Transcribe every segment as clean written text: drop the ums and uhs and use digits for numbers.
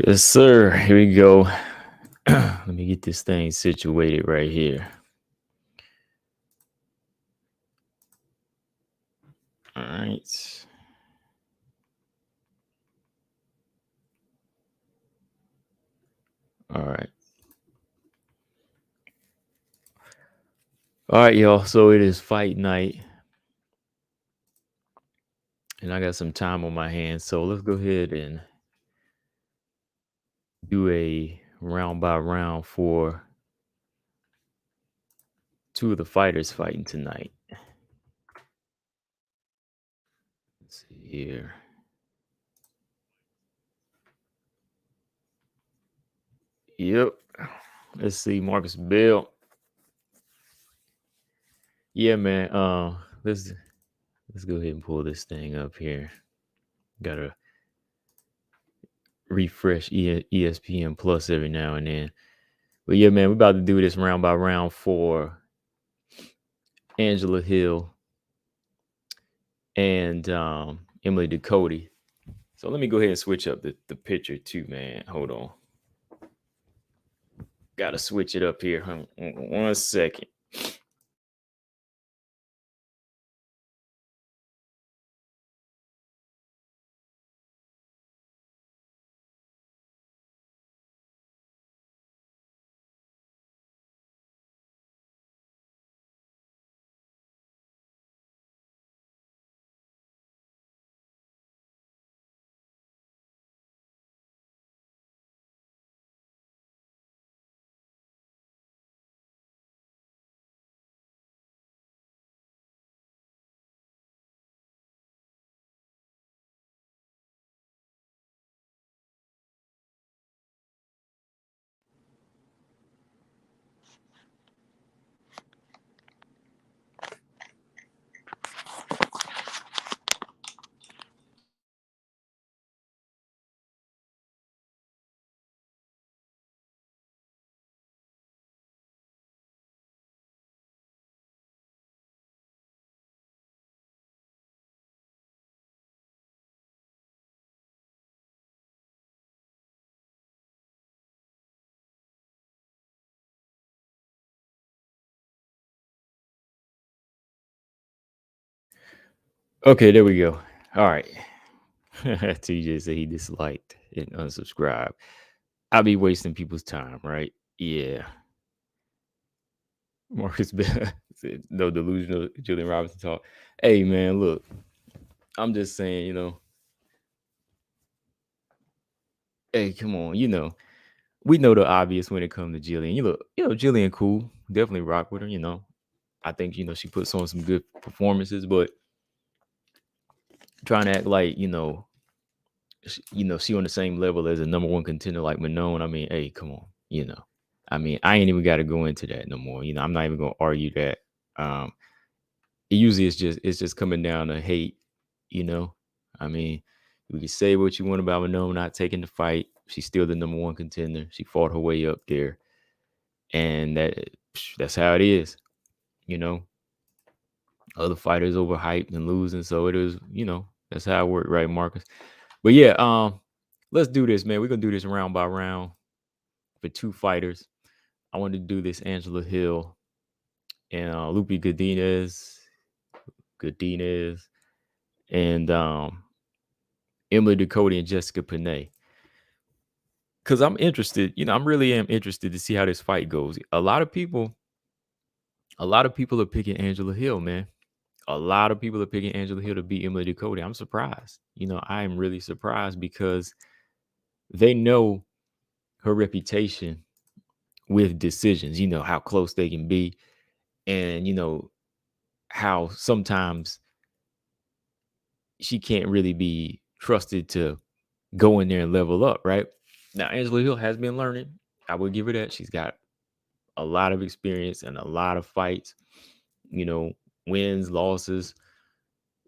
Yes, sir. Here we go. Let me get this thing situated right here. All right. All right. All right, y'all. So it is fight night, and I got some time on my hands. So let's go ahead and do a round by round for two of the fighters fighting tonight. Let's see here. Yep. Let's see, Marcus Bell. Yeah, man. Let's go ahead and pull this thing up here. Gotta refresh ESPN Plus every now and then. But yeah, man, we're about to do this round by round for Angela Hill and Emily Ducote. So let me go ahead and switch up the picture too, man. Hold on. Gotta switch it up here. 1 second. Okay, there we go. All right. TJ said he disliked and unsubscribed. I'll be wasting people's time, right? Yeah. Marcus Bell said no delusional Julian Robinson talk. Hey man, look, I'm just saying, hey, come on, we know the obvious when it comes to Jillian. Jillian cool. Definitely rock with her. I think, she puts on some good performances, but trying to act like, she on the same level as a number one contender like Manon. I mean, hey, come on. I mean, I ain't even got to go into that no more. I'm not even gonna argue that. It usually it's just coming down to hate, you know. I mean, you can say what you want about Manon not taking the fight. She's still the number one contender. She fought her way up there. And that's how it is, you know. Other fighters overhyped and losing, so it is, that's how it worked, right, Marcus? But yeah, let's do this, man. We're gonna do this round by round for two fighters. I want to do this Angela Hill and Lupe Godinez, and Emily Ducote and Jessica Penne. Because I'm interested, I really am interested to see how this fight goes. A lot of people are picking Angela Hill, man. A lot of people are picking Angela Hill to beat Emily Ducote. I'm surprised. I am really surprised because they know her reputation with decisions, how close they can be, and how sometimes she can't really be trusted to go in there and level up, right? Now, Angela Hill has been learning. I would give her that. She's got a lot of experience and a lot of fights, wins, losses,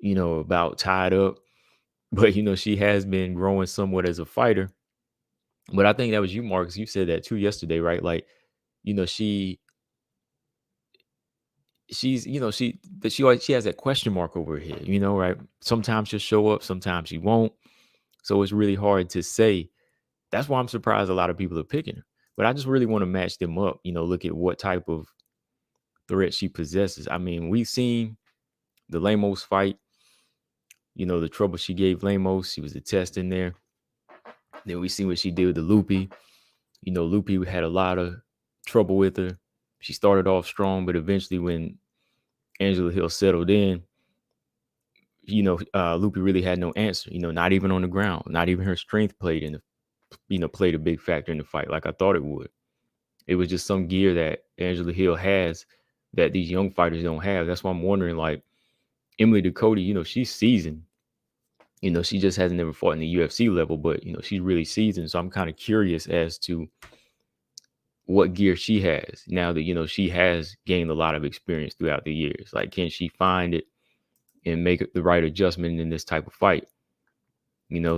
about tied up. But, she has been growing somewhat as a fighter. But I think that was you, Marcus. You said that too yesterday, right? Like, she she's she has that question mark over her head, right? Sometimes she'll show up, sometimes she won't. So it's really hard to say That's why I'm surprised a lot of people are picking her. But I just really want to match them up. Look at what type of threat she possesses. I mean, we've seen the Lemos fight. The trouble she gave Lemos. She was a test in there. Then we see what she did with the Loopy. Loopy had a lot of trouble with her. She started off strong, but eventually when Angela Hill settled in, Loopy really had no answer. Not even on the ground. Not even her strength played played a big factor in the fight like I thought it would. It was just some gear that Angela Hill has that these young fighters don't have. That's why I'm wondering, like, Emily Ducote, she's seasoned. She just hasn't never fought in the UFC level, but she's really seasoned. So I'm kind of curious as to what gear she has now that she has gained a lot of experience throughout the years. Like, can she find it and make the right adjustment in this type of fight?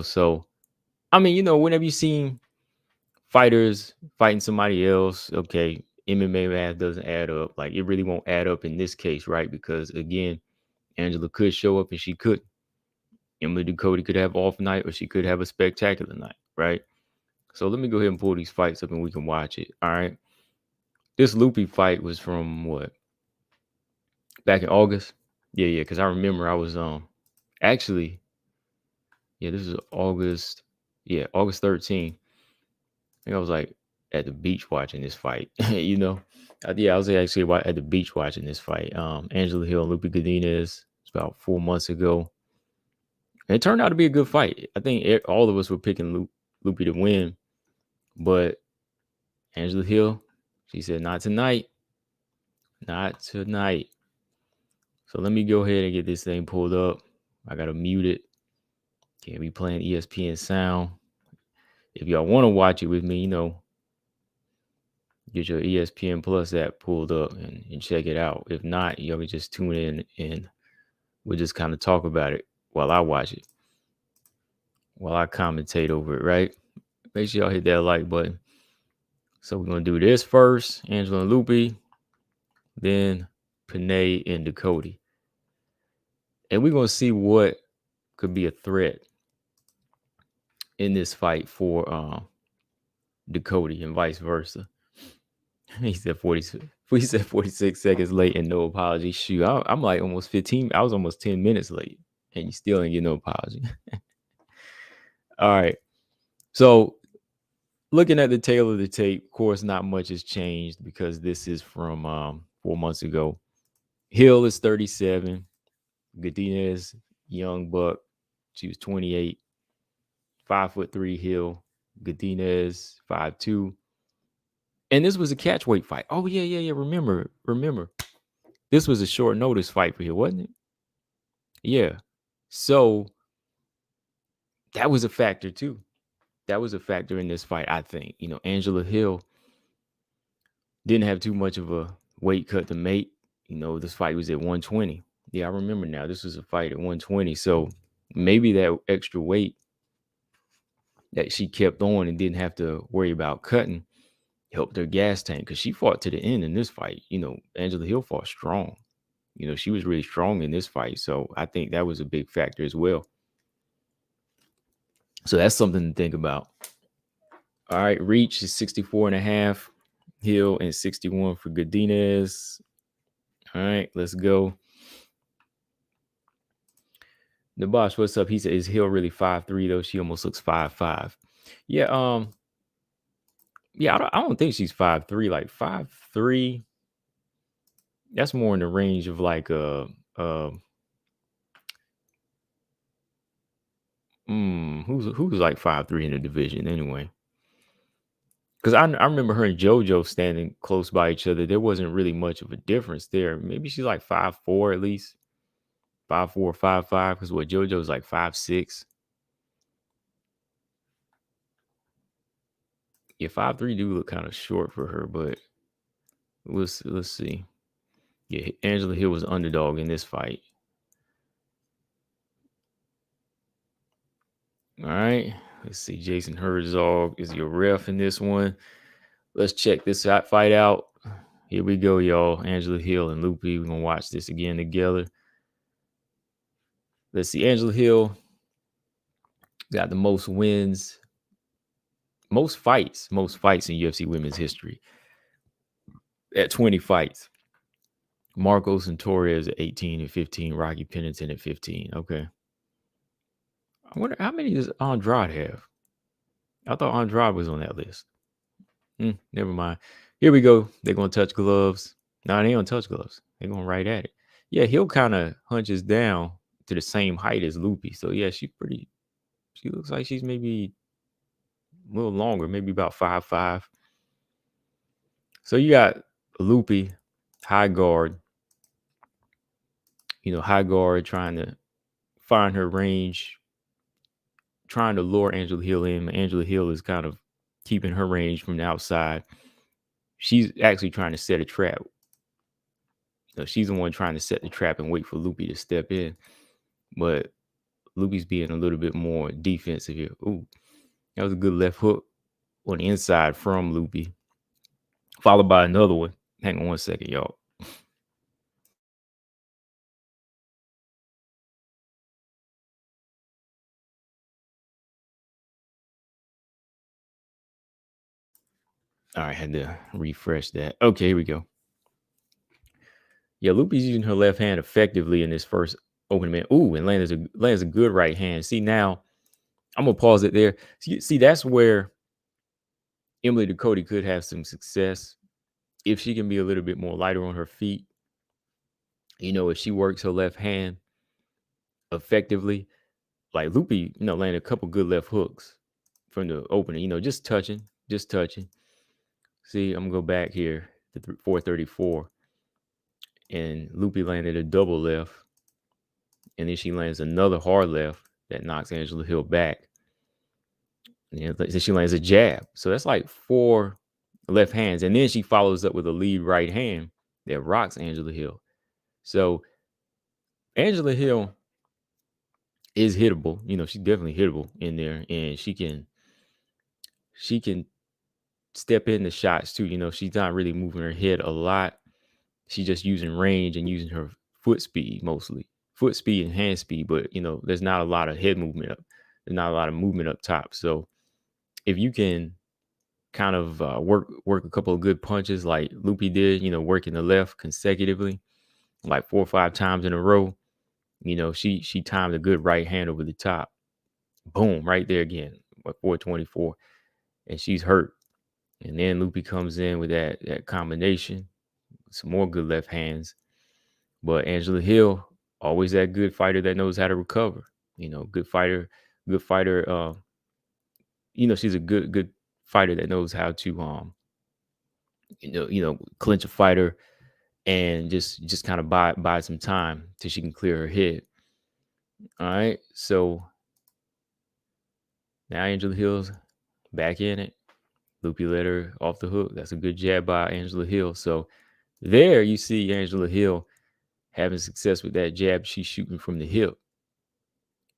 So I mean, whenever you see fighters fighting somebody else, okay, MMA math doesn't add up. Like, it really won't add up in this case, right? Because again, Angela could show up and she could. Emily Ducote could have off night or she could have a spectacular night, right? So let me go ahead and pull these fights up and we can watch it. All right. This Loopy fight was from what? Back in August? Yeah, because I remember I was actually, yeah, this is August. Yeah, August 13th. I think I was like at the beach watching this fight. Yeah, I was actually at the beach watching this fight. Angela Hill and Lupe Godinez. It's about 4 months ago. And it turned out to be a good fight. I think all of us were picking Lupe to win, but Angela Hill, she said, "Not tonight, not tonight." So let me go ahead and get this thing pulled up. I gotta mute it. Can't be playing ESPN sound. If y'all want to watch it with me, get your ESPN Plus app pulled up and check it out. If not, y'all can just tune in and we'll just kind of talk about it while I watch it, while I commentate over it, right? Make sure y'all hit that like button. So we're going to do this first, Angela and Lupe, then Penne and Ducote. And we're going to see what could be a threat in this fight for Ducote and vice versa. He said 46 seconds late and no apology. Shoot, I'm like almost 15. I was almost 10 minutes late and you still ain't get no apology. All right. So looking at the tail of the tape, of course, not much has changed because this is from 4 months ago. Hill is 37. Godinez, young buck. She was 28. 5'3" Hill. Godinez, 5'2". And this was a catchweight fight. Oh, yeah. Remember. This was a short notice fight for Hill, wasn't it? Yeah. So that was a factor too. That was a factor in this fight, I think. Angela Hill didn't have too much of a weight cut to make. This fight was at 120. Yeah, I remember now. This was a fight at 120. So maybe that extra weight that she kept on and didn't have to worry about cutting helped her gas tank because she fought to the end in this fight. Angela Hill fought strong. She was really strong in this fight. So I think that was a big factor as well. So that's something to think about. All right, reach is 64.5. Hill and 61 for Godinez. All right, let's go. The boss, what's up? He said, is Hill really 5'3" though? She almost looks 5'5". Yeah, yeah, I don't think she's 5'3". Like 5'3", that's more in the range of like who's like 5'3" in the division anyway. Because I remember her and JoJo standing close by each other. There wasn't really much of a difference there. Maybe she's like 5'4" at least. 5'4", 5'5", because what JoJo's like 5'6". Yeah, 5'3" do look kind of short for her, but let's see. Yeah, Angela Hill was underdog in this fight. All right, let's see. Jason Herzog is your ref in this one. Let's check this fight out. Here we go, y'all. Angela Hill and Lupe. We're gonna watch this again together. Let's see. Angela Hill got the most wins most fights in UFC women's history at 20 fights. Marcos and Torres at 18 and 15. Rocky Pennington at 15. Okay. I wonder how many does Andrade have? I thought Andrade was on that list. Never mind. Here we go. They're going to touch gloves. No, they don't touch gloves. They're going right at it. Yeah, he'll kind of hunches down to the same height as Loopy. So, yeah, she looks like she's maybe a little longer, maybe about 5'5". So you got Loopy, high guard, high guard trying to find her range, trying to lure Angela Hill in. Angela Hill is kind of keeping her range from the outside. She's actually trying to set a trap. She's the one trying to set the trap and wait for Loopy to step in. But Loopy's being a little bit more defensive here. Ooh, that was a good left hook on the inside from Loopy, followed by another one. Hang on one second, y'all. All right, had to refresh that. Okay, here we go. Yeah, Loopy's using her left hand effectively in this first opening man. Ooh, and lands a good right hand. See, now I'm gonna pause it there. See, that's where Emily Ducote could have some success if she can be a little bit more lighter on her feet. If she works her left hand effectively, like Loopy, landed a couple good left hooks from the opening. Just touching. See, I'm gonna go back here to 434, and Loopy landed a double left, and then she lands another hard left that knocks Angela Hill back. And then she lands a jab. So that's like 4 left hands, and then she follows up with a lead right hand that rocks Angela Hill. So Angela Hill is hittable. She's definitely hittable in there, and she can step in the shots too. She's not really moving her head a lot. She's just using range and using her foot speed mostly. Foot speed and hand speed, but there's not a lot of head movement up. There's not a lot of movement up top. So if you can kind of work a couple of good punches like Loopy did, working the left consecutively, like 4 or 5 times in a row, she timed a good right hand over the top. Boom, right there again, 424, and she's hurt. And then Loopy comes in with that combination, some more good left hands. But Angela Hill, always that good fighter that knows how to recover. Good fighter. She's a good fighter that knows how to clinch a fighter and just kind of buy some time till she can clear her head. All right, so now Angela Hill's back in it. Loopy let her off the hook. That's a good jab by Angela Hill. So there you see Angela Hill having success with that jab she's shooting from the hip.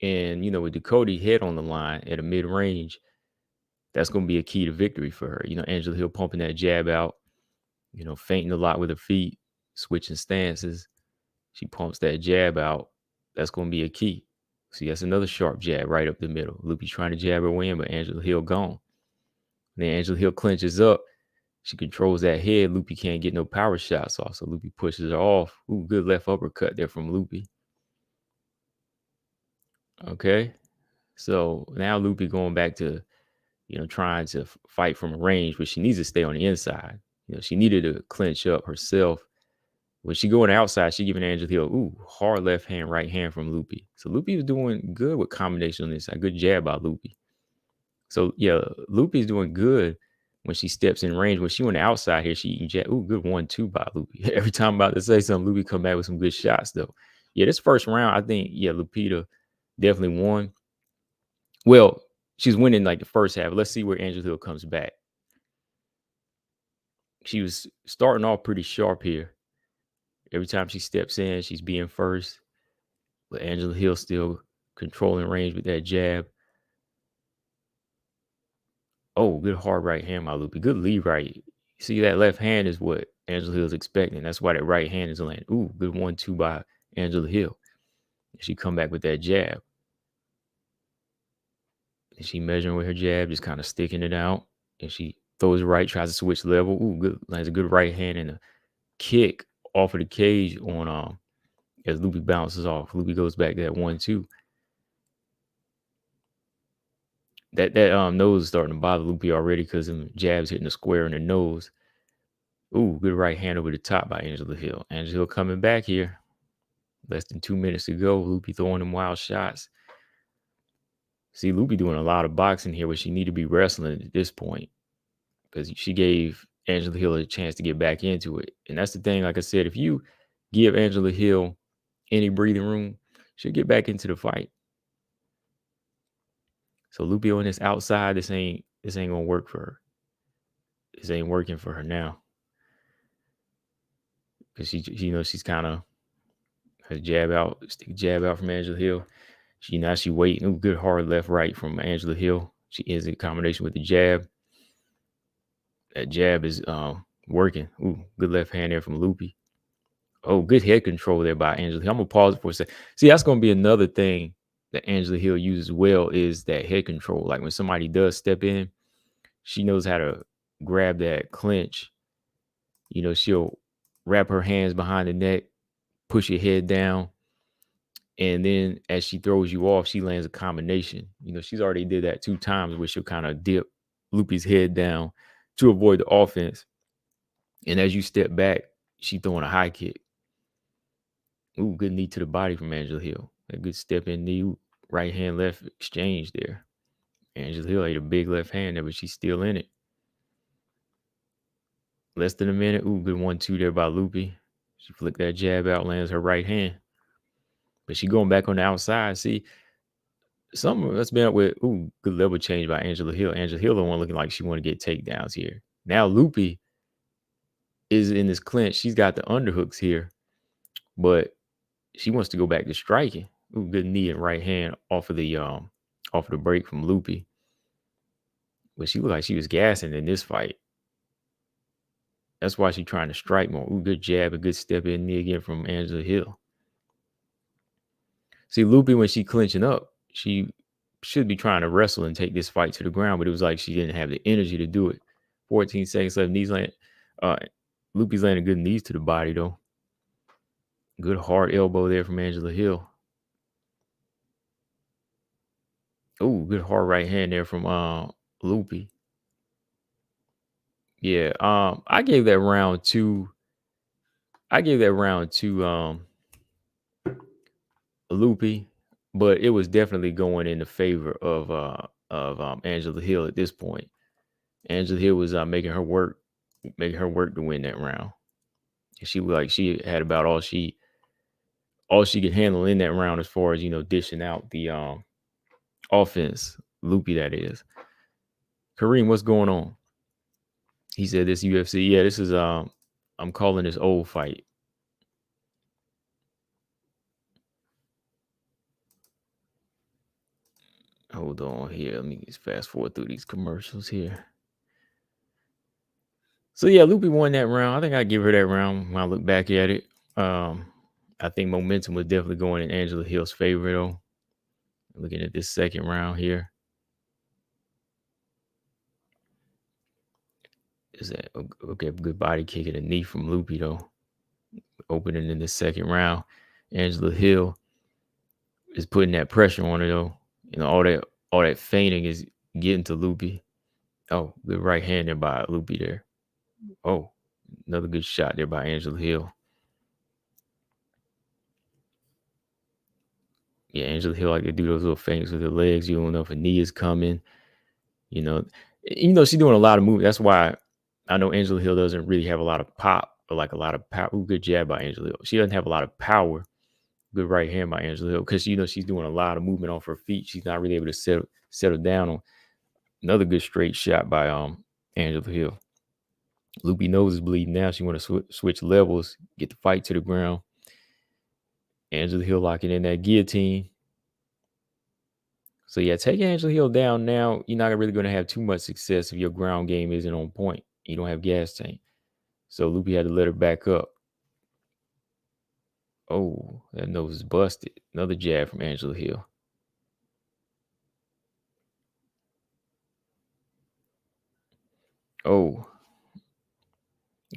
And, with Ducote head on the line at a mid-range, that's going to be a key to victory for her. Angela Hill pumping that jab out, feinting a lot with her feet, switching stances. She pumps that jab out. That's going to be a key. See, that's another sharp jab right up the middle. Loopy's trying to jab her in, but Angela Hill gone. Then Angela Hill clinches up. She controls that head. Loopy can't get no power shots off, so Loopy pushes her off. Ooh, good left uppercut there from Loopy. Okay, so now Loopy going back to, trying to fight from a range, but she needs to stay on the inside. She needed to clinch up herself. When she going outside, she giving Angela Hill, hard left hand, right hand from Loopy. So Loopy was doing good with combination on this. A good jab by Loopy. So yeah, Loopy's doing good when she steps in range. When she went outside here, she eating jab. Good 1-2 by Loopy. Every time I'm about to say something, Loopy come back with some good shots though. Yeah, this first round, I think, Lupita definitely won. Well, she's winning like the first half. Let's see where Angela Hill comes back. She was starting off pretty sharp here. Every time she steps in, she's being first. But Angela Hill still controlling range with that jab. Oh, good hard right hand by Loopy. Good lead right. See, that left hand is what Angela Hill's expecting. That's why that right hand is landing. Good 1-2 by Angela Hill. She come back with that jab. And she measuring with her jab, just kind of sticking it out. And she throws it right, tries to switch level. Ooh, good. Lands a good right hand and a kick off of the cage on as Loopy bounces off. Loopy goes back to that 1-2. That nose is starting to bother Loopy already because them jabs hitting the square in the nose. Ooh, good right hand over the top by Angela Hill. Angela Hill coming back here. Less than 2 minutes to go. Loopy throwing them wild shots. See, Loopy doing a lot of boxing here, but she need to be wrestling at this point because she gave Angela Hill a chance to get back into it. And that's the thing, like I said, if you give Angela Hill any breathing room, she'll get back into the fight. So Loopy on this outside, this ain't gonna work for her. This ain't working for her now. Because she's kind of her jab out, stick jab out from Angela Hill. She waiting. Ooh, good hard left right from Angela Hill. She ends in combination with the jab. That jab is working. Ooh, good left hand there from Loopy. Oh, good head control there by Angela Hill. I'm gonna pause it for a second. See, that's gonna be another thing that Angela Hill uses well is that head control. Like when somebody does step in, she knows how to grab that clinch. She'll wrap her hands behind the neck, push your head down, and then as she throws you off, she lands a combination. She's already did that 2 times where she'll kind of dip Loopy's head down to avoid the offense. And as you step back, she throwing a high kick. Ooh, good knee to the body from Angela Hill. A good step in knee, right hand, left exchange there. Angela Hill ate a big left hand there, but she's still in it. Less than a minute. Ooh, good 1-2 there by Loopy. She flicked that jab out, lands her right hand. But she going back on the outside. See, some of us been up with, good level change by Angela Hill. Angela Hill the one looking like she want to get takedowns here. Now Loopy is in this clinch. She's got the underhooks here, but she wants to go back to striking. Ooh, good knee and right hand off of the break from Loopy. But she looked like she was gassing in this fight. That's why she's trying to strike more. Ooh, good jab, a good step in knee again from Angela Hill. See, Loopy, when she clinching up, she should be trying to wrestle and take this fight to the ground, but it was like she didn't have the energy to do it. 14 seconds left. Knees land. Loopy's landing good knees to the body, though. Good hard elbow there from Angela Hill. Oh, good hard right hand there from Loopy. Yeah, I gave that round two. Loopy, but it was definitely going in the favor of Angela Hill at this point. Angela Hill was making her work to win that round. She was like she had about all she could handle in that round as far as dishing out the offense. Loopy, that is. Kareem, what's going on? He said this UFC. Yeah, this is I'm calling this old fight. Hold on here. Let me just fast forward through these commercials here. So yeah, Loopy won that round. I think I give her that round when I look back at it. I think momentum was definitely going in Angela Hill's favor though. Looking at this second round here. Is that okay? Good body kick and a knee from Loopy though. Opening in the second round. Angela Hill is putting that pressure on her though. All that feigning is getting to Loopy. Oh, good right hand there by Loopy there. Oh, another good shot there by Angela Hill. Yeah, Angela Hill like to do those little feints with her legs. You don't know if a knee is coming. She's doing a lot of movement. That's why I know Angela Hill doesn't really have a lot of pop or like a lot of power. Ooh, good jab by Angela Hill. She doesn't have a lot of power. Good right hand by Angela Hill because she's doing a lot of movement off her feet. She's not really able to settle down on another good straight shot by Angela Hill. Loopy nose is bleeding now. She want to switch levels, get the fight to the ground. Angela Hill locking in that guillotine. So yeah, take Angela Hill down now. You're not really going to have too much success if your ground game isn't on point. You don't have gas tank. So Loopy had to let her back up. Oh, that nose is busted. Another jab from Angela Hill. Oh,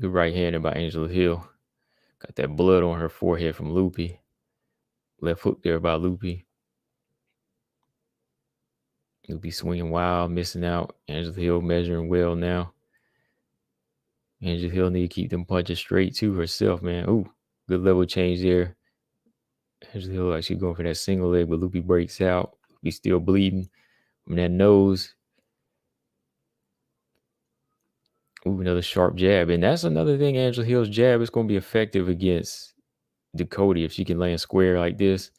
good right handed by Angela Hill. Got that blood on her forehead from Loopy. Left hook there by Loopy. Loopy swinging wild, missing out. Angela Hill measuring well now. Angela Hill need to keep them punches straight to herself, man. Ooh, good level change there. Angela Hill actually going for that single leg, but Loopy breaks out. He's still bleeding from that nose. Ooh, another sharp jab. And that's another thing, Angela Hill's jab is going to be effective against Ducote if she can land square like this.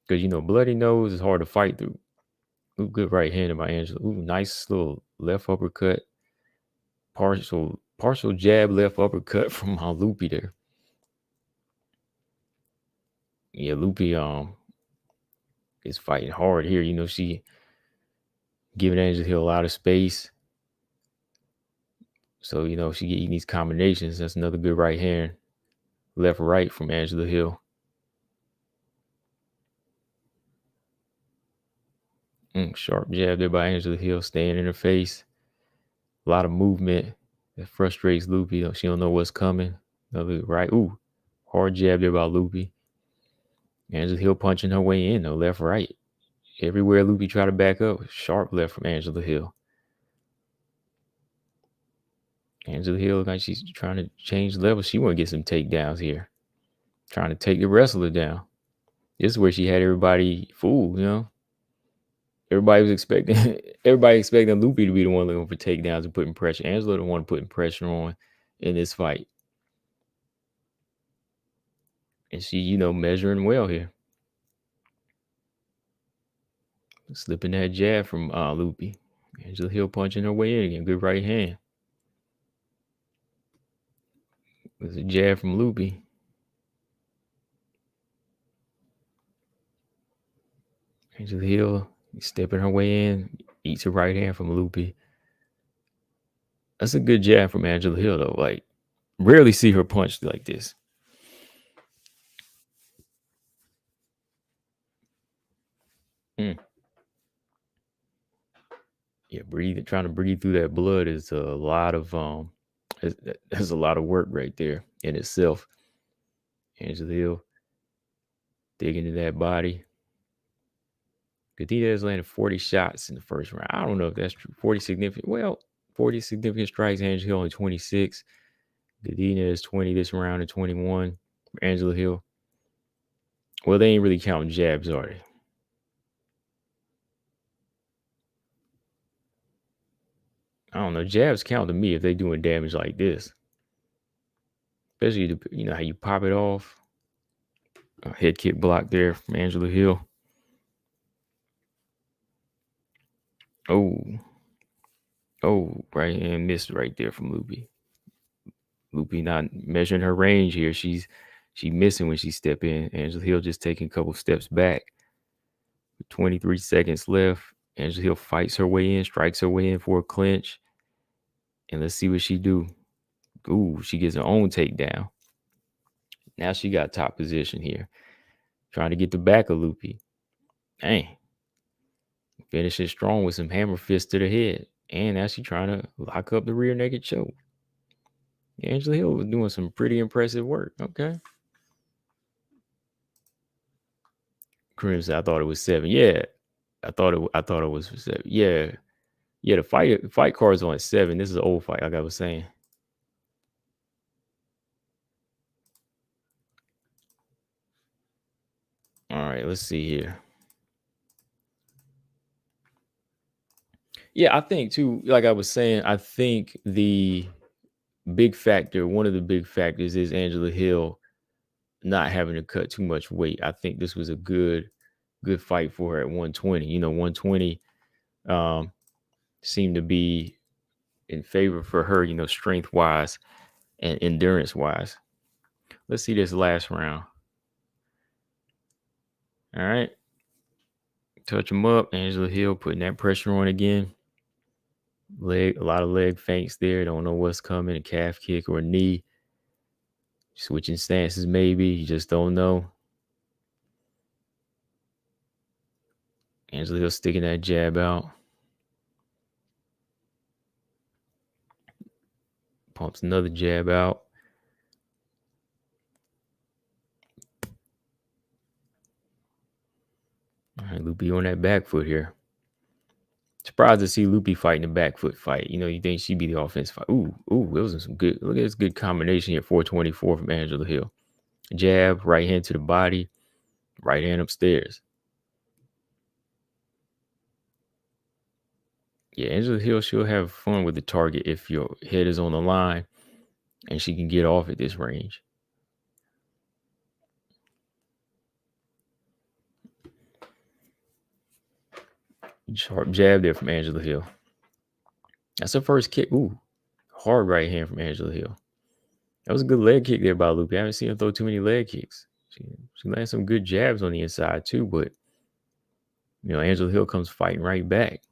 Because, bloody nose is hard to fight through. Ooh, good right handed by Angela. Ooh, nice little left uppercut. Partial jab, left uppercut from Loopy there. Yeah, Loopy is fighting hard here. She giving Angela Hill a lot of space. So, she getting these combinations. That's another good right hand. Left, right from Angela Hill. Sharp jab there by Angela Hill, staying in her face. A lot of movement that frustrates Loopy. She don't know what's coming. Another right. Ooh, hard jab there by Loopy. Angela Hill punching her way in, though, left, right. Everywhere Loopy try to back up, sharp left from Angela Hill. Angela Hill, like she's trying to change levels. She want to get some takedowns here. Trying to take the wrestler down. This is where she had everybody fooled. Everybody was expecting Loopy to be the one looking for takedowns and putting pressure. Angela the one putting pressure on in this fight. And she, measuring well here. Slipping that jab from Loopy. Angela Hill punching her way in again. Good right hand. There's a jab from Loopy. Angela Hill stepping her way in. Eats a right hand from Loopy. That's a good jab from Angela Hill, though. Like, rarely see her punch like this. Yeah, trying to breathe through that blood is a lot of there's a lot of work right there in itself. Angela Hill digging into that body. Godinez landed 40 shots in the first round. I don't know if that's true. 40 significant strikes. Angela Hill only 26. Godinez 20 this round and 21. Angela Hill. Well, they ain't really counting jabs, are they? I don't know. Jabs count to me if they doing damage like this. Especially, how you pop it off. A head kick block there from Angela Hill. Oh, right hand missed right there from Loopy. Loopy not measuring her range here. She missing when she step in. Angela Hill just taking a couple steps back. 23 seconds left. Angela Hill fights her way in, strikes her way in for a clinch. And let's see what she do. Ooh, she gets her own takedown. Now she got top position here. Trying to get the back of Loopy. Dang. Finishing strong with some hammer fist to the head. And now she trying to lock up the rear naked choke. Angela Hill was doing some pretty impressive work. Okay. Crimson, I thought it was 7. Yeah. I thought it was 7. Yeah. Yeah, the fight card's on 7. This is an old fight, like I was saying. All right, let's see here. Yeah, I think too, like I was saying, I think one of the big factors is Angela Hill not having to cut too much weight. I think this was a good fight for her at 120. 120 seemed to be in favor for her, strength wise and endurance wise. Let's see this last round. All right. Touch him up. Angela Hill putting that pressure on again. A lot of leg feints there. Don't know what's coming. A calf kick or a knee. Switching stances, maybe. You just don't know. Angela Hill sticking that jab out. Pumps another jab out. All right, Lupi on that back foot here. Surprised to see Lupi fighting a back foot fight. You think she'd be the offense fight. Ooh, it was some good. Look at this good combination here. 424 from Angela Hill. Jab, right hand to the body, right hand upstairs. Yeah, Angela Hill, she'll have fun with the target if your head is on the line and she can get off at this range. Sharp jab there from Angela Hill. That's her first kick. Ooh, hard right hand from Angela Hill. That was a good leg kick there by Lupi. I haven't seen her throw too many leg kicks. She landed some good jabs on the inside too, but Angela Hill comes fighting right back.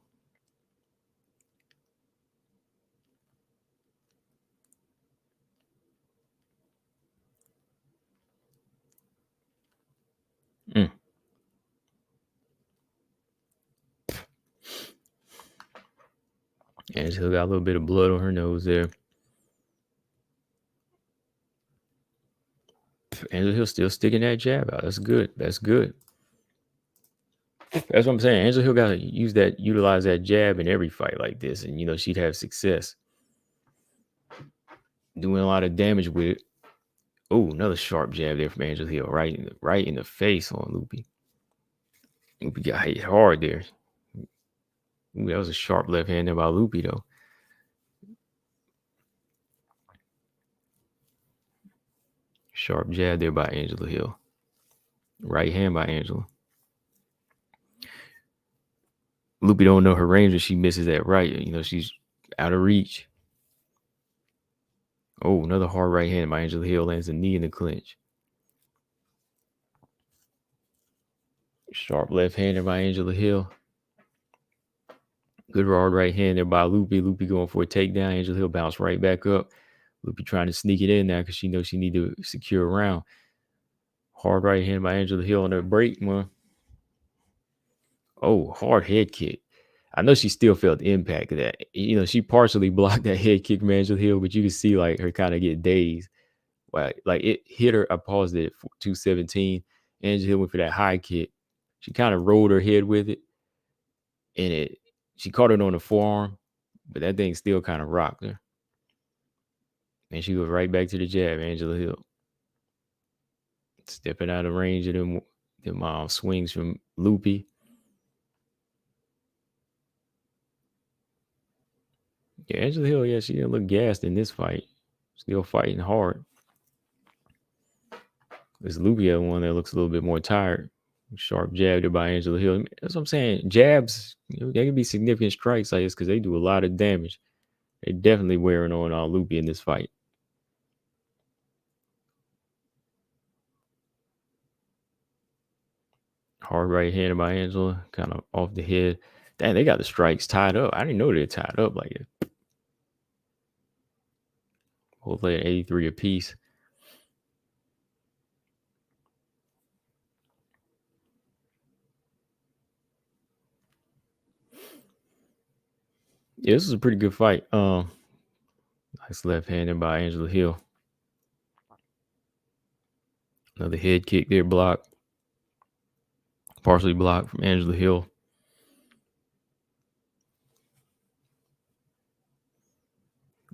Angela Hill got a little bit of blood on her nose there. Angela Hill still sticking that jab out. That's good. That's good. That's what I'm saying. Angela Hill got to utilize that jab in every fight like this, and she'd have success. Doing a lot of damage with it. Oh, another sharp jab there from Angela Hill, right in the face on Lupi. Lupi got hit hard there. Ooh, that was a sharp left hand there by Lupi though. Sharp jab there by Angela Hill. Right hand by Angela. Lupi don't know her range when she misses that right. She's out of reach. Oh, another hard right hand by Angela Hill, lands a knee in the clinch. Sharp left hander by Angela Hill. Good hard right hand there by Lupi. Lupi going for a takedown. Angela Hill bounced right back up. Lupi trying to sneak it in now because she knows she need to secure a round. Hard right hand by Angela Hill on that break, man. Oh, hard head kick. I know she still felt the impact of that. She partially blocked that head kick from Angela Hill, but you can see like her kind of get dazed. Like it hit her. I paused it at 217. Angela Hill went for that high kick. She kind of rolled her head with it, and she caught it on the forearm, but that thing still kind of rocked her. And she goes right back to the jab, Angela Hill. Stepping out of range of them swings from Lupi. Yeah, Angela Hill, she didn't look gassed in this fight. Still fighting hard. This Lupi one that looks a little bit more tired. Sharp jab there by Angela Hill. That's what I'm saying. Jabs, they can be significant strikes like this because they do a lot of damage. They're definitely wearing on Lupi in this fight. Hard right hand by Angela, kind of off the head. Damn, they got the strikes tied up. I didn't know they were tied up like it. Hopefully at 83 apiece. Yeah, this is a pretty good fight. Nice left hander by Angela Hill. Another head kick there, blocked. Partially blocked from Angela Hill.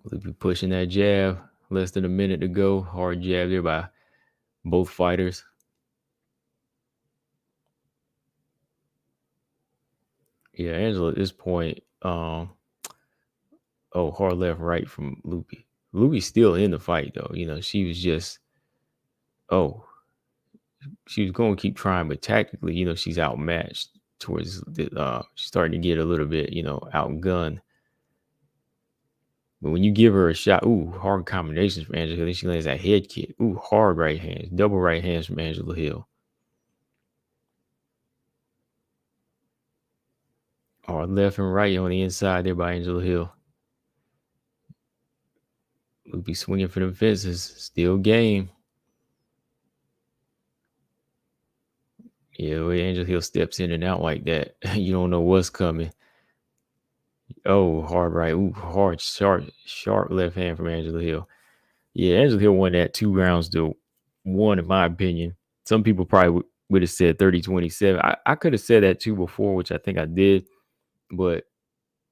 We'll be pushing that jab. Less than a minute to go. Hard jab there by both fighters. Yeah, Angela at this point, hard left, right from Lupi. Lupi's still in the fight though. She was just, she was going to keep trying, but tactically, she's outmatched towards she's starting to get a little bit, outgunned. But when you give her a shot, hard combinations from Angela Hill. Then she lands that head kick. Hard right hands, double right hands from Angela Hill. Hard left and right on the inside there by Angela Hill. Lupi swinging for them fences. Still game. Yeah, the way Angela Hill steps in and out like that, you don't know what's coming. Oh, hard right. Ooh, hard, sharp left hand from Angela Hill. Yeah, Angela Hill won that 2 rounds to one, in my opinion. Some people probably would have said 30-27. I could have said that too before, which I think I did, but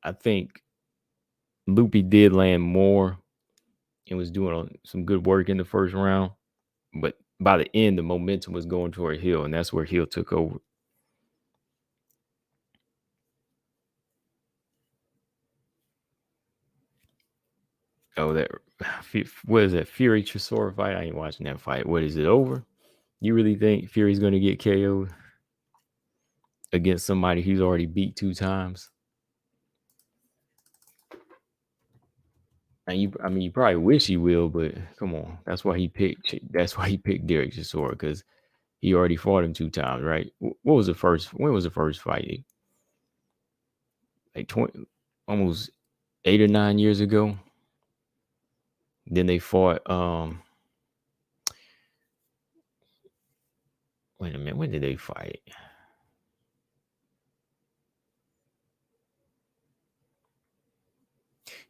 I think Loopy did land more and was doing some good work in the first round. But by the end, the momentum was going toward Hill, and that's where Hill took over. Oh, that what is that Fury Chisora fight? I ain't watching that fight. What is it over? You really think Fury's going to get KO'd against somebody he's already beat 2 times? And I mean, you probably wish he will, but come on, that's why he picked. That's why he picked Derek Chisora, because he already fought him 2 times, right? What was the first? When was the first fight? Like 20, almost 8 or 9 years ago. Then they fought. Wait a minute, when did they fight?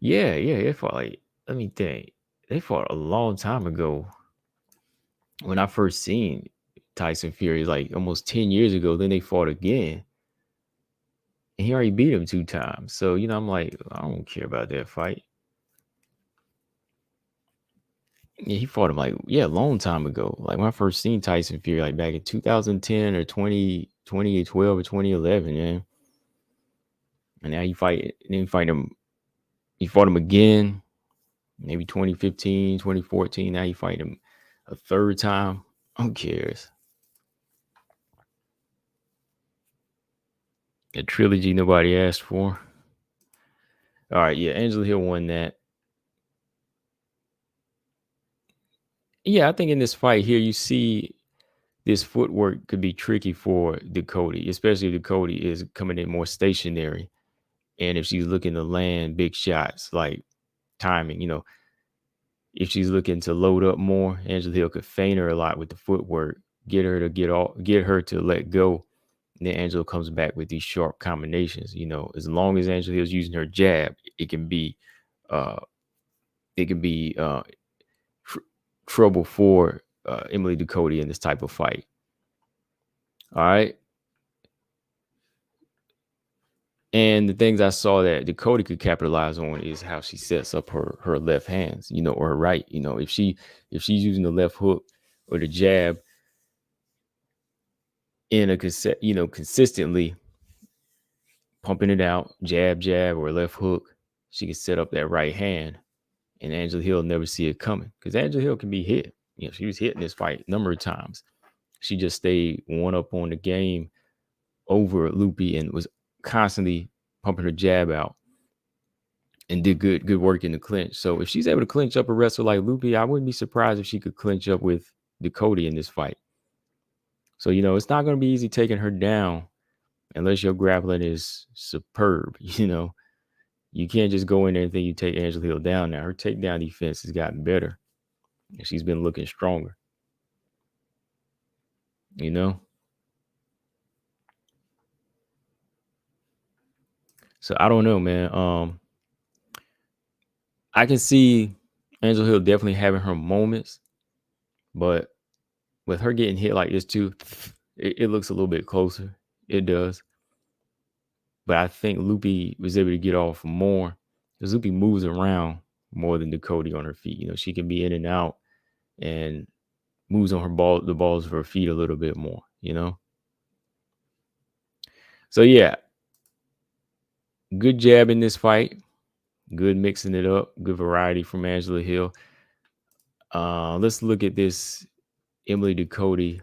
Yeah, they fought like, let me think. They fought a long time ago. When I first seen Tyson Fury, like almost 10 years ago. Then they fought again, and he already beat him 2 times. So I'm like, I don't care about that fight. Yeah, he fought him like, yeah, a long time ago. Like when I first seen Tyson Fury, like back in 2010 or 2012 or 2011, yeah. And now then you fight him. He fought him again, maybe 2015, 2014. Now you fight him a third time. Who cares? A trilogy nobody asked for. All right, yeah, Angela Hill won that. Yeah, I think in this fight here, you see this footwork could be tricky for Ducote, especially if Ducote is coming in more stationary. And if she's looking to land big shots, like timing, if she's looking to load up more, Angela Hill could feint her a lot with the footwork, get her to get her to let go. And then Angela comes back with these sharp combinations. As long as Angela Hill's using her jab, uh, it can be tr- trouble for Emily Ducote in this type of fight. All right. And the things I saw that Dakota could capitalize on is how she sets up her left hands, or her right. If she's using the left hook or the jab in consistently pumping it out, jab or left hook, she can set up that right hand, and Angela Hill never see it coming, because Angela Hill can be hit. She was hit in this fight a number of times. She just stayed one up on the game over Loopy and was constantly pumping her jab out and did good work in the clinch. So if she's able to clinch up a wrestler like Loopy, I wouldn't be surprised if she could clinch up with Ducote in this fight. So it's not going to be easy taking her down unless your grappling is superb. You can't just go in there and think you take Angela Hill down. Now her takedown defense has gotten better, and she's been looking stronger. So I don't know, man. I can see Angela Hill definitely having her moments, but with her getting hit like this too, it looks a little bit closer. It does. But I think Loopy was able to get off more, because Loopy moves around more than Ducote on her feet. She can be in and out and moves on the balls of her feet a little bit more. So yeah, good jab in this fight. Good mixing it up. Good variety from Angela Hill. Let's look at this Emily Ducote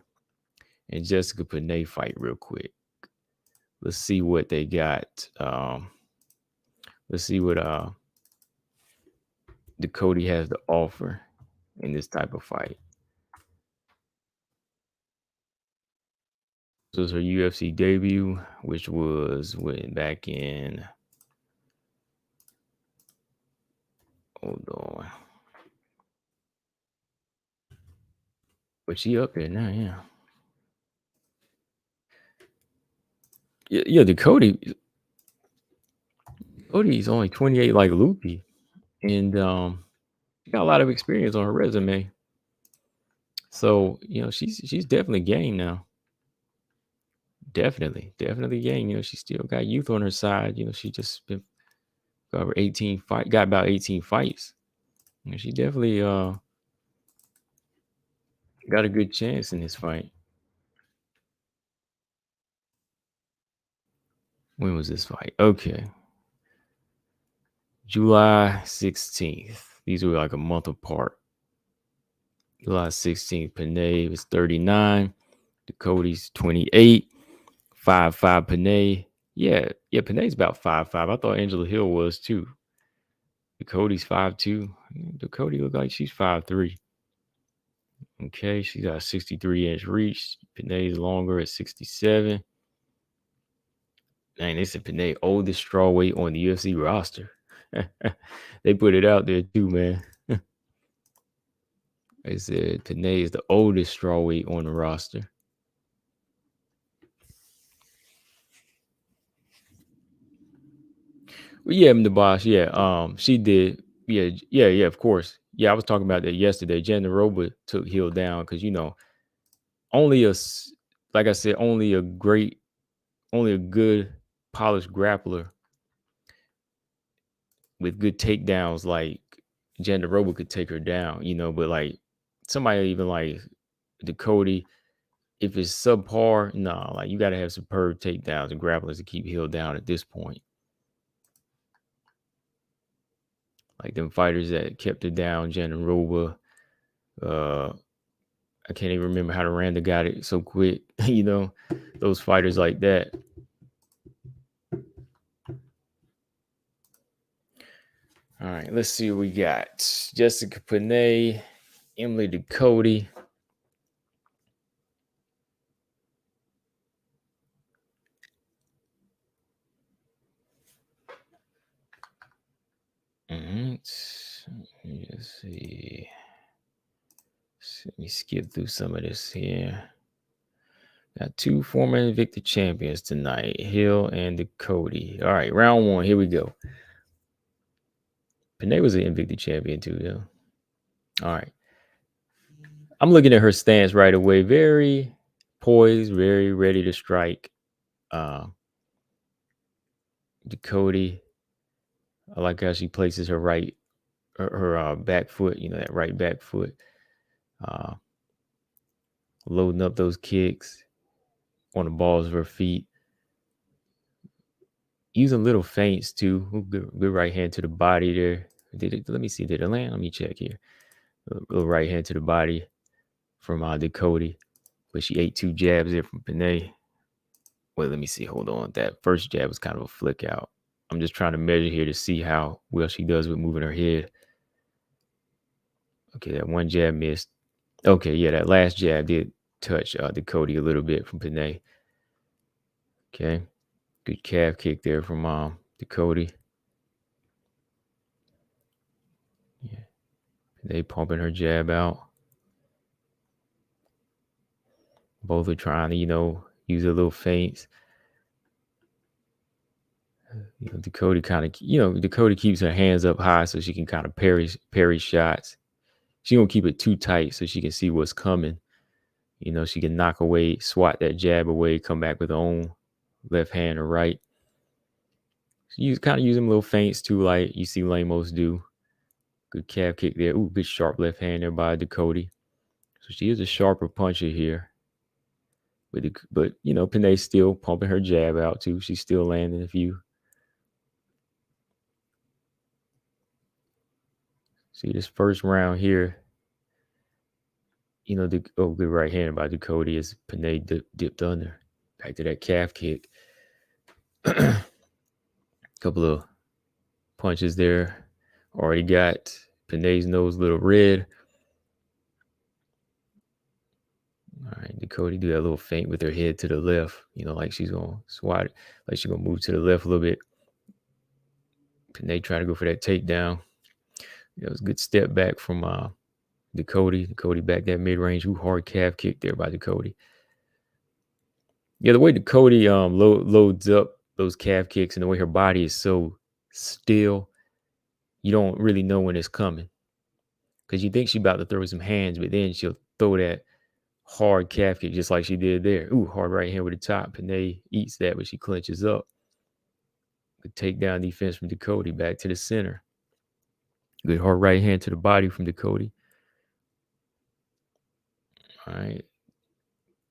and Jessica Penne fight real quick. Let's see what they got. Let's see what Ducote has to offer in this type of fight. This was her UFC debut, which was back in. Hold on. But she up there now, yeah. Yeah, Ducote. Odie's only 28 like Loopy. And she got a lot of experience on her resume. So, she's definitely game now. Definitely game. She still got youth on her side. She just been got over 18 fight, got about 18 fights. She definitely got a good chance in this fight. When was this fight? Okay. July 16th. These were like a month apart. July 16th, Panay was 39. Ducote's 28. 5'5" Panay. Yeah, Panay's about 5'5". I thought Angela Hill was too. Ducote's 5'2". Ducote look like she's 5'3". Okay, she's got a 63-inch reach. Panay's longer at 67. Dang, they said Panay oldest strawweight on the UFC roster. They put it out there too, man. They said Panay is the oldest strawweight on the roster. Well, yeah, the boss. Yeah, she did. Yeah. Of course. Yeah, I was talking about that yesterday. Jandaroba took Hill down because only like I said, only a good polished grappler with good takedowns like Jandaroba could take her down. But like somebody even like Ducote, if it's subpar, nah, like you got to have superb takedowns and grapplers to keep Hill down at this point. Like them fighters that kept it down, Jandaroba. I can't even remember how Randa got it so quick. Those fighters like that. All right, let's see what we got. Jessica Panay, Emily Ducote. Let's see. Let me skip through some of this here. Got two former Invicta champions tonight, Hill and Ducote. All right, round one. Here we go. Panay was an Invicta champion too, though. All right. I'm looking at her stance right away. Very poised, very ready to strike. Ducote, I like how she places her back foot, that right back foot, loading up those kicks on the balls of her feet, using little feints too. Good right hand to the body there. Let me see, did it land? Let me check here. A little right hand to the body from Ducote, but she ate two jabs there from Panay. Wait, let me see. Hold on. That first jab was kind of a flick out. I'm just trying to measure here to see how well she does with moving her head. Okay, that one jab missed. Okay, yeah, that last jab did touch Ducote a little bit from Panay. Okay, good calf kick there from Ducote. Yeah, Panay pumping her jab out. Both are trying to, use a little feints. Ducote kind of, Ducote keeps her hands up high so she can kind of parry shots. She don't keep it too tight so she can see what's coming. She can knock away, swat that jab away, come back with her own left hand or right. You kind of use them little feints too, like you see Lamos do. Good calf kick there. Ooh, good sharp left hand there by Ducote. So she is a sharper puncher here. But Panay's still pumping her jab out too. She's still landing a few. See this first round here. Good right hand by Ducote as Panay dipped under. Back to that calf kick. Couple of punches there. Already got Panay's nose a little red. All right, Ducote do that little feint with her head to the left, like she's going to swat it, like she's going to move to the left a little bit. Panay trying to go for that takedown. It was a good step back from Ducote. Ducote back that mid-range. Hard calf kick there by Ducote. Yeah, the way Ducote loads up those calf kicks and the way her body is so still. You don't really know when it's coming because you think she's about to throw some hands, but then she'll throw that hard calf kick just like she did there. Ooh, hard right hand with the top. Penne eats that, but she clinches up. Good takedown defense from Ducote back to the center. Good hard right hand to the body from Ducote. All right.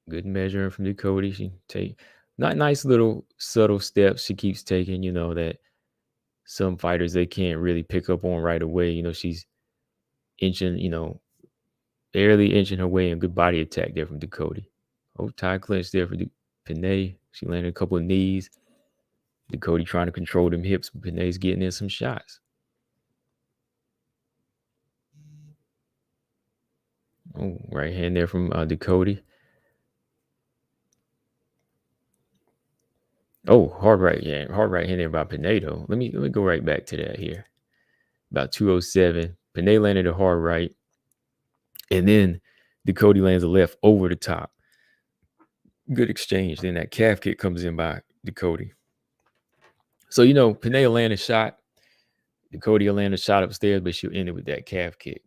Good measuring from Ducote. She take not nice little subtle steps she keeps taking, that some fighters they can't really pick up on right away. She's inching, barely inching her way in. Good body attack there from Ducote. Oh, tie clinch there for Penne. She landed a couple of knees. Ducote trying to control them hips, but Penne's getting in some shots. Oh, right hand there from Ducote. Oh, hard right hand there by Penne though. Let me go right back to that here. About 207. Penne landed a hard right. And then Ducote lands a left over the top. Good exchange. Then that calf kick comes in by Ducote. So, Penne will land a shot. Ducote will land a shot upstairs, but she'll end it with that calf kick.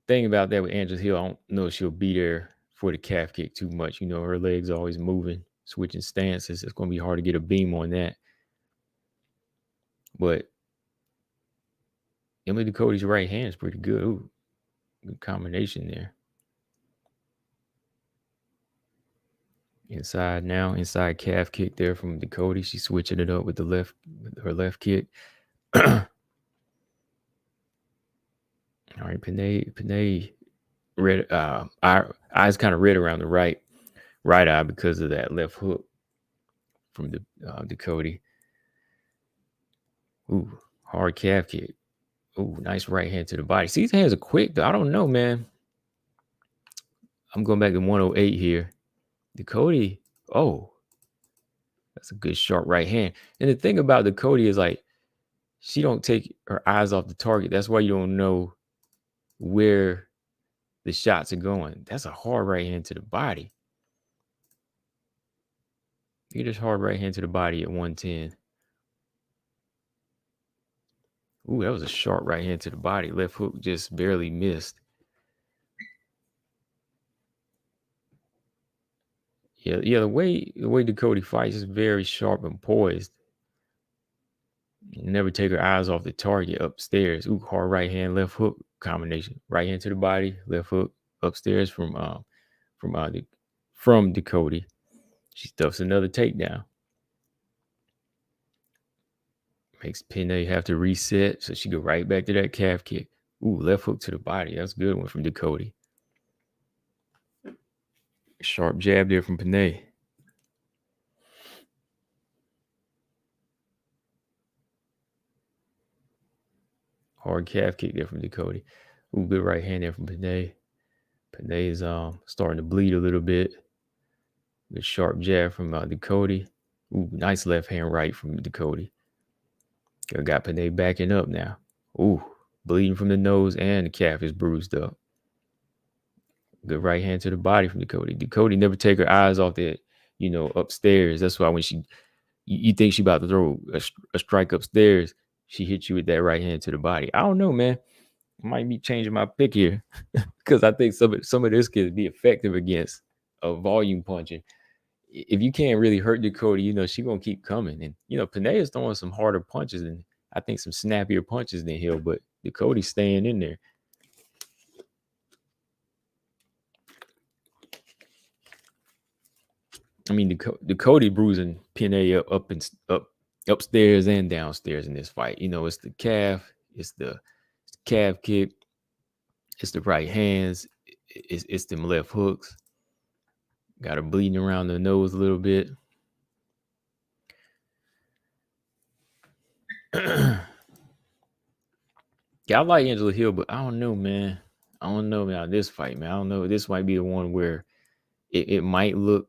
Thing about that with Angela Hill, I don't know if she'll be there for the calf kick too much. Her legs are always moving, switching stances. It's going to be hard to get a beam on that. But Emily Ducote's right hand is pretty good. Ooh, good combination there. Inside calf kick there from Ducote. She's switching it up with her left kick. All right, Penne red eyes kind of red around the right eye because of that left hook from the Ducote. Ooh, hard calf kick. Ooh, nice right hand to the body. See, these hands are quick though. I don't know, man. I'm going back to 108 here. Ducote. Oh, that's a good sharp right hand. And the thing about Ducote is like she don't take her eyes off the target. That's why you don't know where the shots are going. That's a hard right hand to the body. Get this hard right hand to the body at 110. Ooh, that was a sharp right hand to the body. Left hook just barely missed. Yeah. The way Ducote fights is very sharp and poised. Never take her eyes off the target upstairs. Ooh, hard right hand, left hook combination. Right hand to the body, left hook upstairs from Ducote. She stuffs another takedown. Makes Penne have to reset, so she go right back to that calf kick. Ooh, left hook to the body. That's a good one from Ducote. Sharp jab there from Penne. Hard calf kick there from Ducote. Ooh, good right hand there from Penne. Penne is starting to bleed a little bit. Good sharp jab from Ducote. Ooh, nice left hand right from Ducote. Got Penne backing up now. Ooh, bleeding from the nose and the calf is bruised up. Good right hand to the body from Ducote. Ducote never take her eyes off that, upstairs. That's why when you think she about to throw a strike upstairs, she hits you with that right hand to the body. I don't know, man. I might be changing my pick here because I think some of this could be effective against a volume puncher. If you can't really hurt Ducote, she gonna keep coming. And Penne is throwing some harder punches and I think some snappier punches than Hill, but Ducote's staying in there. I mean, Ducote bruising Penne up upstairs and downstairs in this fight. It's the calf, it's the calf kick, it's the right hands, it's them left hooks. Got her bleeding around the nose a little bit. Yeah, I like Angela Hill, but I don't know, man. I don't know about this fight, man. I don't know. This might be the one where it might look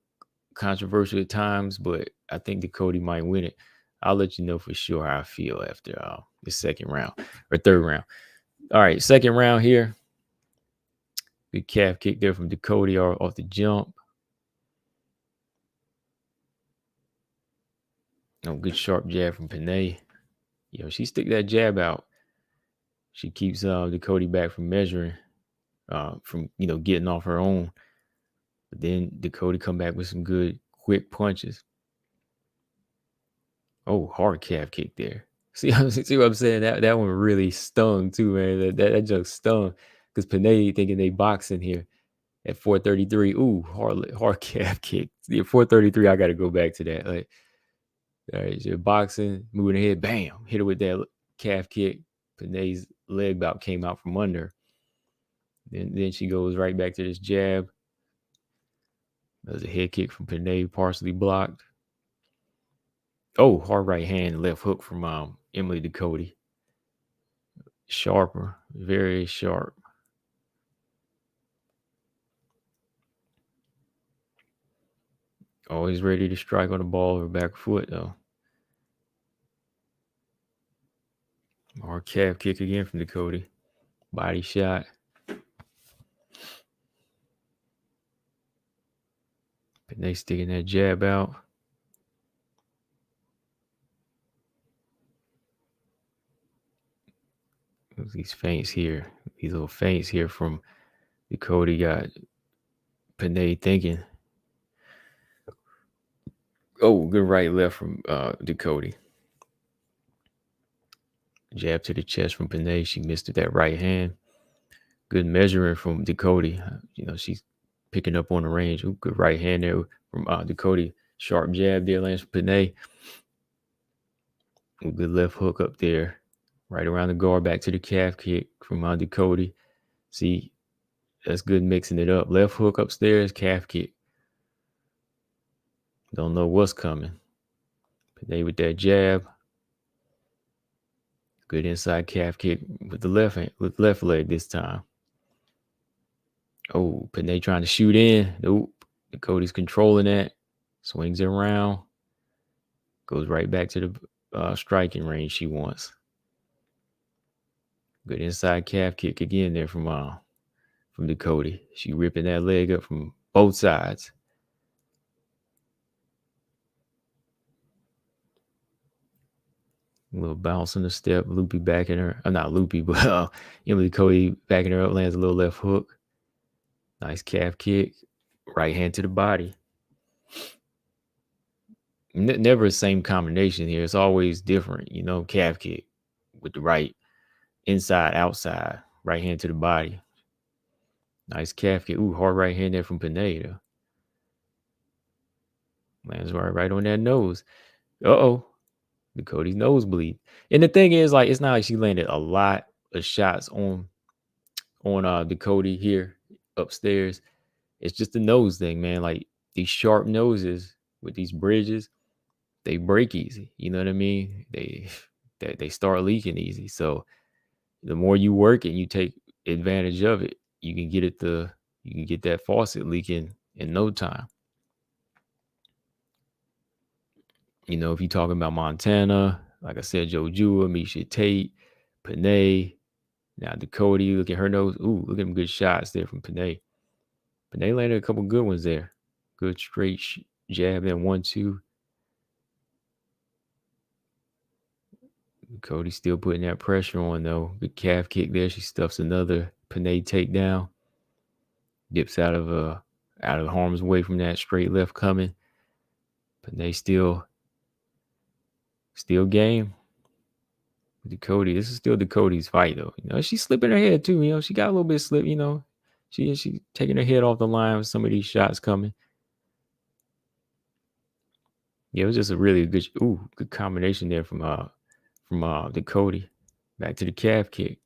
controversial at times, but I think Ducote might win it. I'll let you know for sure how I feel after the second round or third round. All right, second round here. Good calf kick there from Ducote off the jump. No good sharp jab from Penne. She stick that jab out. She keeps Ducote back from measuring, from getting off her own. But then Ducote come back with some good quick punches. Oh, hard calf kick there. See what I'm saying? That one really stung too, man. That just stung because Penne thinking they boxing here at 433. Ooh, hard calf kick. Yeah, 433. I got to go back to that. Like, all right, you're boxing, moving ahead, bam, hit her with that calf kick. Penne's leg bout came out from under. Then she goes right back to this jab. There's a head kick from Penne, partially blocked. Oh, hard right hand, left hook from Emily Ducote. Sharper, very sharp. Always ready to strike on the ball or back foot, though. Hard calf kick again from Ducote. Body shot. Penne sticking that jab out. These feints here. These little feints here from Ducote got Penne thinking. Oh, good right left from Ducote. Jab to the chest from Penne. She missed with that right hand. Good measuring from Ducote. She's picking up on the range. Ooh, good right hand there from Ducote. Sharp jab there lands from Penne. Ooh, good left hook up there. Right around the guard, back to the calf kick from Ducote. See, that's good mixing it up. Left hook upstairs, calf kick. Don't know what's coming. Penne with that jab. Good inside calf kick with the left hand, with left leg this time. Oh, Penne trying to shoot in. Nope. Ducote's controlling that. Swings it around. Goes right back to the striking range she wants. Good inside calf kick again there from Ducote. She ripping that leg up from both sides. A little bounce on the step. Loopy backing her. Not loopy, but Emily Ducote backing her up, lands a little left hook. Nice calf kick. Right hand to the body. Never the same combination here. It's always different, calf kick with the right inside, outside, right hand to the body. Nice calf kick. Ooh, hard right hand there from Penne. Lands right on that nose. Uh-oh. Ducote's nosebleed. And the thing is, like, it's not like she landed a lot of shots on Ducote here upstairs. It's just the nose thing, man. Like, these sharp noses with these bridges, they break easy. You know what I mean? They start leaking easy. So the more you work and you take advantage of it, you can get that faucet leaking in no time. If you're talking about Montana, like I said, Joe Jua, Misha Tate, Penne, now Ducote, look at her nose. Ooh, look at them good shots there from Penne. Penne landed a couple good ones there. Good straight jab in 1-2. Ducote still putting that pressure on though. Good calf kick there. She stuffs another Penne takedown. Dips out of harm's way from that straight left coming. Penne still game. Ducote, this is still Ducote's fight though. She's slipping her head too. She got a little bit of slip. She taking her head off the line with some of these shots coming. Yeah, it was just a really good combination there from Ducote. Back to the calf kick.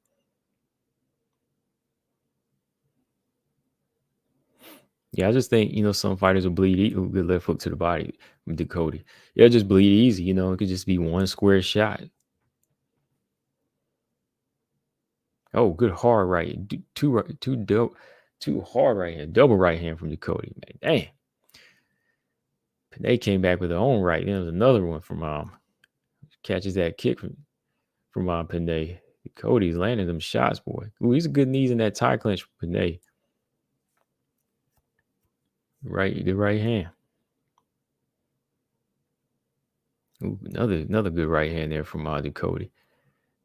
Yeah, I just think, some fighters will bleed. Good left hook to the body from Ducote. Yeah, just bleed easy. It could just be one square shot. Oh, good hard right. Two hard right hand, double right hand from Ducote, man. Dang. Penne came back with her own right. There was another one from catches that kick from Penne. Ducote's landing them shots, boy. Ooh, he's a good knees in that tie clinch from Penne. Right, good right hand. Ooh, another good right hand there from Ducote.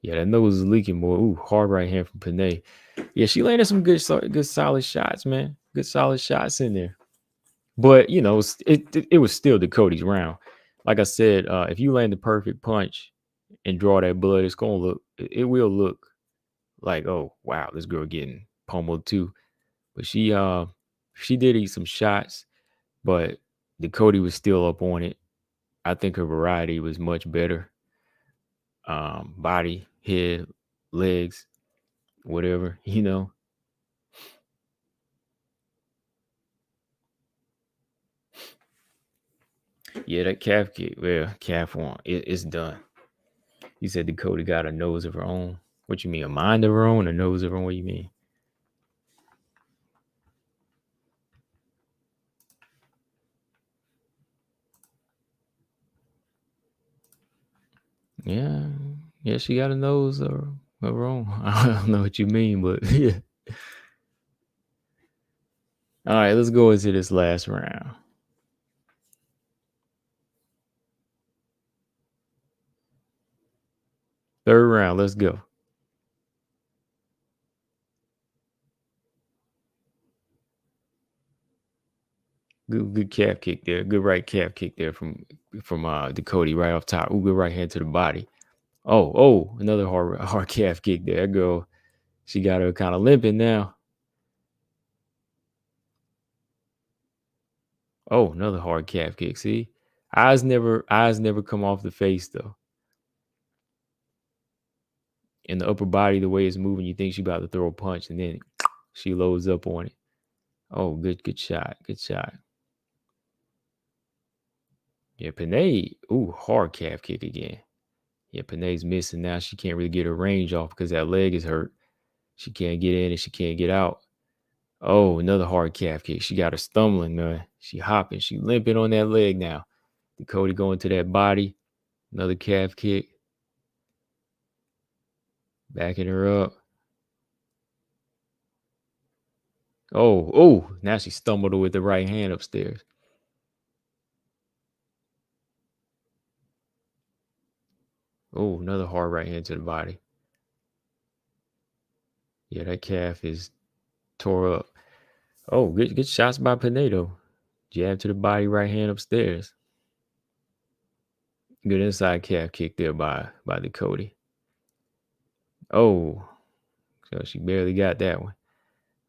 Yeah, that nose is leaking, boy. Ooh, hard right hand from Penne. Yeah, she landed some good solid shots, man. Good solid shots in there. But it was still Ducote's round. Like I said, if you land the perfect punch and draw that blood, it's gonna it will look like, oh wow, this girl getting pummeled too. But she did eat some shots, but Ducote was still up on it. I think her variety was much better. Body, head, legs, whatever. Yeah, that calf kick, well, calf one, it's done. You said Ducote got a nose of her own. What you mean, a mind of her own, a nose of her own? What you mean? Yeah, yeah, she got a nose of her own. I don't know what you mean, but yeah. All right, let's go into this last round. Third round, let's go. Good calf kick there. Good right calf kick there from Ducote right off top. Ooh, good right hand to the body. Oh, another hard calf kick there. That girl, she got her kind of limping now. Oh, another hard calf kick. See, eyes never come off the face though. In the upper body, the way it's moving, you think she about to throw a punch, and then she loads up on it. Oh, good shot. Good shot. Yeah, Panay. Ooh, hard calf kick again. Yeah, Panay's missing now. She can't really get her range off because that leg is hurt. She can't get in and she can't get out. Oh, another hard calf kick. She got her stumbling, man. She hopping. She limping on that leg now. Ducote going to that body. Another calf kick. Backing her up. Oh, now she stumbled with the right hand upstairs. Oh, another hard right hand to the body. Yeah, that calf is tore up. Oh, good shots by Pinedo. Jab to the body, right hand upstairs. Good inside calf kick there by Ducote. Oh, so she barely got that one.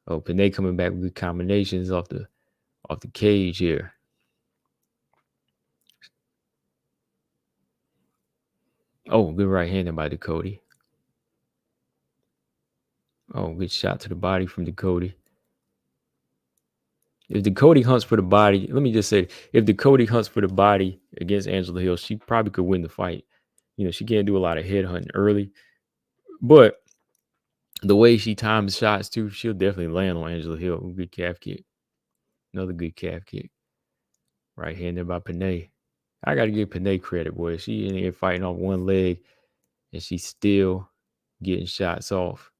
Oh, Panay coming back with good combinations off the cage here. Oh, good right hand by Ducote. Oh, good shot to the body from Ducote. If Ducote hunts for the body, let me just say, if Ducote hunts for the body against Angela Hill, she probably could win the fight. She can't do a lot of head hunting early, but the way she times shots too, she'll definitely land on Angela Hill. Good calf kick. Another good calf kick. Right hand there by Panay. I got to give Panay credit, boy. She in here fighting off one leg, and she's still getting shots off.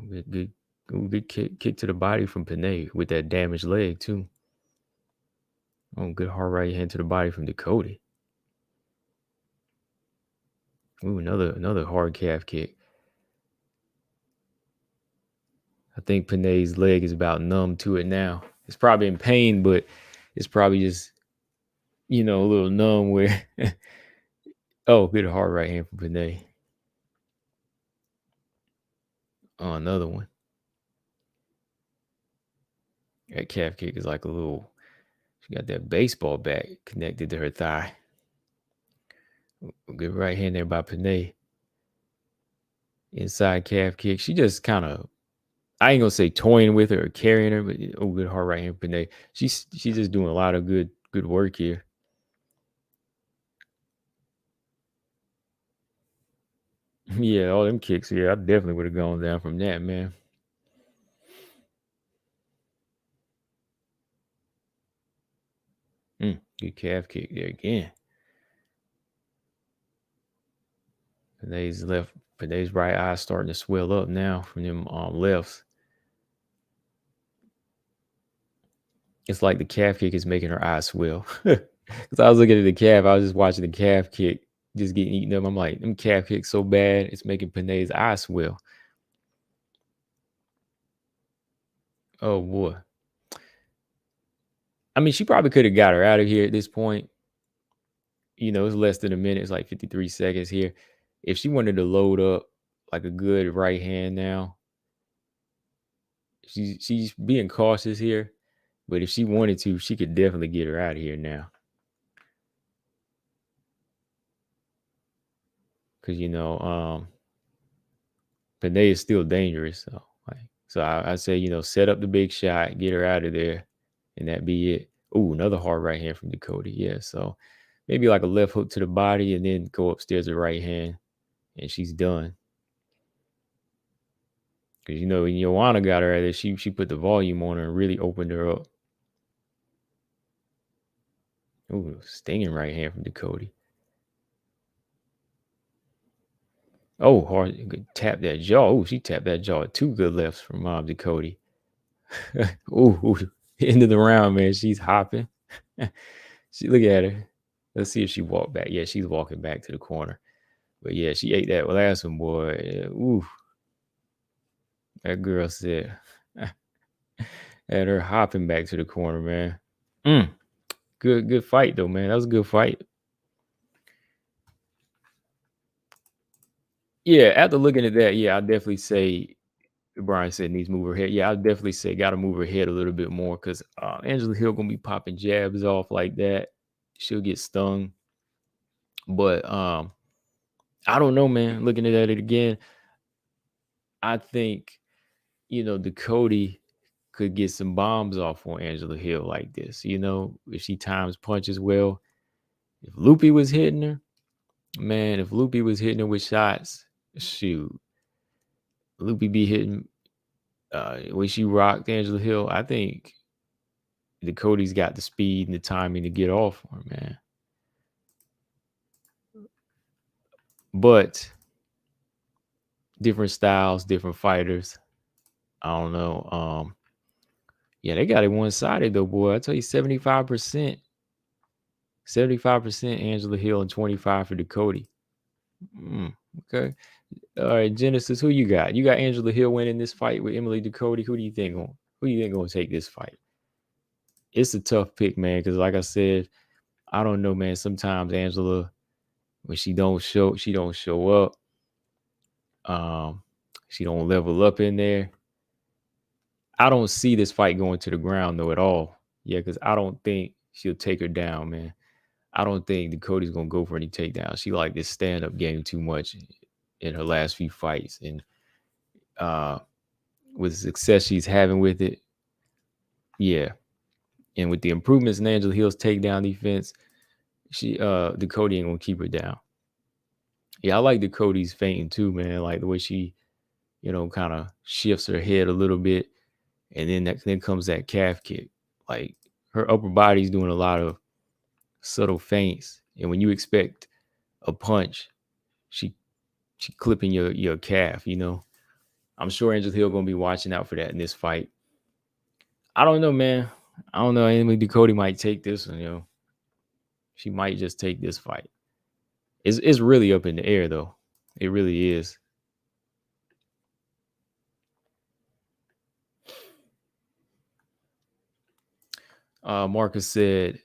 Good kick to the body from Panay with that damaged leg too. Oh, good hard right hand to the body from Ducote. Ooh, another hard calf kick. I think Panay's leg is about numb to it now. It's probably in pain, but it's probably just a little numb where. Oh, good hard right hand from Panay. Oh, another one. That calf kick is like a little. She got that baseball bat connected to her thigh. Good right hand there by Panay. Inside calf kick. She just kind of. I ain't gonna say toying with her or carrying her, but good hard right hand Panay. She's just doing a lot of good work here. Yeah, all them kicks. Yeah, I definitely would have gone down from that, man. Good calf kick there again. Panay's right eye starting to swell up now from them lefts. It's like the calf kick is making her eyes swell. Because I was looking at the calf, I was just watching the calf kick just getting eaten up. I'm like, them calf kicks so bad, it's making Panay's eyes swell. Oh boy. I mean, she probably could have got her out of here at this point. It's less than a minute. It's like 53 seconds here. If she wanted to load up like a good right hand now, she's being cautious here. But if she wanted to, she could definitely get her out of here now. Because Panay is still dangerous. So I say, set up the big shot, get her out of there, and that be it. Ooh, another hard right hand from Ducote. Yeah, so maybe like a left hook to the body and then go upstairs with right hand, and she's done. Because when Joanna got her out there, she put the volume on her and really opened her up. Ooh, stinging right hand from Ducote. Oh, hard tap that jaw. Oh, she tapped that jaw. Two good lefts from Ducote. Ooh, into the round, man. She's hopping. Look at her. Let's see if she walked back. Yeah, she's walking back to the corner. But yeah, she ate that last one, boy. Yeah, ooh. That girl said, had her hopping back to the corner, man. Good fight though, man. That was a good fight. Yeah, after looking at that, yeah, I definitely say Brian said needs to move her head. Yeah, I definitely say got to move her head a little bit more because Angela Hill gonna be popping jabs off like that. She'll get stung. But I don't know, man. Looking at it again, I think Ducote could get some bombs off on Angela Hill like this. If she times punches well. If Loopy was hitting her, man, if Loopy was hitting her with shots, shoot, Loopy be hitting when she rocked Angela Hill. I think Ducote's got the speed and the timing to get off her, man. But different styles, different fighters. I don't know. Yeah, they got it one-sided though, boy. I tell you, 75%. 75% Angela Hill and 25 for Ducote. Okay. All right, Genesis, who you got? You got Angela Hill winning this fight with Emily Ducote. Who do you think gonna take this fight? It's a tough pick, man, because like I said, I don't know, man. Sometimes Angela, when she don't show up. She don't level up in there. I don't see this fight going to the ground though at all. Yeah, because I don't think she'll take her down, man. I don't think Ducote's gonna go for any takedowns. She like this stand-up game too much in her last few fights. And with the success she's having with it, yeah. And with the improvements in Angela Hill's takedown defense, Ducote ain't gonna keep her down. Yeah, I like Ducote's feinting too, man. Like the way she, kind of shifts her head a little bit, and then comes that calf kick. Like her upper body's doing a lot of subtle feints, and when you expect a punch, she clipping your calf. I'm sure Angela Hill gonna be watching out for that in this fight. I don't know, man. I don't know. Emily Ducote might take this one. She might just take this fight. It's really up in the air though. It really is. Marcus said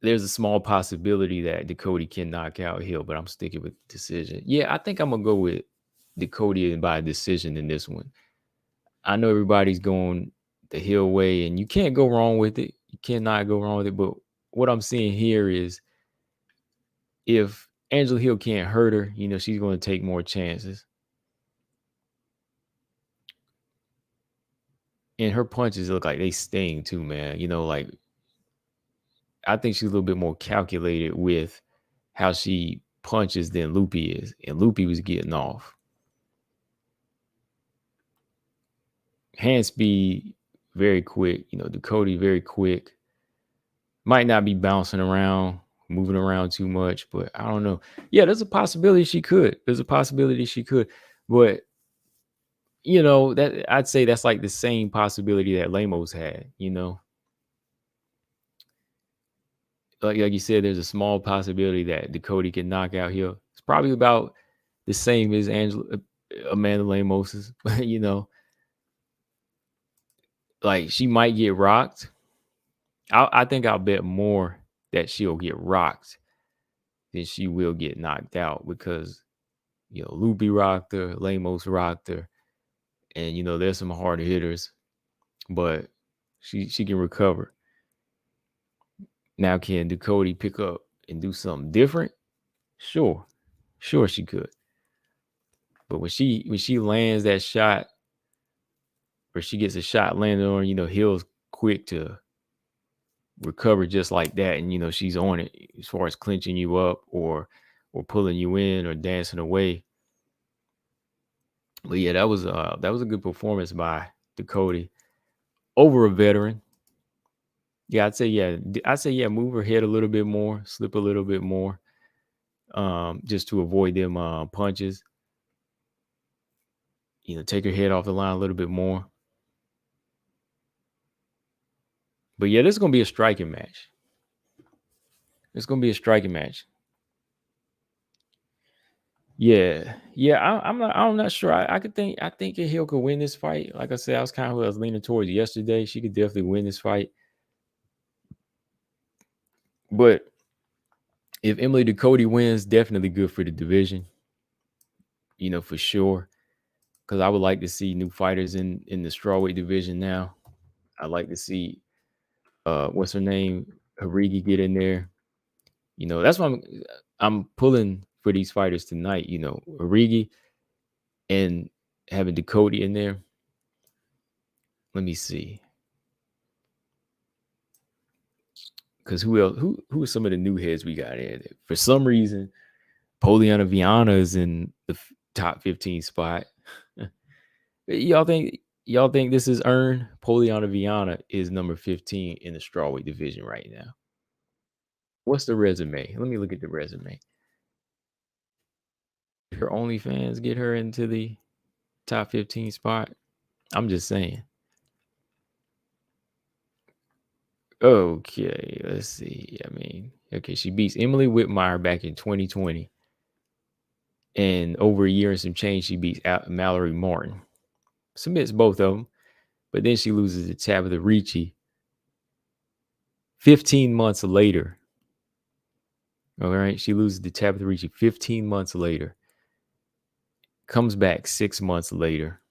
there's a small possibility that Ducote can knock out Hill, but I'm sticking with decision. Yeah, I think I'm gonna go with Ducote by decision in this one. I know everybody's going the Hill way, and you can't go wrong with it. You cannot go wrong with it. But what I'm seeing here is if Angela Hill can't hurt her, she's going to take more chances. And her punches look like they sting too, man. Like I think she's a little bit more calculated with how she punches than Loopy is. And Loopy was getting off. Hand speed, very quick. Ducote, very quick. Might not be bouncing around, moving around too much, but I don't know. Yeah, there's a possibility she could. But that I'd say that's like the same possibility that Lemos had. like you said, there's a small possibility that Ducote can knock out Hill. It's probably about the same as Amanda Lamos's. You know, like she might get rocked. I think I'll bet more that she'll get rocked than she will get knocked out because Loopy rocked her, Lamos rocked her, and there's some harder hitters, but she can recover. Now, can Ducote pick up and do something different? Sure she could. But when she lands that shot, or she gets a shot landed on, Hill's quick to recover just like that, and she's on it as far as clinching you up or pulling you in or dancing away. But yeah, that was a good performance by Ducote over a veteran. Yeah, I'd say yeah, move her head a little bit more, slip a little bit more, just to avoid them punches. Take her head off the line a little bit more. But yeah, this is gonna be a striking match. It's gonna be a striking match. Yeah, I'm not sure. I think Hill could win this fight. Like I said, I was kind of who I was leaning towards yesterday. She could definitely win this fight. But if Emily Ducote wins, definitely good for the division. For sure. Because I would like to see new fighters in the strawweight division now. I'd like to see what's her name, Harigi, get in there. That's why I'm pulling for these fighters tonight. Harigi and having Ducote in there. Let me see. Because who else? Who are some of the new heads we got in? For some reason, Poliana Viana is in the top 15 spot. Y'all think this is earned? Poliana Viana is number 15 in the strawweight division right now. What's the resume? Let me look at the resume. Her OnlyFans get her into the top 15 spot. I'm just saying. Okay, let's see. Okay, she beats Emily Whitmire back in 2020. And over a year and some change, she beats Mallory Martin. Submits both of them. But then she loses to Tabitha Ricci 15 months later. All right, she loses to Tabitha Ricci 15 months later. Comes back 6 months later,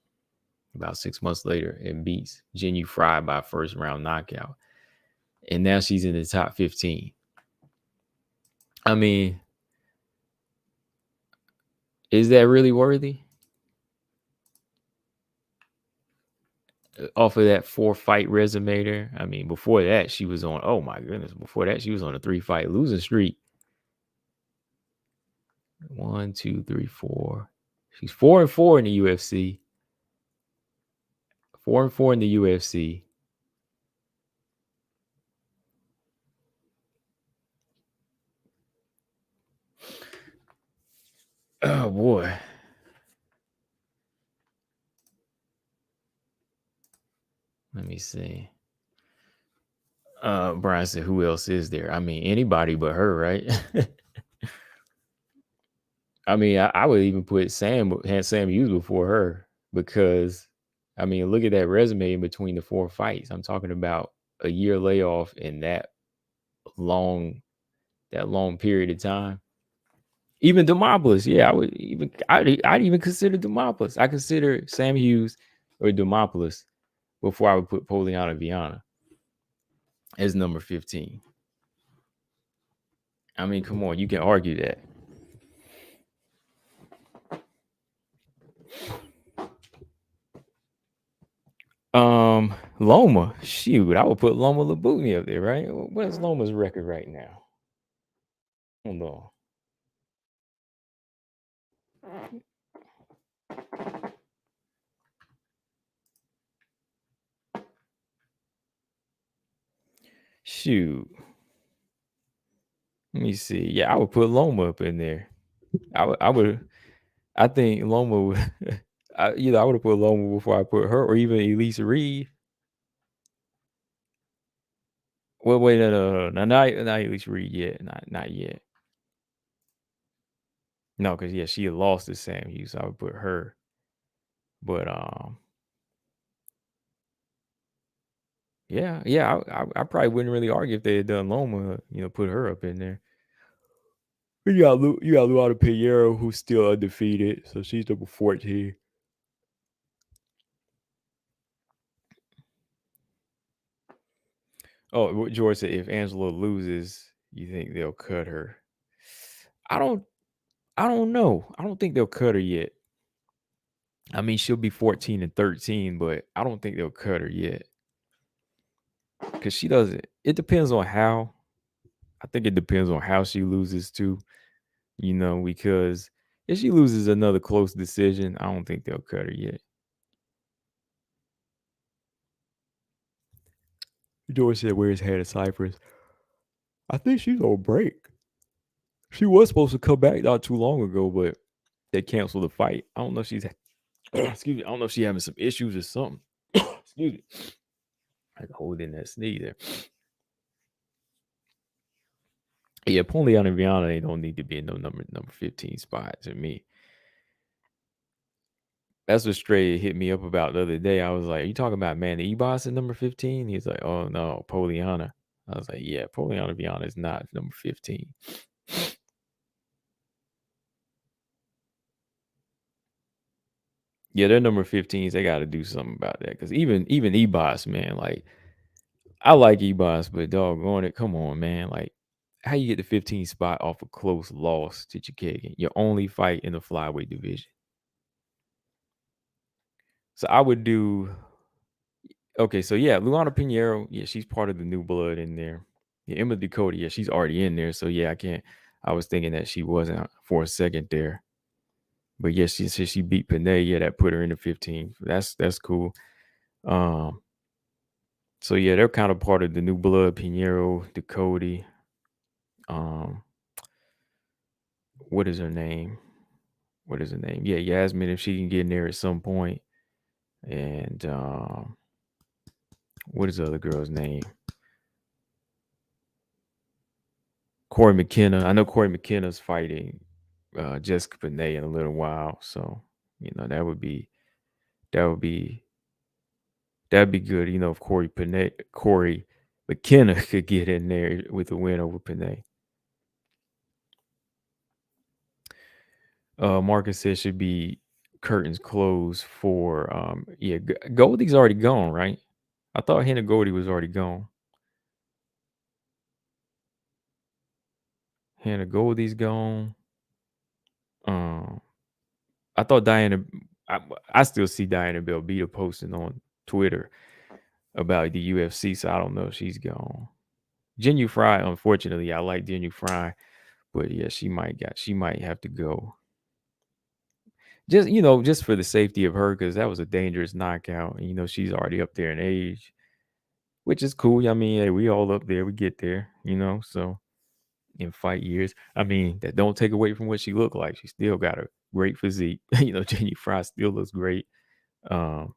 about 6 months later, and beats Jinyu Fry by first round knockout. And now she's in the top 15. Is that really worthy? Off of that 4-fight resume there. Before that, she was on, oh my goodness, before that, she was on a 3-fight losing streak. 1, 2, 3, 4. She's 4-4 in the UFC. 4-4 in the UFC. Oh boy. Let me see. Brian said, who else is there? Anybody but her, right? I would even put Sam Hughes before her because, look at that resume in between the 4 fights. I'm talking about a year layoff in that long period of time. Even Demopoulos, yeah, I'd even consider Demopoulos. I consider Sam Hughes or Demopoulos before I would put Poliana Viana as number 15. Come on, you can argue that. Loma, shoot, I would put Loma Labutni up there, right? What's Loma's record right now? Hold on. Shoot. Let me see. Yeah, I would put Loma up in there. I think Loma would I would have put Loma before I put her or even Elise Reed. Well, wait, no, not at least read yet, not yet. No, because yeah, she had lost to Sam Hughes. So I would put her, but yeah, yeah, I probably wouldn't really argue if they had done Loma, put her up in there. But you got Luana Pinheiro, who's still undefeated, so she's number 14. Oh, what George said, if Angela loses, you think they'll cut her? I don't, I don't know. I don't think they'll cut her yet. I mean, she'll be 14-13, but I don't think they'll cut her yet because she doesn't. It depends on how. I think it depends on how she loses too. Because if she loses another close decision, I don't think they'll cut her yet. George said, "Where's Hannah Cypress?" I think she's on break. She was supposed to come back not too long ago, but they canceled the fight. I don't know if she's excuse me. I don't know if she's having some issues or something. Excuse me. I can hold in that sneeze there. Yeah, Poliana and Viana, they don't need to be in no number 15 spot to me. That's what Stray hit me up about the other day. I was like, "Are you talking about Manny Ebas at number 15?" He's like, "Oh no, Poliana." I was like, "Yeah, Poliana Viana is not number 15." Yeah, they're number 15s. They got to do something about that because even Ebas, man, like I like Ebas, but doggone it, come on, man, like how you get the 15th spot off a close loss to Chikagan, your only fight in the flyweight division. So I would do okay. So yeah, Luana Pinheiro, yeah, she's part of the new blood in there. Yeah, Emma Ducote, yeah, she's already in there. So yeah, I can't. I was thinking that she wasn't for a second there, but yeah, she beat Panay. Yeah, that put her in the 15. That's cool. Um, so yeah, they're kind of part of the new blood. Pinheiro, Ducote. Um, what is her name? What is her name? Yeah, Yasmin, if she can get in there at some point. And what is the other girl's name? Corey McKenna. I know Corey McKenna's fighting Jessica Panay in a little while. So, that would be that'd be good. If Corey McKenna could get in there with a win over Panay. Marcus said should be curtains closed for Goldie's already gone, right? I thought Hannah Goldie was already gone. Hannah Goldie's gone. Um, I thought I still see Diana Belbita posting on Twitter about the UFC, so I don't know if she's gone. Jenu Fry, unfortunately, I like Jenu Fry, but yeah, she might have to go. Just for the safety of her, because that was a dangerous knockout. And she's already up there in age, which is cool. I mean, hey, we all up there, we get there, so in fight years. I mean, that don't take away from what she looked like. She still got a great physique. Jenny Fry still looks great. Um,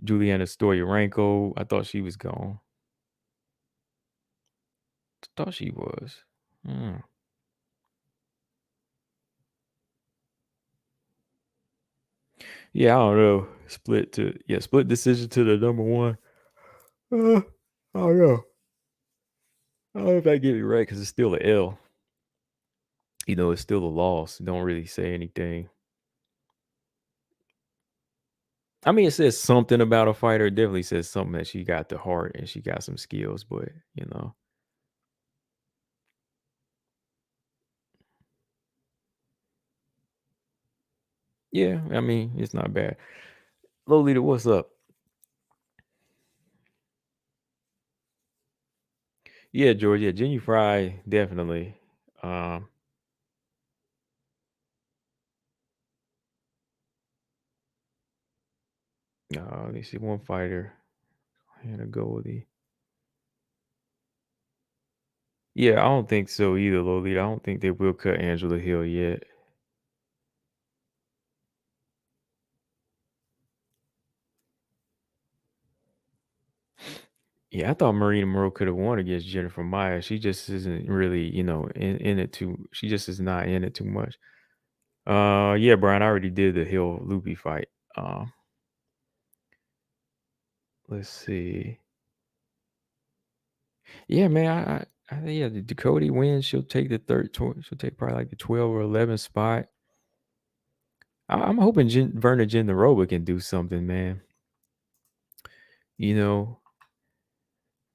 Juliana Stoyarenko, I thought she was gone. Thought she was. Hmm. Yeah, I don't know. Split decision to the number one. I don't know. I don't know if I get it right because it's still an L. It's still a loss. Don't really say anything. I mean, it says something about a fighter. It definitely says something that she got the heart and she got some skills, but yeah, I mean, it's not bad. Lolita, what's up? Yeah, George. Yeah, Jenny Fry, definitely. Um, let me see one fighter. Hannah Goldie. Yeah, I don't think so either, Lolita. I don't think they will cut Angela Hill yet. Yeah, I thought Marina Monroe could have won against Jennifer Maya. She just isn't really, in it too. She just is not in it too much. Yeah, Brian, I already did the Hill Loopy fight. Um, let's see. Yeah, man, I think yeah, the Ducote wins. She'll take the third. She'll take probably like the 12 or 11 spot. I'm hoping Verna Genderoba can do something, man. You know,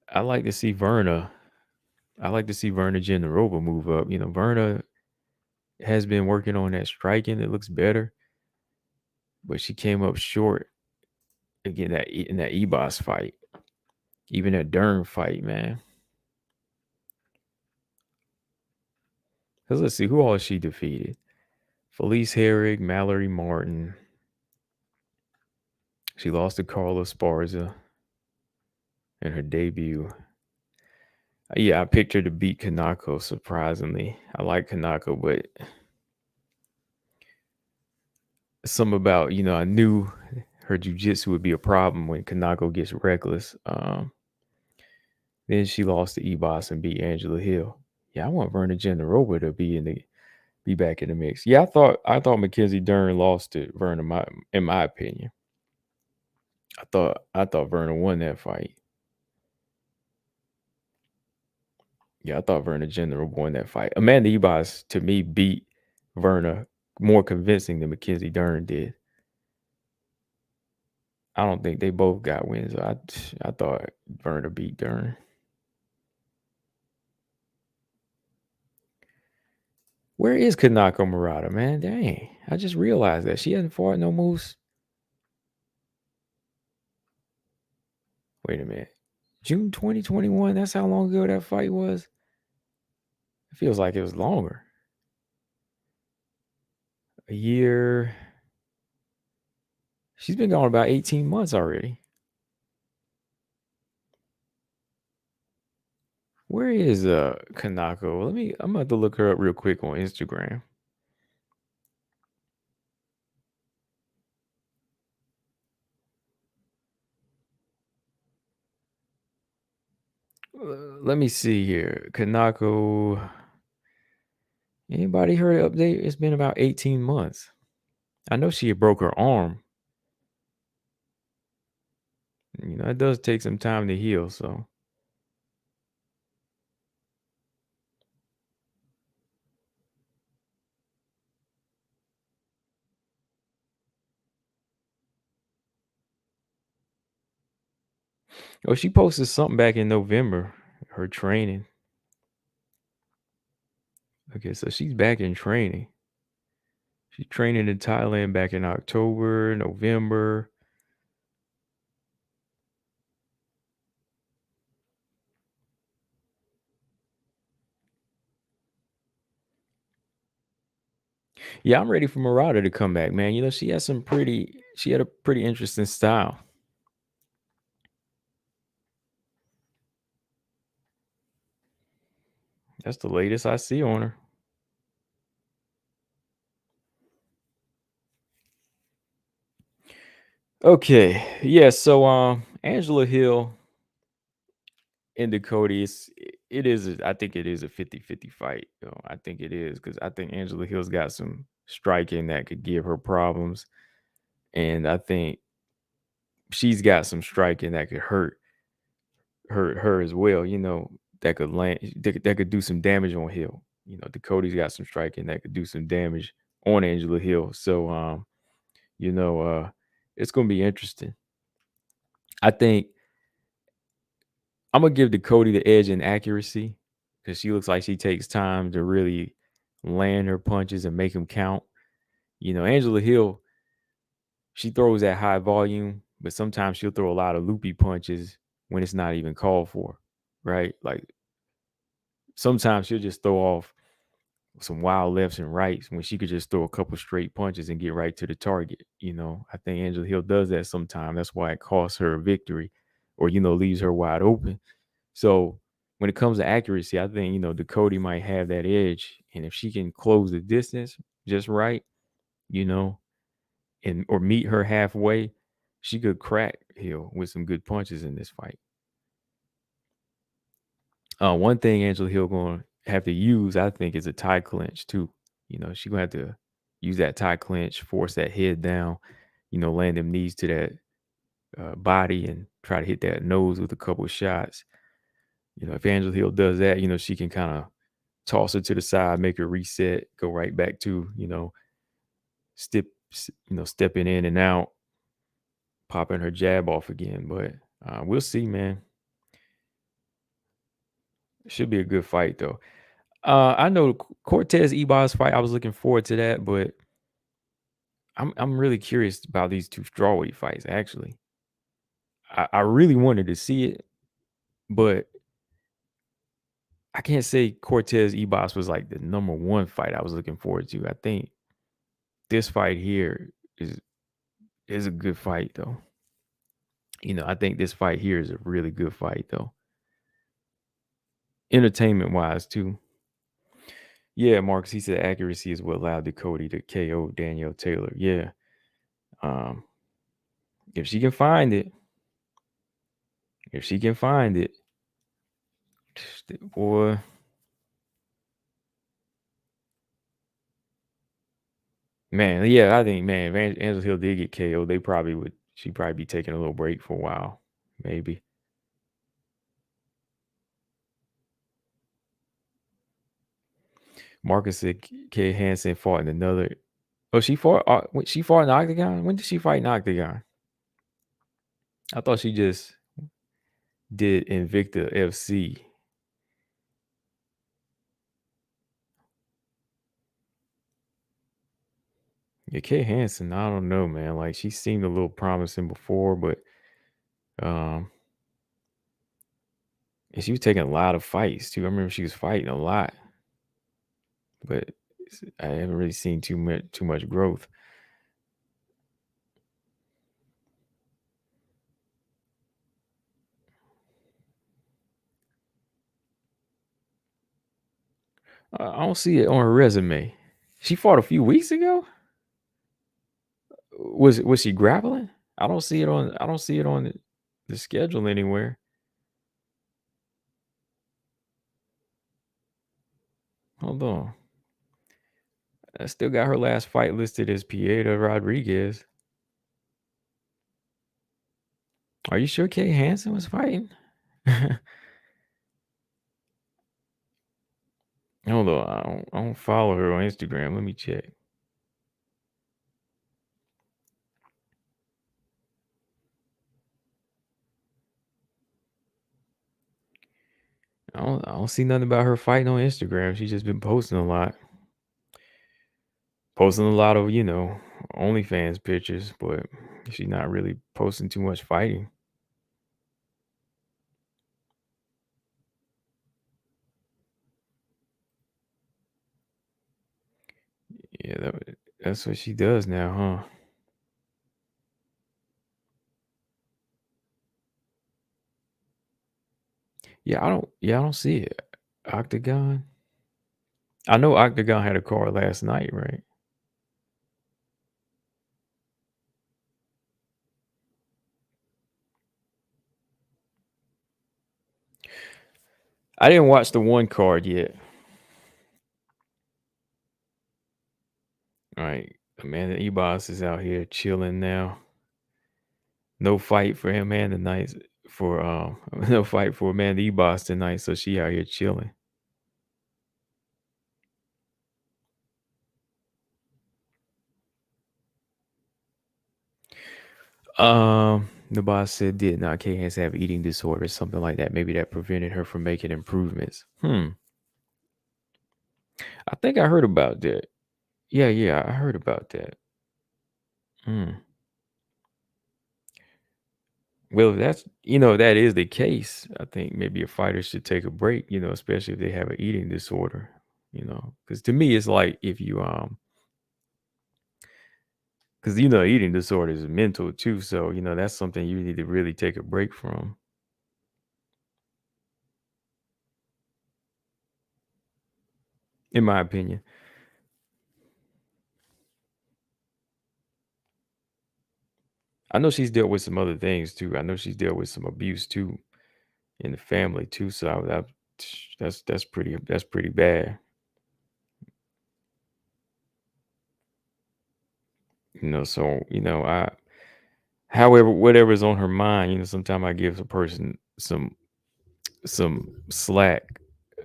I like to see Verna. I like to see Verna Genderoba move up. Verna has been working on that striking. It looks better, but she came up short again in that Ebos fight, even that Dern fight, man. Because let's see who all she defeated: Felice Herrig, Mallory Martin. She lost to Carla Esparza in her debut. Yeah, I picked her to beat Kanako. Surprisingly, I like Kanako, but some about I knew her jujitsu would be a problem when Kanako gets reckless. Then she lost to Ebos and beat Angela Hill. Yeah, I want Verna Genderoba to be back in the mix. Yeah, I thought Mackenzie Dern lost to Verna. In my opinion, I thought Verna won that fight. Yeah, I thought Verna Genderoba won that fight. Amanda Ebos to me beat Verna more convincing than Mackenzie Dern did. I don't think they both got wins. I thought Verna beat Dern. Where is Kanako Murata, man? Dang. I just realized that. She hasn't fought no moves. Wait a minute. June 2021? That's how long ago that fight was? It feels like it was longer. A year. She's been gone about 18 months already. Where is Kanako? I'm about to look her up real quick on Instagram. Let me see here. Kanako. Anybody heard of update? It's been about 18 months. I know she had broke her arm. It does take some time to heal, so. Oh, she posted something back in November. Her training. Okay, so she's back in training. She's training in Thailand back in October, November. Yeah, I'm ready for Murata to come back, man. She had a pretty interesting style. That's the latest I see on her. Okay. Yeah, so Angela Hill and Ducote, I think it is a 50-50 fight. I think it is because I think Angela Hill's got some striking that could give her problems. And I think she's got some striking that could hurt her as well, that could that could do some damage on Hill. Ducote's got some striking that could do some damage on Angela Hill. So you know, it's gonna be interesting. I think I'm gonna give Ducote the edge in accuracy because she looks like she takes time to really land her punches and make them count. Angela Hill, she throws that high volume, but sometimes she'll throw a lot of loopy punches when it's not even called for, right? Like sometimes she'll just throw off some wild lefts and rights when she could just throw a couple straight punches and get right to the target. I think Angela Hill does that sometimes. That's why it costs her a victory or, leaves her wide open. So when it comes to accuracy, I think, Ducote might have that edge. And if she can close the distance just right, you know, or meet her halfway, she could crack Hill with some good punches in this fight. One thing Angela Hill gonna have to use, I think, is a tie clinch too. She gonna have to use that tie clinch, force that head down, land them knees to that body and try to hit that nose with a couple of shots. If Angela Hill does that, she can kind of toss her to the side, make her reset, go right back to, stepping in and out, popping her jab off again. But we'll see, man. It should be a good fight though. I know Cortez Ebos fight. I was looking forward to that, but I'm really curious about these two strawweight fights. Actually, I really wanted to see it, but I can't say Cortez Ebos was like the number one fight I was looking forward to. I think this fight here is a good fight though. I think this fight here is a really good fight though. Entertainment wise too. Yeah, Marcus, he said accuracy is what allowed Ducote to KO Danielle Taylor. Yeah. Um, if she can find it, boy. Man, yeah, I think Angela Hill did get KO. She'd probably be taking a little break for a while, maybe. Marcus said Kay Hansen fought in another. Oh, she fought in the Octagon? When did she fight in the Octagon? I thought she just did Invicta FC. Yeah, Kay Hansen, I don't know, man. Like she seemed a little promising before, but um and she was taking a lot of fights too. I remember she was fighting a lot, but I haven't really seen too much growth. I don't see it on her resume. She fought a few weeks ago. Was she grappling? I don't see it on the schedule anywhere. Hold on. I still got her last fight listed as Pieta Rodriguez. Are you sure Kay Hansen was fighting? Hold on. I don't follow her on Instagram. Let me check. I don't see nothing about her fighting on Instagram. She's just been posting a lot. Posting a lot of, OnlyFans pictures, but she's not really posting too much fighting. Yeah, that's what she does now, huh? I don't see it. Octagon. I know Octagon had a card last night, right? I didn't watch the one card yet. All right. Amanda Ebos is out here chilling now. No fight for him and tonight for no fight for Amanda Ebos tonight, so she out here chilling. The boss said did not Kay has have eating disorder, something like that. Maybe that prevented her from making improvements. I think I heard about that. Yeah, I heard about that. Hmm. Well, if that's that is the case. I think maybe a fighter should take a break, especially if they have an eating disorder, because to me it's like if you because eating disorder is mental too, so that's something you need to really take a break from, in my opinion. I know she's dealt with some other things too. I know she's dealt with some abuse too in the family too. So That's pretty bad. So I however whatever's on her mind, sometimes I give a person some slack,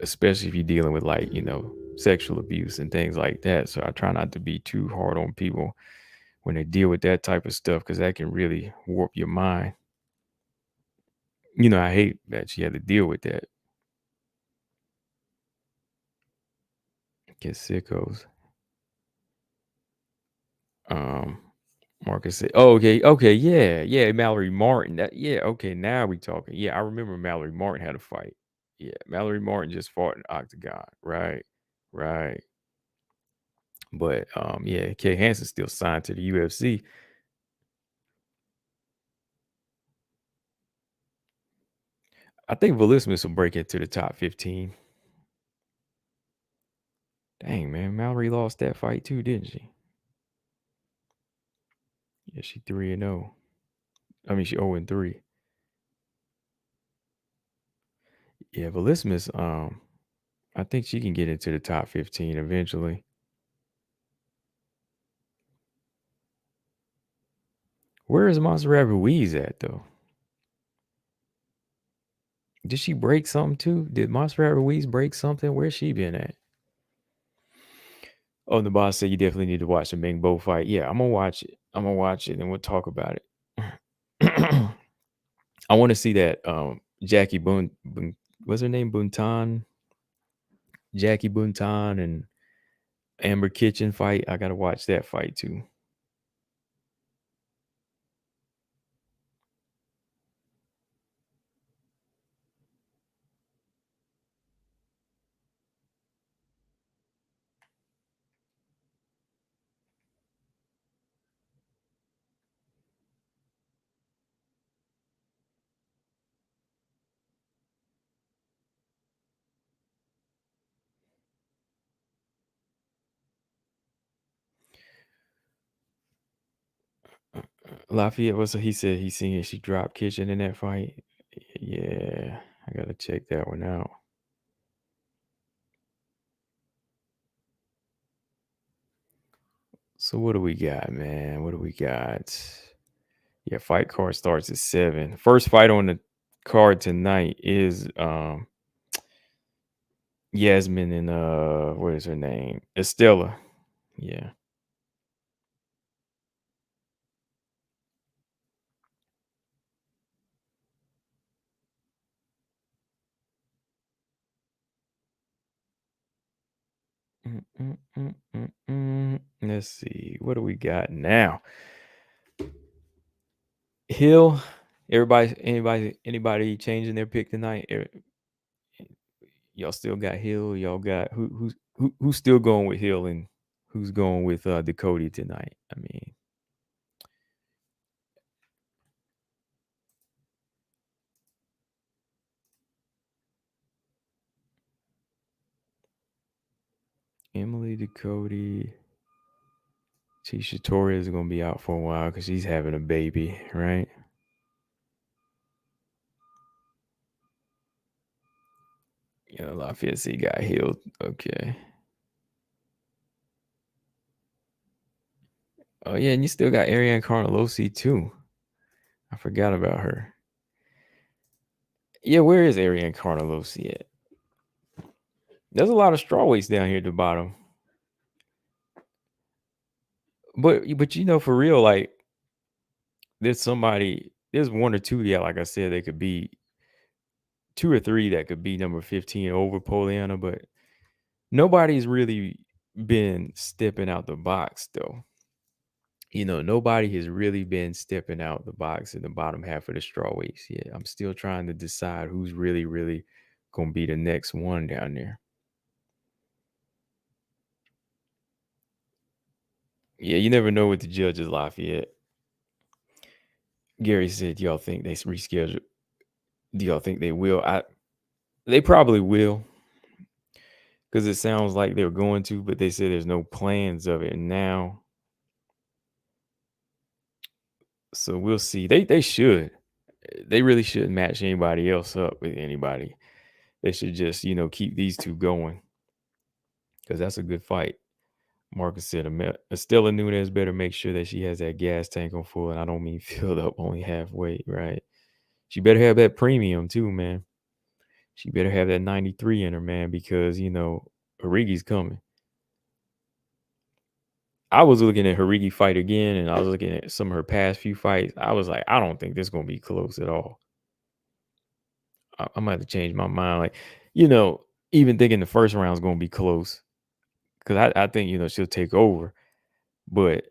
especially if you're dealing with like, sexual abuse and things like that. So I try not to be too hard on people when they deal with that type of stuff because that can really warp your mind. I hate that she had to deal with that. Get sickos. Um, Marcus said, "Oh, okay, okay, yeah, yeah, Mallory Martin. Yeah, okay, now we talking. Yeah, I remember Mallory Martin had a fight. Yeah, Mallory Martin just fought in Octagon. Right, right. But yeah, Kay Hansen still signed to the UFC. I think Valismus will break into the top 15. Dang, man, Mallory lost that fight too, didn't she? Yeah, she 3-0. I mean, she 0-3. Yeah, Valismus, I think she can get into the top 15 eventually. Where is Montserrat Ruiz at though? Did she break something too? Did Montserrat Ruiz break something? Where's she been at? Oh, the boss said you definitely need to watch the Ming Bo fight. Yeah, I'm gonna watch it. I'm gonna watch it and we'll talk about it. I want to see that Jackie Boon, what's her name? Buntan? Jackie Buntan and Amber Kitchen fight. I gotta watch that fight too. Lafayette, what's he said he seen she dropped Kitchen in that fight. Yeah, I gotta check that one out. So what do we got, man? What do we got? Yeah, fight card starts at 7. First fight on the card tonight is Yasmin and what is her name? Estella. Yeah. Let's see. What do we got now? Hill. Anybody changing their pick tonight? Y'all still got Hill. Y'all got who's still going with Hill and who's going with Ducote tonight? I mean, Emily Ducote. Tisha Torres is gonna be out for a while because she's having a baby, right? Yeah, Lafayette C got healed. Okay. Oh yeah, and you still got Ariane Carnelosi too. I forgot about her. Yeah, where is Ariane Carnelosi at? There's a lot of strawweights down here at the bottom. But for real, like there's one or two, yeah, like I said, they could be two or three that could be number 15 over Poliana, but nobody's really been stepping out the box though. Nobody has really been stepping out the box in the bottom half of the strawweights yet. I'm still trying to decide who's really, really gonna be the next one down there. Yeah, you never know with the judges, Lafayette. Gary said, "Do y'all think they reschedule? Do y'all think they will? They probably will, because it sounds like they're going to, but they said there's no plans of it now. So we'll see. They should. They really shouldn't match anybody else up with anybody. they should just keep these two going because that's a good fight. Marcus said, Estela Nunez better make sure that she has that gas tank on full, and I don't mean filled up only halfway, right? She better have that premium too, man. She better have that 93 in her, man, because Harigi's coming. I was looking at Harigi fight again, and I was looking at some of her past few fights. I was like, I don't think this is gonna be close at all. I might have to change my mind. Like, even thinking the first round is gonna be close because I think she'll take over, but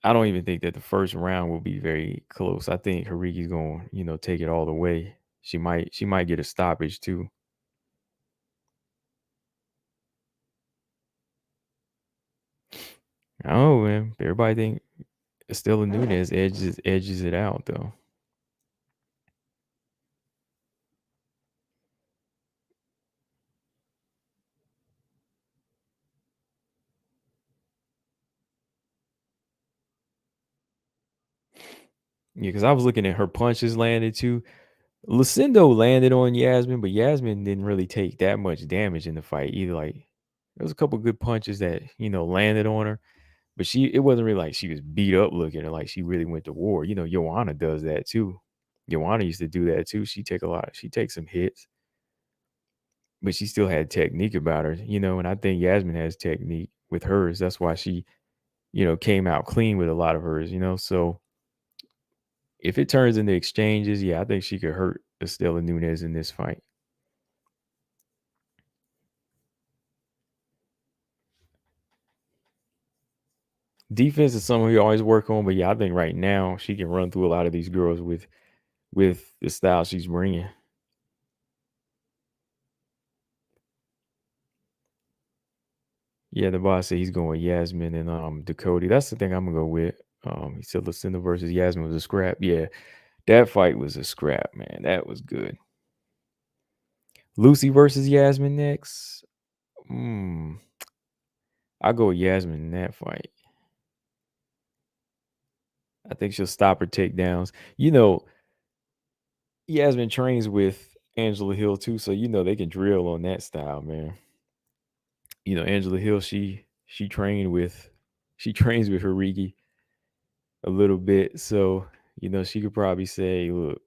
I don't even think that the first round will be very close. I think Harigi's going take it all the way. She might get a stoppage too. Oh man, everybody think Estela Nunez edges it out though. Yeah, because I was looking at her punches landed too. Lucindo landed on Yasmin, but Yasmin didn't really take that much damage in the fight either. Like there was a couple good punches that landed on her, but it wasn't really like she was beat up looking or like she really went to war. Joanna does that too. Joanna used to do that too. She takes some hits, but she still had technique about her, and I think Yasmin has technique with hers. That's why she, came out clean with a lot of hers. So if it turns into exchanges, yeah, I think she could hurt Estela Nunez in this fight. Defense is something we always work on, but yeah, I think right now she can run through a lot of these girls with the style she's bringing. Yeah, the boss said he's going with Yasmin and Ducote. That's the thing I'm gonna go with. He said Lucinda versus Yasmin was a scrap. Yeah, that fight was a scrap, man. That was good. Lucy versus Yasmin next. I'll go with Yasmin in that fight. I think she'll stop her takedowns. Yasmin trains with Angela Hill too, so they can drill on that style, man. Angela Hill, she trained with she trains with Harigi a little bit. So, she could probably say, look,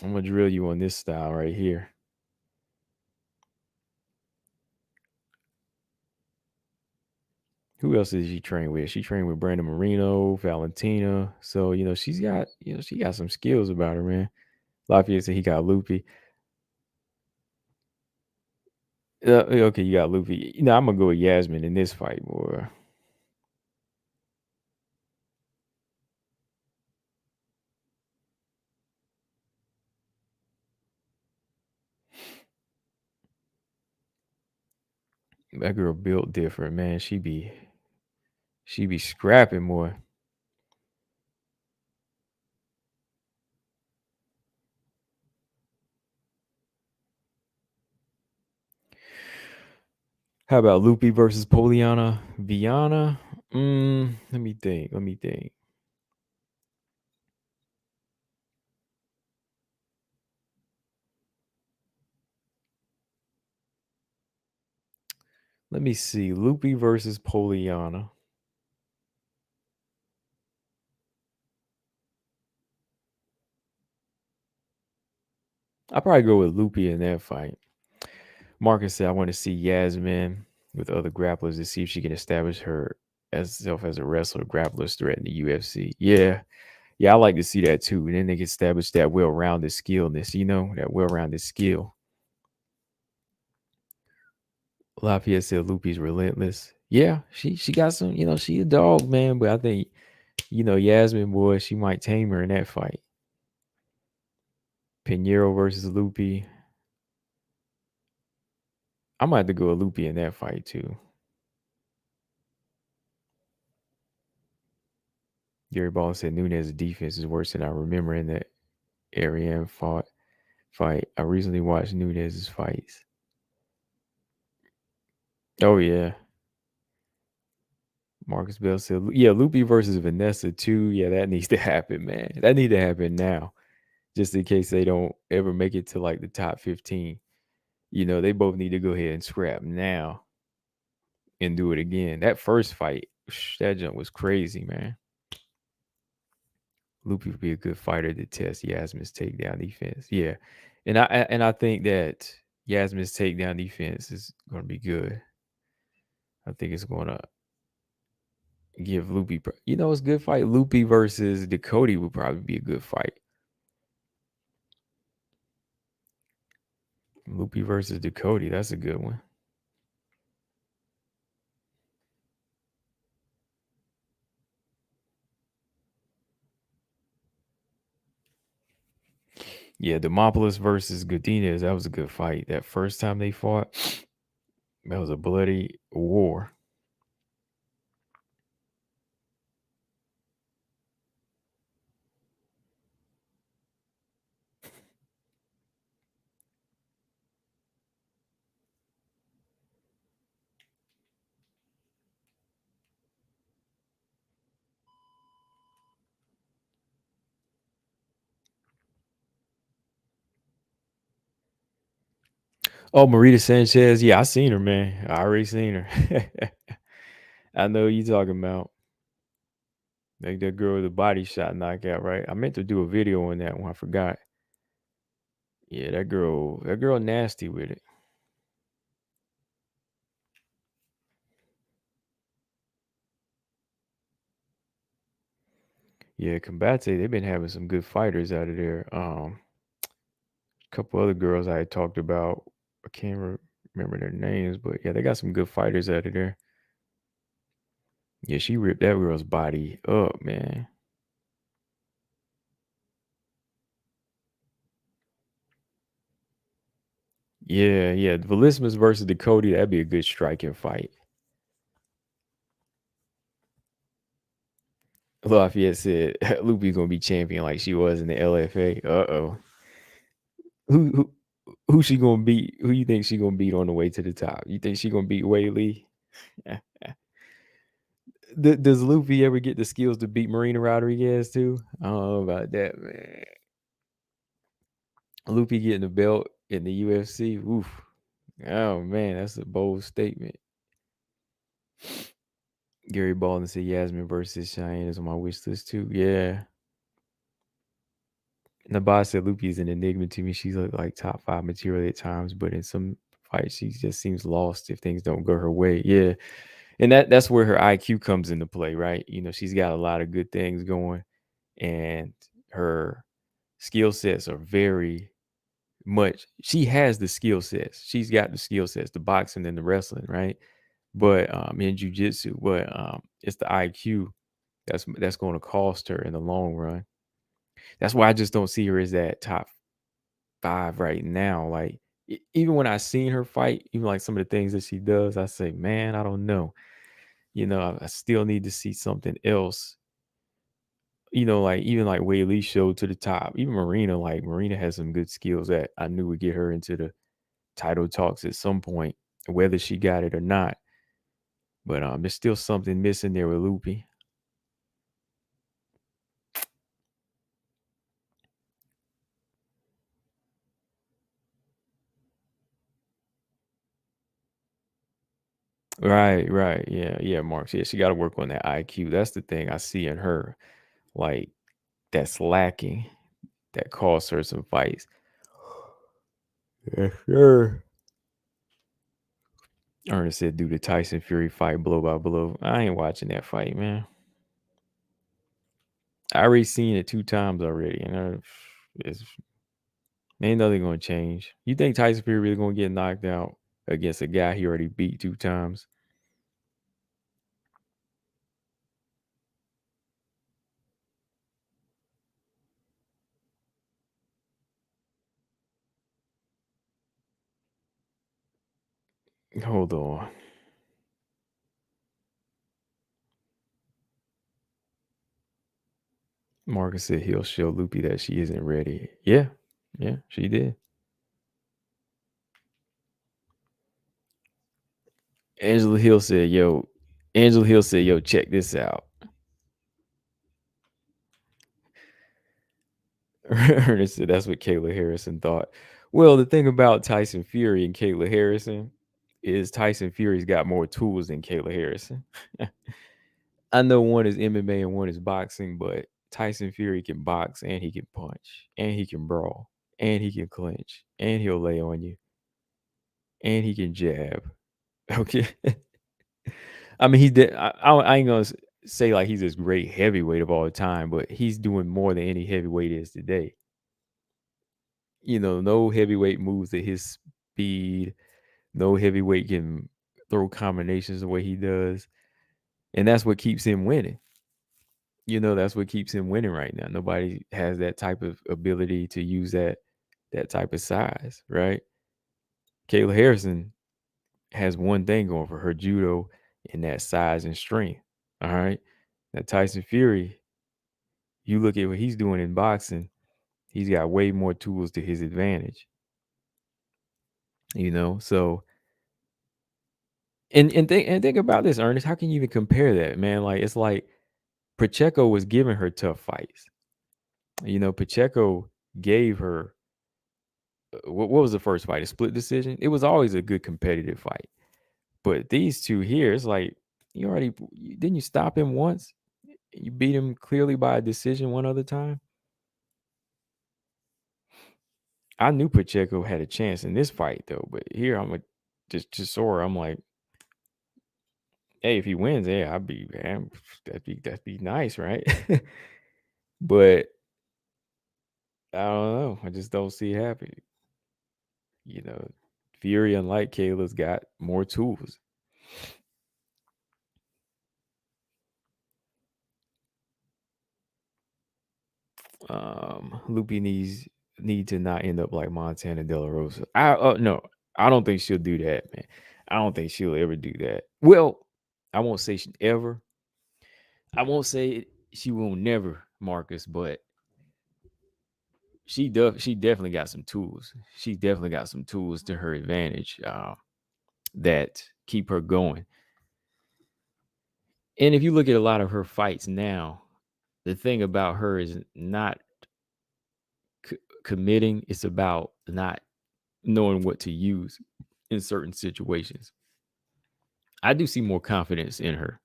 I'm gonna drill you on this style right here. Who else did she train with? She trained with Brandon Marino, Valentina. So, she got some skills about her, man. Lafayette said he got loopy. Okay, you got loopy. I'm gonna go with Yasmin in this fight, boy. That girl built different, man. She be scrapping more. How about Lupi versus Poliana Viana? Let me think. Let me see. Lupi versus Poliana. I'll probably go with Lupi in that fight. Marcus said, I want to see Yasmin with other grapplers to see if she can establish herself as a wrestler, grappler's threat in the UFC. Yeah. Yeah, I like to see that too. And then they can establish that well-rounded skillness, that well-rounded skill. Lafayette said Lupi's relentless. Yeah, she got some, she a dog, man. But I think, Yasmin, boy, she might tame her in that fight. Pinheiro versus Lupi. I might have to go with Lupi in that fight too. Gary Ball said Nunez's defense is worse than I remember in the Ariane fight. I recently watched Nunez's fights. Oh yeah. Marcus Bell said, yeah, Lupi versus Vanessa too. Yeah, that needs to happen, man. That need to happen now. Just in case they don't ever make it to like the top 15. They both need to go ahead and scrap now and do it again. That first fight, that jump was crazy, man. Loopy would be a good fighter to test Yasmin's takedown defense. Yeah, and I think that Yasmin's takedown defense is going to be good. I think it's going to give Loopy. It's a good fight. Loopy versus Ducote would probably be a good fight. Loopy versus Ducote, that's a good one. Yeah, Demopoulos versus Godinez, that was a good fight. That first time they fought, that was a bloody war. Oh, Marita Sanchez. Yeah, I seen her, man. I already seen her. I know who you talking about. Like that girl with the body shot knockout, right? I meant to do a video on that one. I forgot. Yeah, that girl nasty with it. Yeah, Combate, they've been having some good fighters out of there. A couple other girls I had talked about. I can't remember their names, but yeah, they got some good fighters out of there. Yeah, she ripped that girl's body up, man. Yeah, yeah. Velismus versus Ducote, that'd be a good striking fight. Lafayette said Lupe gonna be champion like she was in the LFA. Uh-oh. Who who she gonna beat? Who you think she gonna beat on the way to the top? You think she gonna beat Wei Lee? Does Luffy ever get the skills to beat Marina Rodriguez too? I don't know about that, man. Luffy getting the belt in the UFC. Oof. Oh man, that's a bold statement. Gary Baldwin said Yasmin versus Cheyenne is on my wish list too. Yeah. Nabas said Luffy is an enigma to me. She's like top 5 material at times, but in some fights she just seems lost if things don't go her way. Yeah. And that's where her IQ comes into play, right? She's got a lot of good things going, and her skill sets are very much. She has the skill sets. She's got the skill sets, the boxing and the wrestling, right? But in jujitsu, but it's the IQ that's going to cost her in the long run. That's why I just don't see her as that top 5 right now. Like even when I seen her fight, even like some of the things that she does, I say, man, I don't know. I still need to see something else. Like even like Wei Lee showed to the top. Even Marina, like Marina has some good skills that I knew would get her into the title talks at some point, whether she got it or not. But there's still something missing there with Loopy. Right, right. Yeah, yeah, Marks. Yeah, she got to work on that IQ. That's the thing I see in her. Like that's lacking. That costs her some fights. Yeah, sure. Ernest said, "Do the Tyson Fury fight blow by blow." I ain't watching that fight, man. I already seen it 2 times already, and it's ain't nothing gonna change. You think Tyson Fury really gonna get knocked out against a guy he already beat 2 times? Hold on. Marcus said he'll show Loopy that she isn't ready. Yeah, yeah, she did. Angela Hill said, "Yo," Angela Hill said, "Yo, check this out." Ernest said, "That's what Kayla Harrison thought." Well, the thing about Tyson Fury and Kayla Harrison is Tyson Fury's got more tools than Kayla Harrison. I know one is MMA and one is boxing, but Tyson Fury can box and he can punch and he can brawl and he can clinch and he'll lay on you and he can jab. Okay. I mean, he did. I ain't gonna say like he's this great heavyweight of all time, but he's doing more than any heavyweight is today. No heavyweight moves at his speed. No heavyweight can throw combinations the way he does, and that's what keeps him winning. That's what keeps him winning right now. Nobody has that type of ability to use that type of size, right? Kayla Harrison has one thing going for her: judo and that size and strength. All right. Now Tyson Fury, you look at what he's doing in boxing, he's got way more tools to his advantage. So and think about this, Ernest. How can you even compare that, man? Like it's like Pacheco was giving her tough fights. Pacheco gave her what was the first fight? A split decision. It was always a good competitive fight. But these two here, it's like didn't you stop him once? You beat him clearly by a decision one other time. I knew Pacheco had a chance in this fight though, but here I'm just sore. I'm like, hey, if he wins, yeah, I'd be man, that'd be nice, right? But I don't know. I just don't see it happening. You know, Fury, unlike Kayla's, got more tools. Loopy need to not end up like Montana De La Rosa. No, I don't think she'll do that, man. I don't think she'll ever do that. Well, I won't say she ever. I won't say she will never, Marcus, but she definitely got some tools. She definitely got some tools to her advantage that keep her going. And if you look at a lot of her fights now, the thing about her is not committing. It's about not knowing what to use in certain situations. I do see more confidence in her.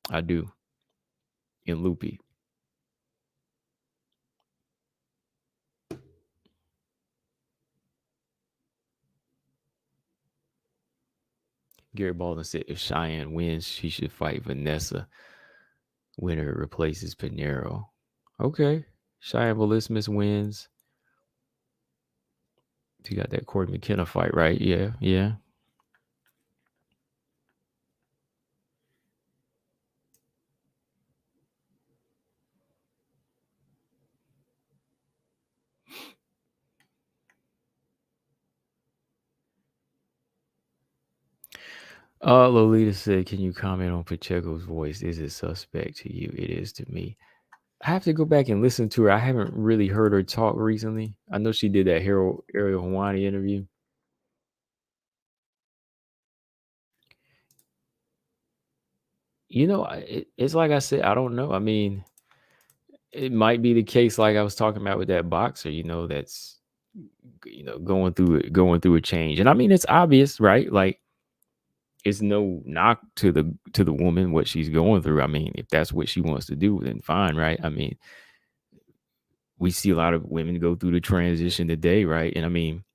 I do in Loopy. Gary Baldwin said if Cheyenne wins, she should fight Vanessa. Winner replaces Pinero. Okay. Cheyenne Valismus wins. You got that Corey McKenna fight, right? Yeah, yeah. Lolita said, can you comment on Pacheco's voice? Is it suspect to you? It is to me. I have to go back and listen to her. I haven't really heard her talk recently. I know she did that Ariel Hawani interview. It's like I said, I don't know. I mean, it might be the case like I was talking about with that boxer, that's going through a change. And I mean, it's obvious, right? Like it's no knock to the woman what she's going through. I mean, if that's what she wants to do, then fine, right? I mean, we see a lot of women go through the transition today, right? And I mean,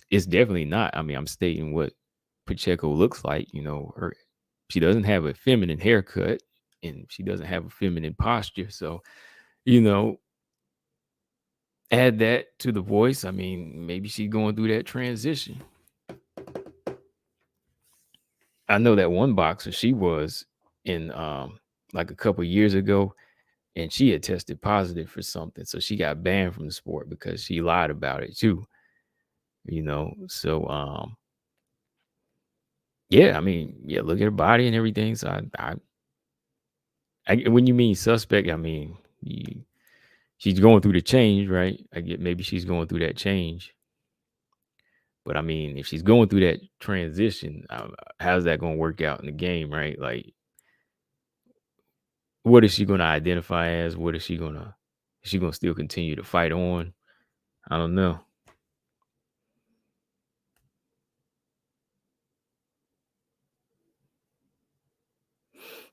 it's definitely not. I mean, I'm stating what Pacheco looks like. She doesn't have a feminine haircut and she doesn't have a feminine posture. So, you know, add that to the voice. I mean, maybe she's going through that transition. I know that one boxer, she was in like a couple years ago, and she had tested positive for something. So she got banned from the sport because she lied about it too. So yeah, I mean, yeah, look at her body and everything. So when you mean suspect, I mean she's going through the change, right? I get maybe she's going through that change. But I mean, if she's going through that transition, how's that going to work out in the game, right? Like, what is she going to identify as? What is she going to? Is she going to still continue to fight on? I don't know.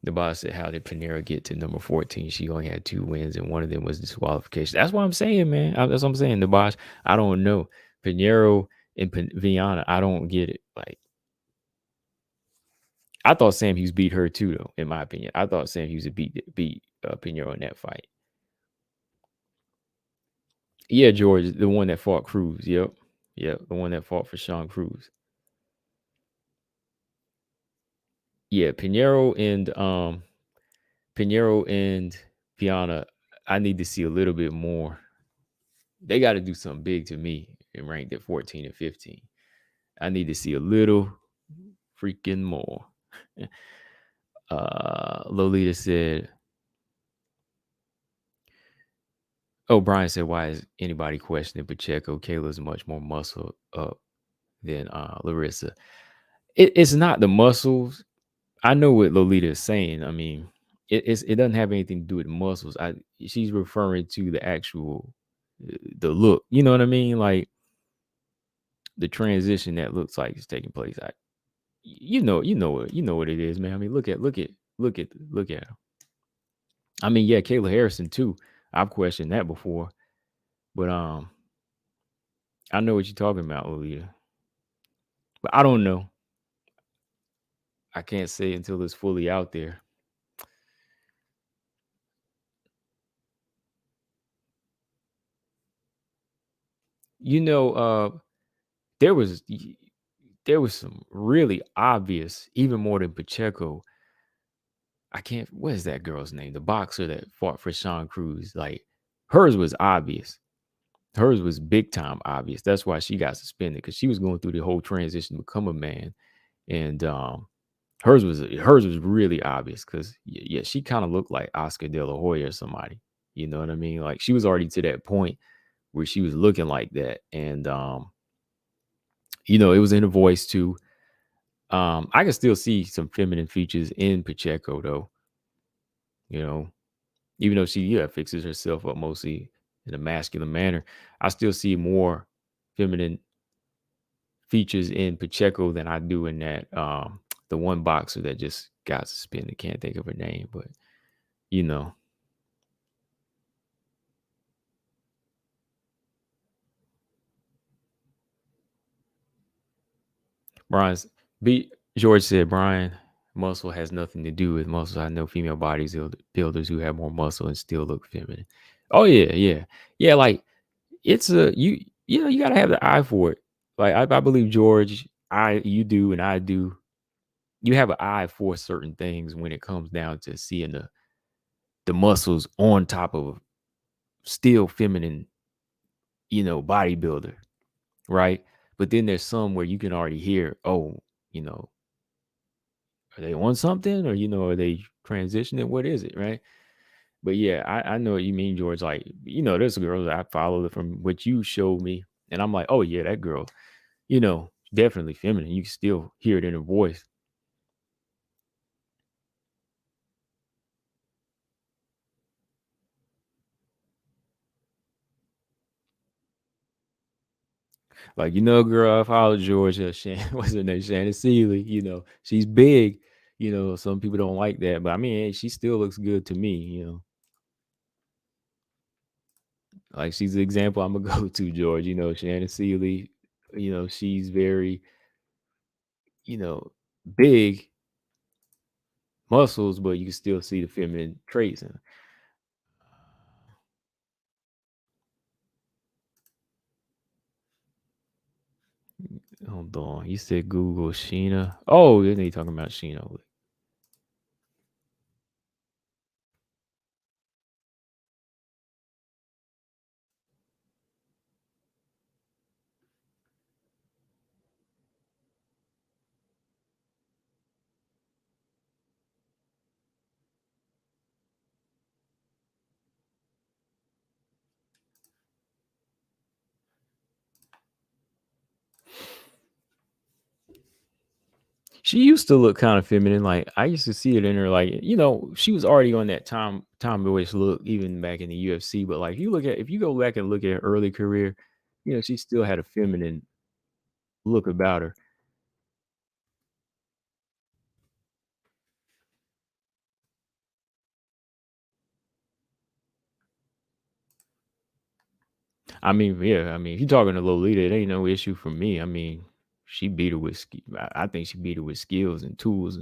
The boss said, "How did Panera get to number 14? She only had 2 wins, and one of them was disqualification." That's what I'm saying, man. That's what I'm saying. The boss, I don't know. Pinheiro and Viana, I don't get it. Like, I thought Sam Hughes beat her too, though. In my opinion, I thought Sam Hughes would beat Pinheiro in that fight. Yeah, George, the one that fought Cruz. Yep, yep, the one that fought for Sean Cruz. Yeah, Pinheiro and Piana, I need to see a little bit more. They got to do something big to me and ranked at 14 and 15. I need to see a little freaking more. Lolita said, "Oh, Brian said, why is anybody questioning Pacheco? Kayla's much more muscle up than Larissa. It's not the muscles. I know what Lolita is saying. I mean, it doesn't have anything to do with muscles. She's referring to the actual the look. You know what I mean? Like the transition that looks like it's taking place. You know what it is, man. I mean, look at her. I mean, yeah, Kayla Harrison too. I've questioned that before, but I know what you're talking about, Lolita. But I don't know. I can't say until it's fully out there. You know, there was there was some really obvious, even more than Pacheco. I can't. What is that girl's name? The boxer that fought for Sean Cruz. Like hers was obvious. Hers was big time obvious. That's why she got suspended because she was going through the whole transition to become a man, and hers was really obvious because yeah, she kind of looked like Oscar De La Hoya or somebody. You know what I mean? Like she was already to that point where she was looking like that, and it was in her voice too. I can still see some feminine features in Pacheco though. You know, even though she fixes herself up mostly in a masculine manner, I still see more feminine features in Pacheco than I do in that the one boxer that just got suspended. Can't think of her name, but you know, Brian's B George said Brian muscle has nothing to do with muscle. I know female bodies builders who have more muscle and still look feminine. Oh yeah, yeah. Yeah, like it's a you gotta have the eye for it. Like I believe George, you do and I do. You have an eye for certain things when it comes down to seeing the muscles on top of still feminine, bodybuilder, right? But then there's some where you can already hear, oh, you know, are they on something or are they transitioning? What is it, right? But yeah, I know what you mean, George. Like, there's girls that I follow from what you showed me, and I'm like, oh yeah, that girl, definitely feminine. You can still hear it in her voice. Like, girl, I follow Georgia. What's her name? Shannon Sealy. She's big. Some people don't like that, but I mean, she still looks good to me. Like she's the example I'm gonna go to, George. Shannon Sealy. She's very, you know, big muscles, but you can still see the feminine traits in her. Hold on. You said Google Sheena. Oh, then they talking about Sheena. She used to look kind of feminine. Like I used to see it in her. Like she was already on that tomboyish look even back in the UFC. But like if you go back and look at her early career, she still had a feminine look about her. I mean, yeah, I mean, if you're talking to Lolita, it ain't no issue for me. I mean, she beat her with I think she beat her with skills and tools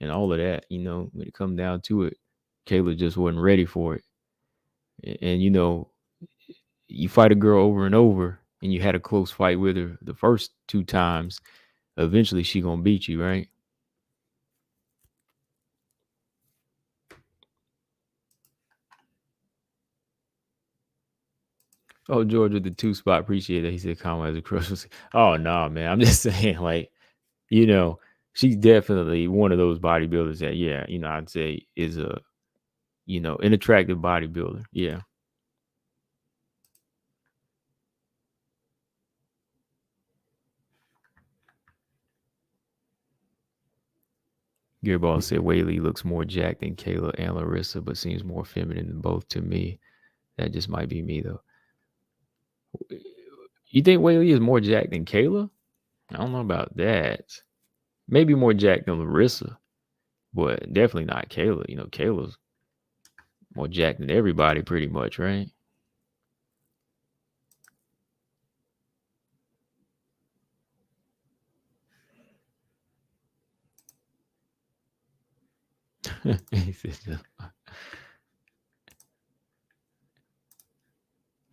and all of that. When it come down to it, Kayla just wasn't ready for it. And you fight a girl over and over, and you had a close fight with her the first two times. Eventually, she gonna beat you, right? Oh, George with the two spot, appreciate that. He said, "Calm as a crush." Oh no, man. I'm just saying, like, you know, she's definitely one of those bodybuilders that, yeah, I'd say is an attractive bodybuilder. Yeah. Gearball said Whaley looks more jacked than Kayla and Larissa, but seems more feminine than both to me. That just might be me though. You think Whaley is more jacked than Kayla? I don't know about that. Maybe more jacked than Larissa, but definitely not Kayla. Kayla's more jacked than everybody pretty much, right?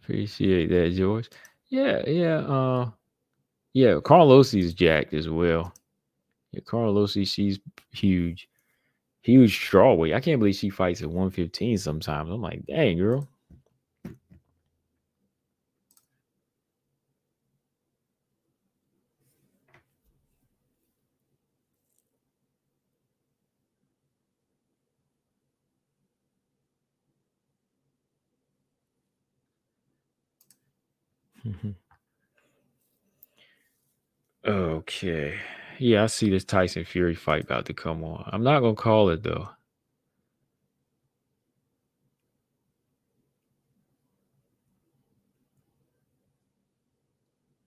Appreciate that, George. Yeah, yeah, yeah. Carlosi's jacked as well. Yeah, Carlosi, she's huge, huge strawweight. I can't believe she fights at 115 sometimes. I'm like, dang, girl. Okay. Yeah, I see this Tyson Fury fight about to come on. I'm not gonna call it though.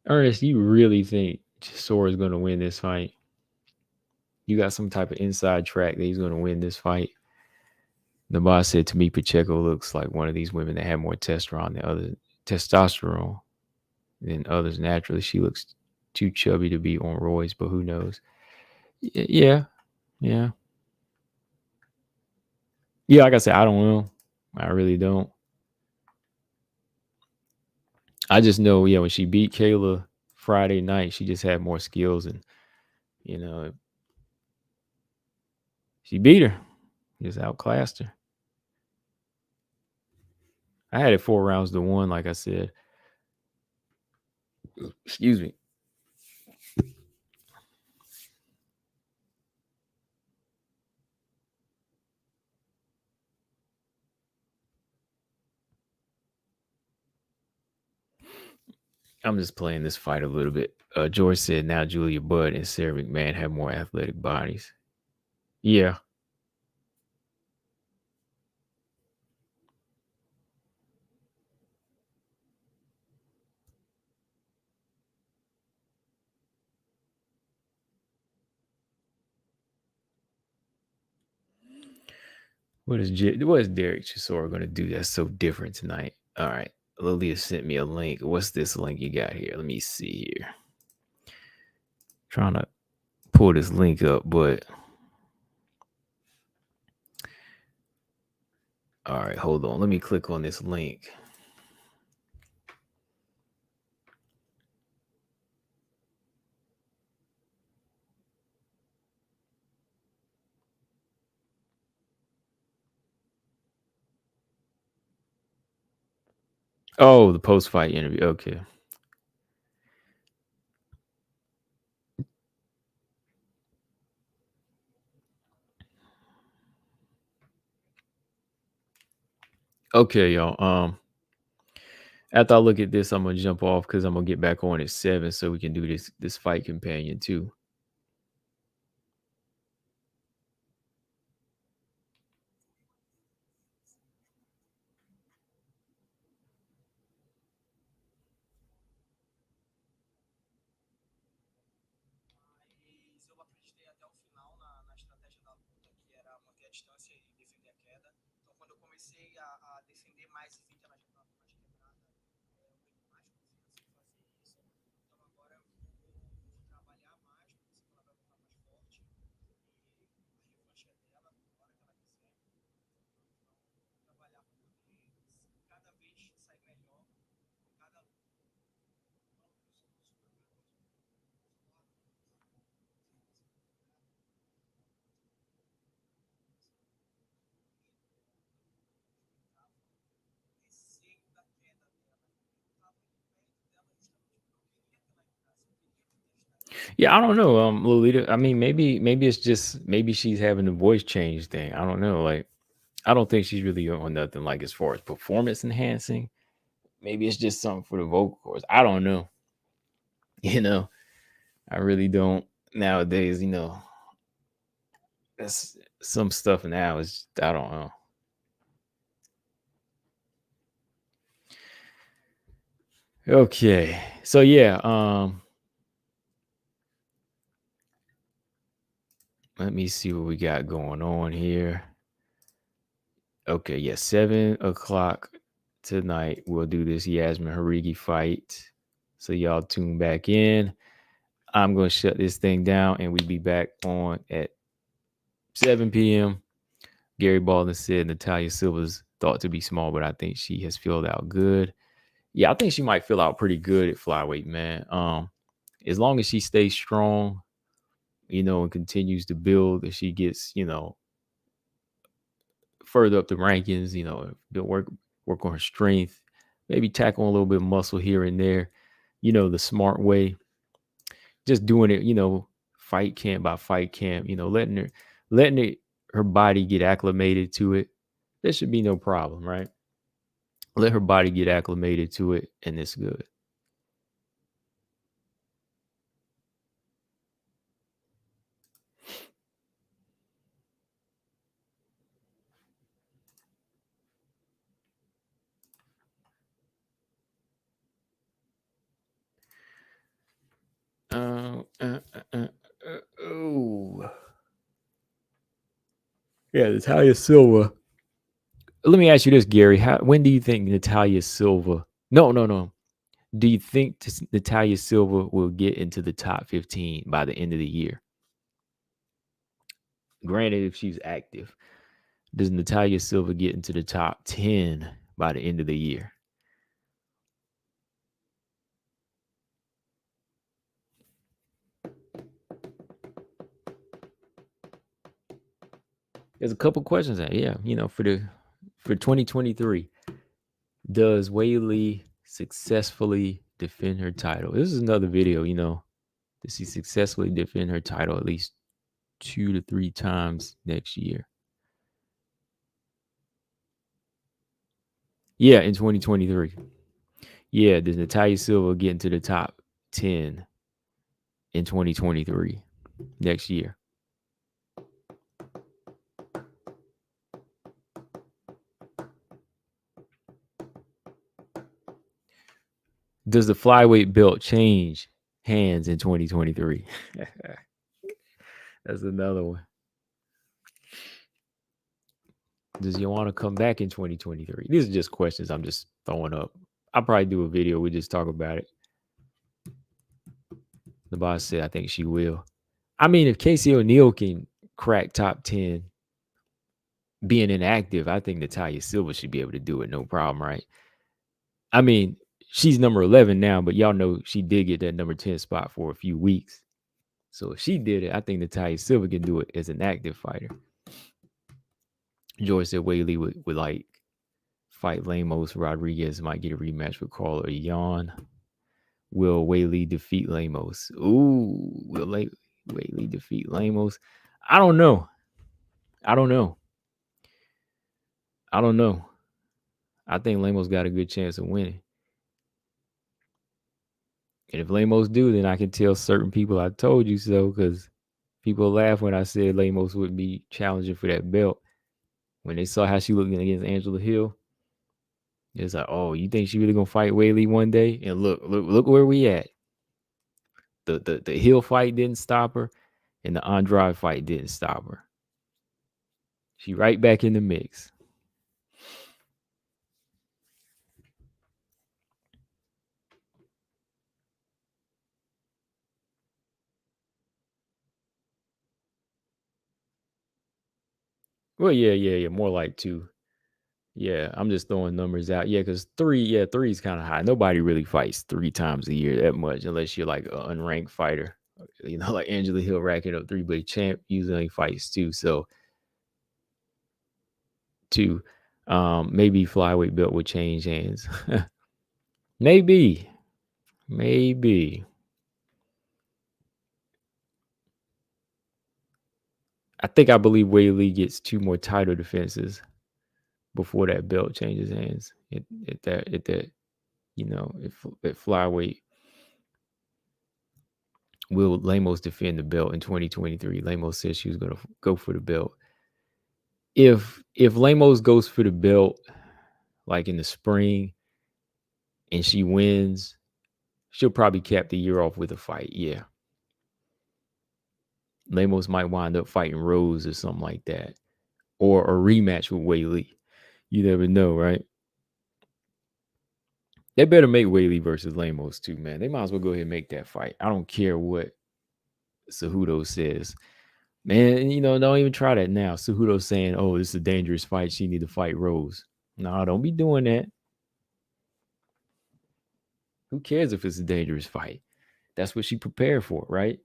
Ernest, you really think Sora's gonna win this fight? You got some type of inside track that he's gonna win this fight? The boss said to me, Pacheco looks like one of these women that have more testosterone than others naturally. She looks too chubby to be on Roy's, but who knows? Yeah, yeah, yeah. Like I said, I don't know. I really don't. I just know, yeah, when she beat Kayla Friday night, she just had more skills, and you know, she beat her, just outclassed her. I had it 4 rounds to 1, like I said. Excuse me. I'm just playing this fight a little bit. George said now Julia Budd and Sarah McMahon have more athletic bodies. Yeah. What is Derek Chisora going to do that's so different tonight? All right. Lilia sent me a link. What's this link you got here? Let me see here. Trying to pull this link up, but all right, hold on. Let me click on this link. Oh, the post fight interview. Okay. Okay, y'all. After I look at this, I'm gonna jump off because I'm gonna get back on at 7 so we can do this fight companion too. Yeah, I don't know, Lolita. I mean, maybe it's just maybe she's having the voice change thing. I don't know. Like, I don't think she's really on nothing like as far as performance enhancing. Maybe it's just something for the vocal cords. I don't know. You know, I really don't nowadays. That's some stuff now is I don't know. Okay, so yeah, let me see what we got going on here. Okay, yeah, 7 o'clock tonight. We'll do this Yasmin Harigi fight. So y'all tune back in. I'm gonna shut this thing down, and we'll be back on at 7 p.m. Gary Baldwin said Natalia Silva's thought to be small, but I think she has filled out good. Yeah, I think she might fill out pretty good at flyweight, man. As long as she stays strong, and continues to build, if she gets, further up the rankings, work on her strength, maybe tackle a little bit of muscle here and there, the smart way, just doing it, fight camp by fight camp, letting her body get acclimated to it. There should be no problem, right? Let her body get acclimated to it, and it's good. Uh, uh, uh, oh, yeah, Natalia Silva. Let me ask you this, Gary. When do you think Natalia Silva? No, no, no. Do you think Natalia Silva will get into the top 15 by the end of the year? Granted, if she's active, does Natalia Silva get into the top 10 by the end of the year? There's a couple questions that, yeah, for 2023, does Whaley successfully defend her title? This is another video, does she successfully defend her title at least 2 to 3 times next year? Yeah, in 2023. Yeah, does Natalia Silva get into the top 10 in 2023 next year? Does the flyweight belt change hands in 2023? That's another one. Does Joanna come back in 2023? These are just questions I'm just throwing up. I'll probably do a video. We just talk about it. The boss said, I think she will. I mean, if Casey O'Neill can crack top 10 being inactive, I think Natalia Silva should be able to do it. No problem, right? I mean, she's number 11 now, but y'all know she did get that number 10 spot for a few weeks. So if she did it, I think Natalia Silva can do it as an active fighter. George said Whaley would like fight Lemos. Rodriguez might get a rematch with Carl or Jan. Will Whaley defeat Lemos? Ooh, will Whaley defeat Lemos? I don't know. I don't know. I don't know. I think Lemos got a good chance of winning. And if Lemos do, then I can tell certain people I told you so, because people laugh when I said Lemos would be challenging for that belt. When they saw how she looked against Angela Hill, it's like, oh, you think she really gonna fight Whaley one day? And look where we at. The Hill fight didn't stop her, and the Andrade fight didn't stop her. She right back in the mix. Well, yeah. More like 2. Yeah, I'm just throwing numbers out. Yeah, because 3 is kind of high. Nobody really fights 3 times a year that much unless you're like an unranked fighter. Like Angela Hill racking up 3, but champ usually fights 2. So 2. Maybe flyweight belt would change hands. Maybe. I believe Whaley gets 2 more title defenses before that belt changes hands at that, at flyweight. Will Lemos defend the belt in 2023? Lemos said she was going to go for the belt. If Lemos goes for the belt like in the spring and she wins, she'll probably cap the year off with a fight. Yeah. Lemos might wind up fighting Rose or something like that. Or a rematch with Whaley. You never know, right? They better make Whaley versus Lemos too, man. They might as well go ahead and make that fight. I don't care what Cejudo says. Man, don't even try that now. Cejudo's saying, oh, this is a dangerous fight. She need to fight Rose. No, don't be doing that. Who cares if it's a dangerous fight? That's what she prepared for, right?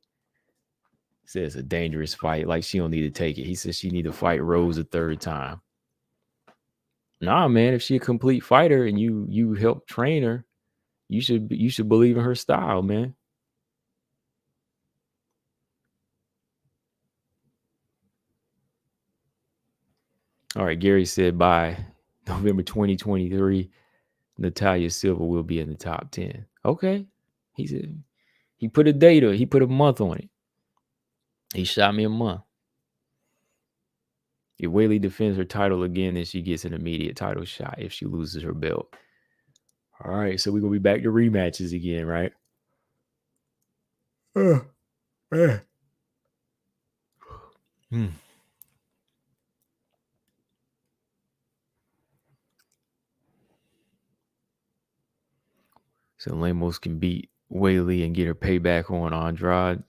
Says a dangerous fight, like she don't need to take it. He says she need to fight Rose a third time. Nah, man, if she a complete fighter and you help train her, you should believe in her style, man. All right, Gary said by November 2023, Natalia Silva will be in the top 10. Okay. He said he put a month on it. He shot me a month. If Whaley defends her title again, then she gets an immediate title shot if she loses her belt. All right, so we're gonna be back to rematches again, right? Man. So Lemos can beat Whaley and get her payback on Andrade.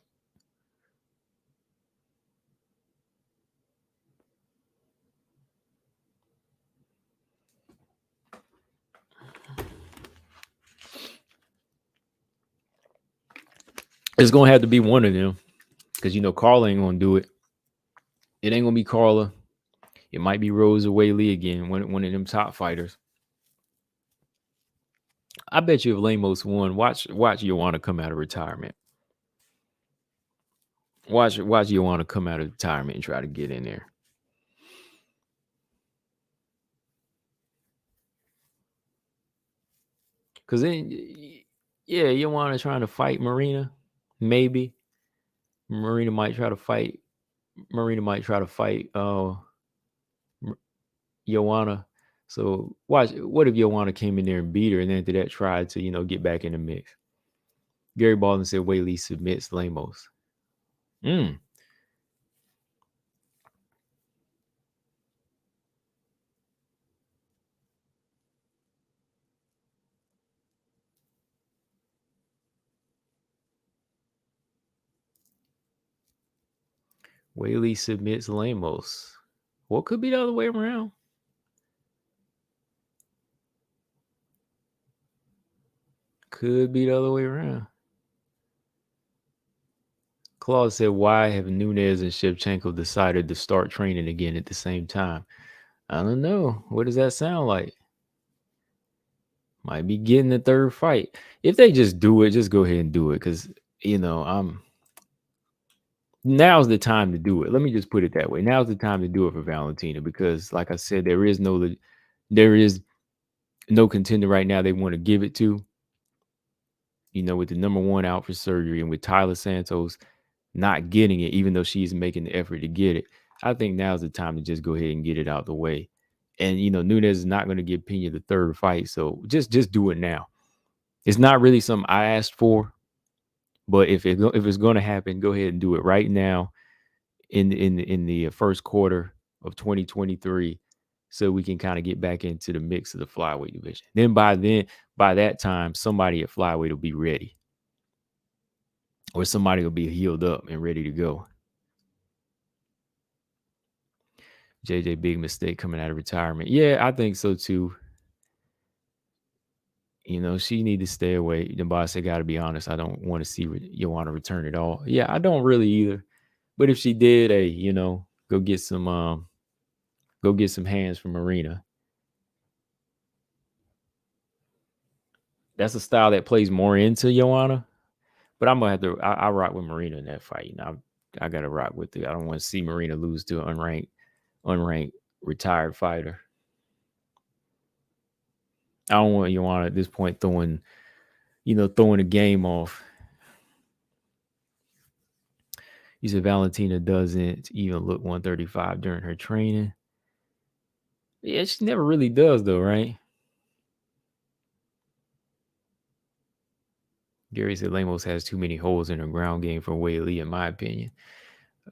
It's gonna have to be one of them, because Carla ain't gonna do it. It ain't gonna be Carla. It might be Rose or Whaley again, one of them top fighters. I bet you if Lemos won, watch Joanna come out of retirement. Watch Joanna come out of retirement and try to get in there. Because then, yeah, Joanna trying to fight Marina. Maybe Marina might try to fight. Joanna. So watch. What if Joanna came in there and beat her, and then after that tried to get back in the mix? Gary Baldwin said Whaley submits Lemos. Whaley submits Lemos. What could be the other way around? Could be the other way around. Claude said, why have Nunes and Shevchenko decided to start training again at the same time? I don't know. What does that sound like? Might be getting the third fight. If they just do it, just go ahead and do it. Because, now's the time to do it. Let me just put it that way. Now's the time to do it for Valentina. Because, like I said, there is no contender right now they want to give it to. With the number one out for surgery and with Tyler Santos not getting it, even though she's making the effort to get it, I think now's the time to just go ahead and get it out the way. And Nunes is not going to give Pena the third fight, so just do it now. It's not really something I asked for, but if it's going to happen, go ahead and do it right now in the first quarter of 2023, so we can kind of get back into the mix of the flyweight division. Then by that time, somebody at flyweight will be ready, or somebody will be healed up and ready to go. JJ, big mistake coming out of retirement. Yeah, I think so too. She need to stay away. The boss said, got to be honest, I don't want to see Joanna return at all. Yeah, I don't really either. But if she did, hey, go get some hands from Marina. That's a style that plays more into Joanna. But I'm gonna have to. I rock with Marina in that fight. I gotta rock with it. I don't want to see Marina lose to an unranked retired fighter. I don't want Joanna at this point throwing a game off. You said Valentina doesn't even look 135 during her training. Yeah, she never really does though, right? Gary said Lemos has too many holes in her ground game for Wei Lee, in my opinion.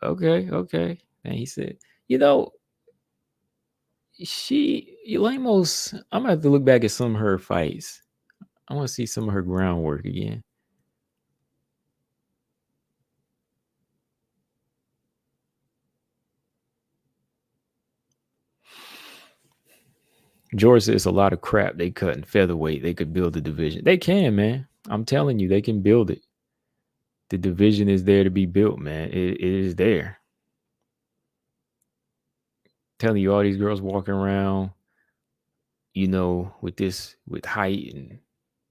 Okay. And he said, you know, Lemos, I'm gonna have to look back at some of her fights. I want to see some of her groundwork again. George says it's a lot of crap they cut in featherweight. They could build a division. They can, man. I'm telling you, they can build it. The division is there to be built, man. It is there. Telling you, all these girls walking around, with height and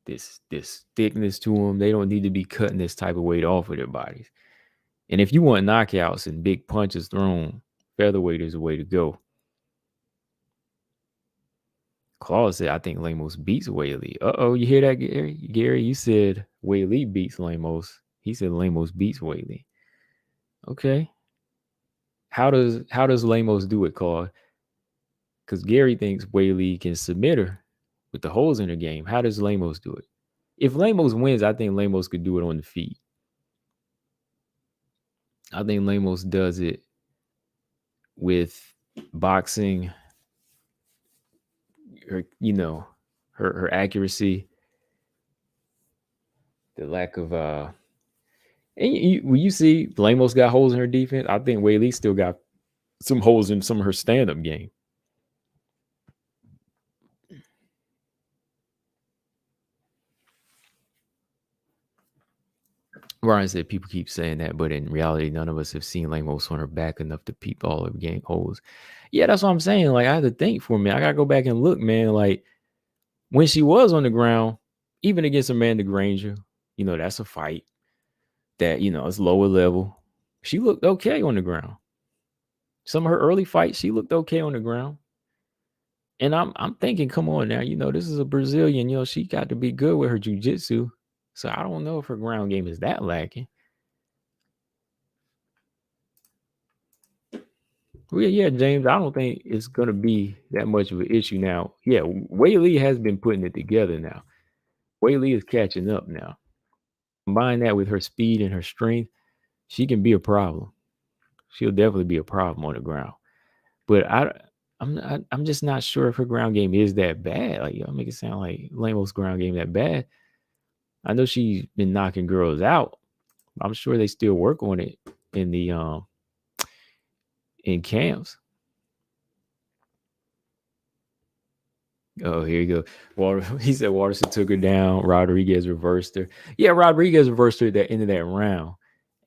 this thickness to them, they don't need to be cutting this type of weight off of their bodies. And if you want knockouts and big punches thrown, featherweight is the way to go. Claude said, I think Lemos beats Whaley. You hear that, Gary? Gary, you said Whaley beats Lemos. He said Lemos beats Whaley. Okay. How does Lemos do it, Claude? Because Gary thinks Whaley can submit her with the holes in her game. How does Lemos do it? If Lemos wins, I think Lemos could do it on the feet. I think Lemos does it with boxing, her accuracy, the lack of and when you see Lemos got holes in her defense, I think Whaley still got some holes in some of her stand-up game. Ryan said people keep saying that, but in reality, none of us have seen Lemos on her back enough to peep all of game holes. Yeah, that's what I'm saying. Like, I had to think for a minute. I gotta go back and look, man. Like, when she was on the ground, even against Amanda Granger, that's a fight that, is lower level. She looked okay on the ground. Some of her early fights, she looked okay on the ground. And I'm thinking, come on now, this is a Brazilian, she got to be good with her jiu-jitsu. So I don't know if her ground game is that lacking. Well, yeah, James, I don't think it's going to be that much of an issue now. Yeah, Wei Lee has been putting it together now. Wei Lee is catching up now. Combine that with her speed and her strength, she can be a problem. She'll definitely be a problem on the ground. But I'm just not sure if her ground game is that bad. Like, y'all make it sound like Lemos' ground game that bad. I know she's been knocking girls out. I'm sure they still work on it in the in camps. Oh, here you go. He said Waterson took her down. Rodriguez reversed her. Yeah, Rodriguez reversed her at the end of that round.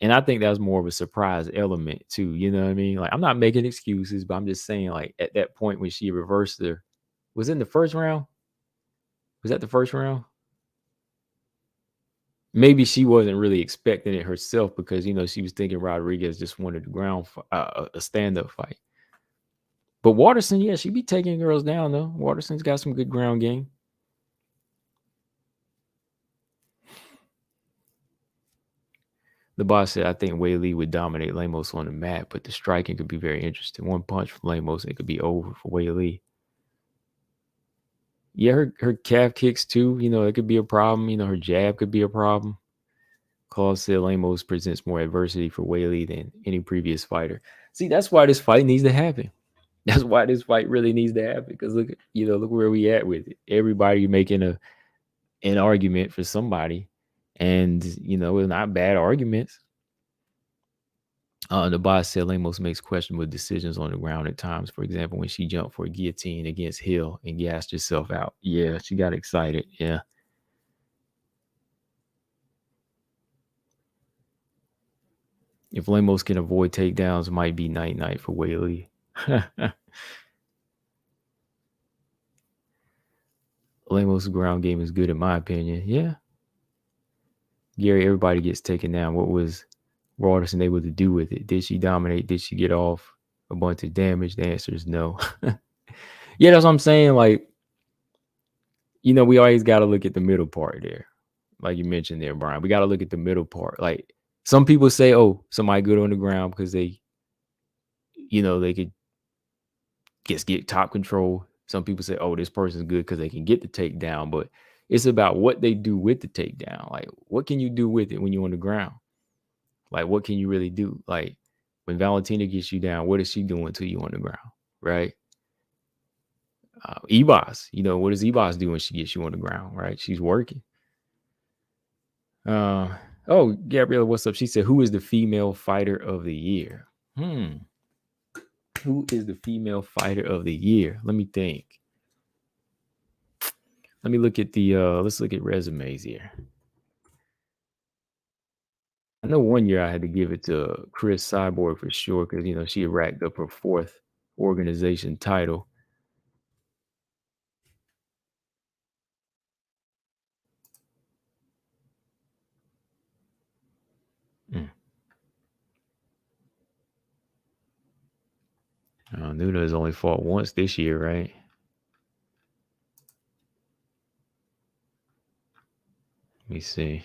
And I think that was more of a surprise element too. You know what I mean? Like, I'm not making excuses, but I'm just saying, like, at that point when she reversed her, was it in the first round? Was that the first round? Maybe she wasn't really expecting it herself because she was thinking Rodriguez just wanted a stand-up fight. But Waterson, yeah, she be taking girls down though. Waterson's got some good ground game. The boss said, I think Wei Lee would dominate Lemos on the mat, but the striking could be very interesting. One punch from Lemos, it could be over for Wei Lee. Yeah, her calf kicks too, it could be a problem. Her jab could be a problem. Claude said Lemos presents more adversity for Wei Lee than any previous fighter. See, that's why this fight needs to happen. That's why this fight really needs to happen. Because look where we at with it. Everybody making an argument for somebody, and it's not bad arguments. The boss said Lemos makes questionable decisions on the ground at times. For example, when she jumped for a guillotine against Hill and gassed herself out. Yeah, she got excited. Yeah. If Lemos can avoid takedowns, might be night for Wei Lee. Lemos' ground game is good in my opinion. Yeah. Gary, everybody gets taken down. What was what Anderson able to do with it? Did she dominate? Did she get off a bunch of damage? The answer is no. Yeah, that's what I'm saying. Like, we always got to look at the middle part there. Like you mentioned there, Brian. We got to look at the middle part. Like some people say, oh, somebody good on the ground because they could just get top control. Some people say, oh, this person's good because they can get the takedown. But it's about what they do with the takedown. Like, what can you do with it when you're on the ground? Like, what can you really do? Like, when Valentina gets you down, what is she doing to you on the ground? Right? Ebos, what does Ebos do when she gets you on the ground? Right? She's working. Oh, Gabriella, what's up? She said, who is the female fighter of the year? Who is the female fighter of the year? Let me think. Let me look at let's look at resumes here. I know one year I had to give it to Chris Cyborg for sure because, she had racked up her fourth organization title. Nuno has only fought once this year, right? Let me see.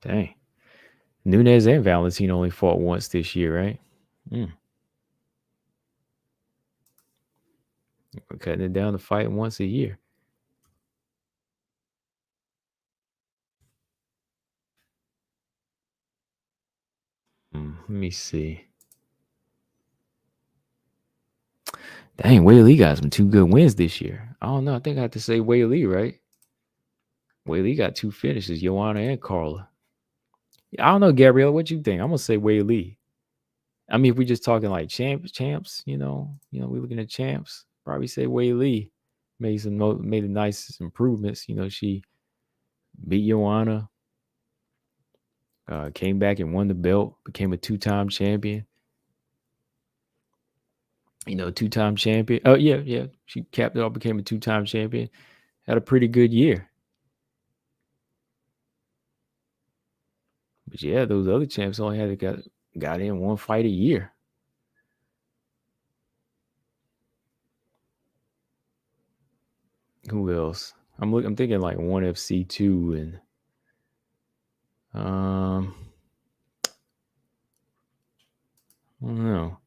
Dang. Nunes and Valentine only fought once this year, right? We're cutting it down to fighting once a year. Let me see. Dang, Wei Lee got some 2 good wins this year. I don't know. I think I have to say Wei Lee, right? Wei Lee got 2 finishes, Joanna and Carla. I don't know, Gabrielle. What you think? I'm gonna say Wei Lee. I mean, if we just talking like champs, we looking at champs. Probably say Wei Lee made the nicest improvements. She beat Joanna, came back and won the belt, became a 2-time champion. 2-time champion. Oh yeah. She capped it off, became a 2-time champion. Had a pretty good year. But yeah, those other champs only had got in 1 fight a year. Who else? I'm thinking like 1 FC2 and I don't know.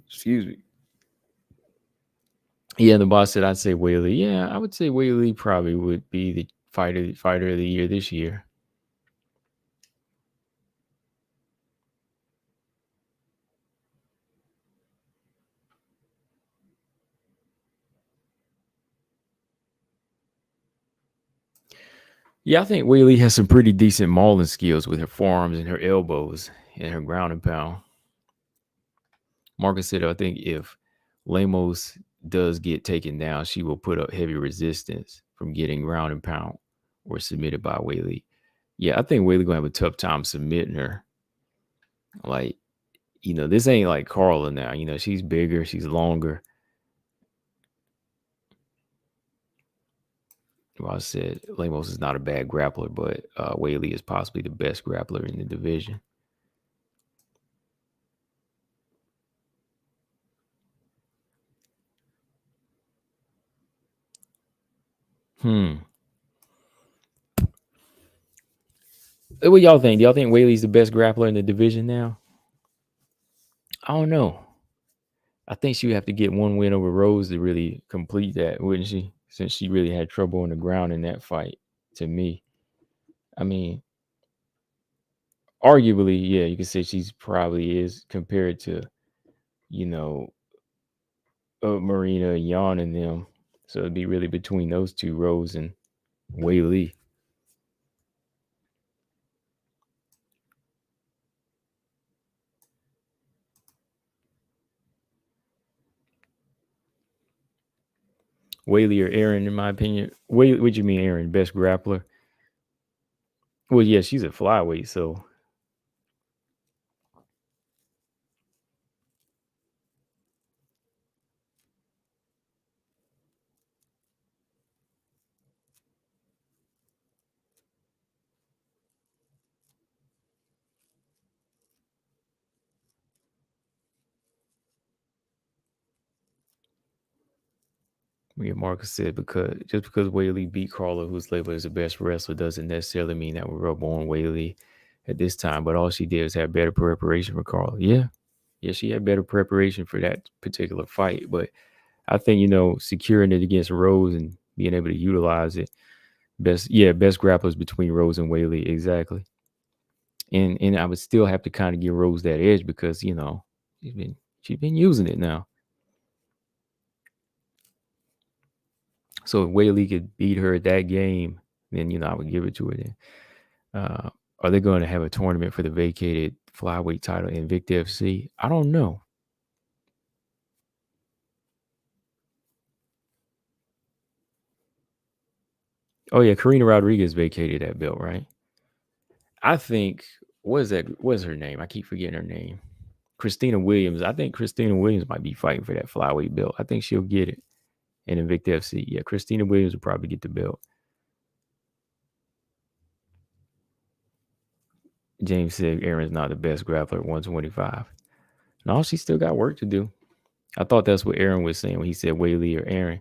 Excuse me. Yeah, the boss said I'd say Wei Lee. Yeah, I would say Wei Lee probably would be the fighter of the year this year. Yeah, I think Wei Lee has some pretty decent mauling skills with her forearms and her elbows and her ground and pound. Marcus said, I think if Lemos does get taken down, she will put up heavy resistance from getting ground and pound or submitted by Wei Lee. Yeah, I think Wei Lee gonna have a tough time submitting her. Like, this ain't like Carla now. She's bigger, she's longer. Well, I said Lemos is not a bad grappler, but Wei Lee is possibly the best grappler in the division. What y'all think? Do y'all think Wei Lee's the best grappler in the division now? I don't know. I think she would have to get 1 win over Rose to really complete that, wouldn't she? Since she really had trouble on the ground in that fight, to me. I mean, arguably, yeah, you could say she's probably is compared to, you know, Marina and Yan and them. So it'd be really between those two, Rose and Wei Lee. Wei Lee or Aaron, in my opinion. What do you mean, Aaron? Best grappler? Well, yeah, she's a flyweight, so Yeah, Marcus said because Whaley beat Carla, who's labeled as the best wrestler, doesn't necessarily mean that we rub on Whaley at this time. But all she did was have better preparation for Carla. Yeah, she had better preparation for that particular fight. But I think securing it against Rose and being able to utilize it best grapplers between Rose and Whaley exactly. And I would still have to kind of give Rose that edge because she's been using it now. So if Whaley could beat her at that game, then I would give it to her. Then are they going to have a tournament for the vacated flyweight title in Invicta FC? I don't know. Oh yeah, Karina Rodriguez vacated that belt, right? I think what's her name? I keep forgetting her name. Christina Williams. I think Christina Williams might be fighting for that flyweight belt. I think she'll get it in Invicta FC. Yeah, Christina Williams will probably get the belt. James said Aaron's not the best grappler at 125. No, she still got work to do. I thought that's what Aaron was saying when he said Whaley or Aaron.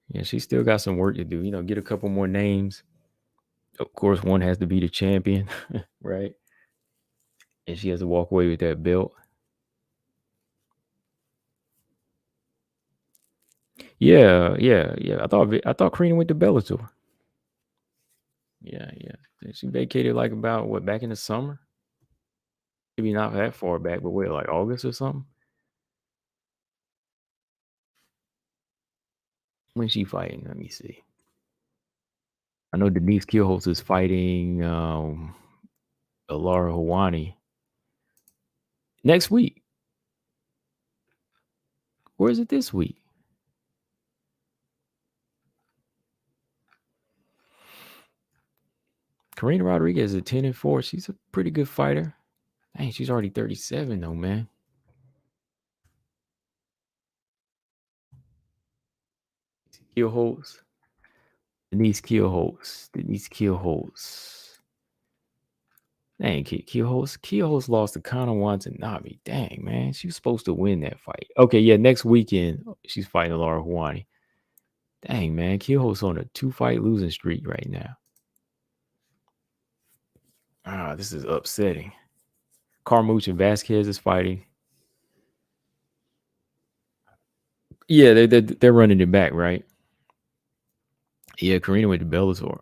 Yeah, she still got some work to do. Get a couple more names. Of course, one has to be the champion, right? And she has to walk away with that belt. Yeah. I thought Karina went to Bellator. Yeah. She vacated like about what back in the summer? Maybe not that far back, but what, like August or something? When she fighting? Let me see. I know Denise Kielholtz is fighting Alara Hawani next week. Or is it this week? Karina Rodriguez is 10-4. She's a pretty good fighter. Dang, she's already 37 though, man. Kielholtz. Denise Kielholtz. Dang, Kielholtz lost to Connor Watanabe. Dang, man. She was supposed to win that fight. Okay, yeah, next weekend she's fighting Laura Huani. Dang, man. Kielholtz on a 2-fight losing streak right now. This is upsetting. Carmouche and Vasquez is fighting. Yeah, they're running it back, right? Yeah, Karina went to Bellator.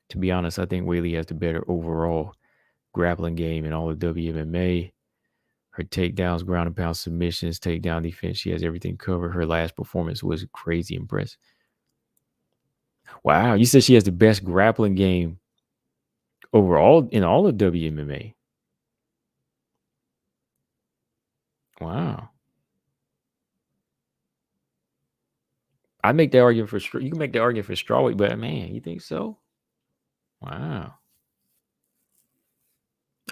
To be honest, I think Whaley has the better overall grappling game in all of WMMA. Her takedowns, ground and pound submissions, takedown defense, she has everything covered. Her last performance was crazy impressive. Wow, you said she has the best grappling game overall in all of WMMA. Wow. I make that argument for you can make the argument for strawweight, but man, you think so? Wow.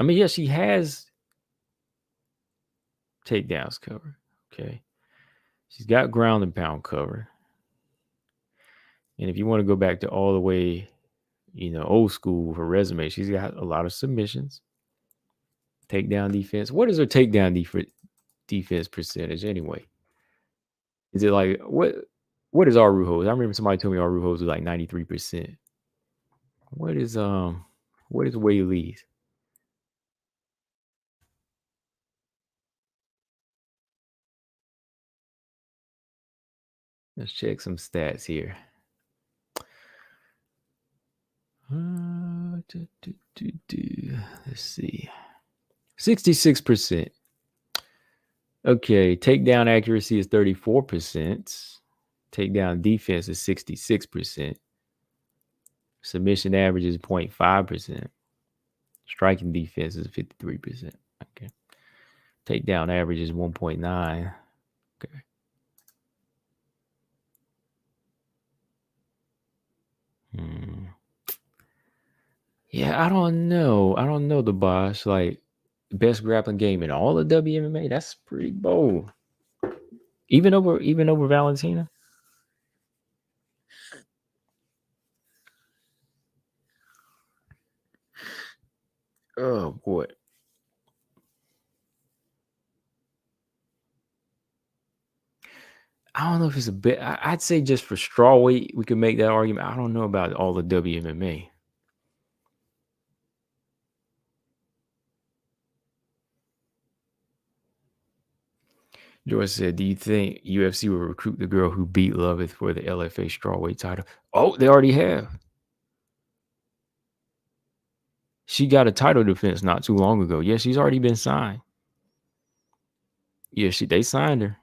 I mean, yeah, she has takedowns covered. Okay. She's got ground and pound covered. And if you want to go back to all the way, old school, her resume, she's got a lot of submissions, takedown defense. What is her takedown defense percentage anyway? Is it like what is Arujo's? I remember somebody told me Arujo's was like 93%. What is Whaley's? Let's check some stats here. Let's see. 66%. Okay, takedown accuracy is 34%. Takedown defense is 66%. Submission average is 0.5%. Striking defense is 53%. Okay. Takedown average is 1.9. Okay. Yeah, I don't know. I don't know the boss. Like best grappling game in all of WMMA. That's pretty bold. Even over Valentina. Oh boy. I don't know if it's a bit. I'd say just for strawweight, we could make that argument. I don't know about all the WMMA. George said, "Do you think UFC will recruit the girl who beat Loveth for the LFA strawweight title?" Oh, they already have. She got a title defense not too long ago. Yeah, she's already been signed. Yeah, they signed her.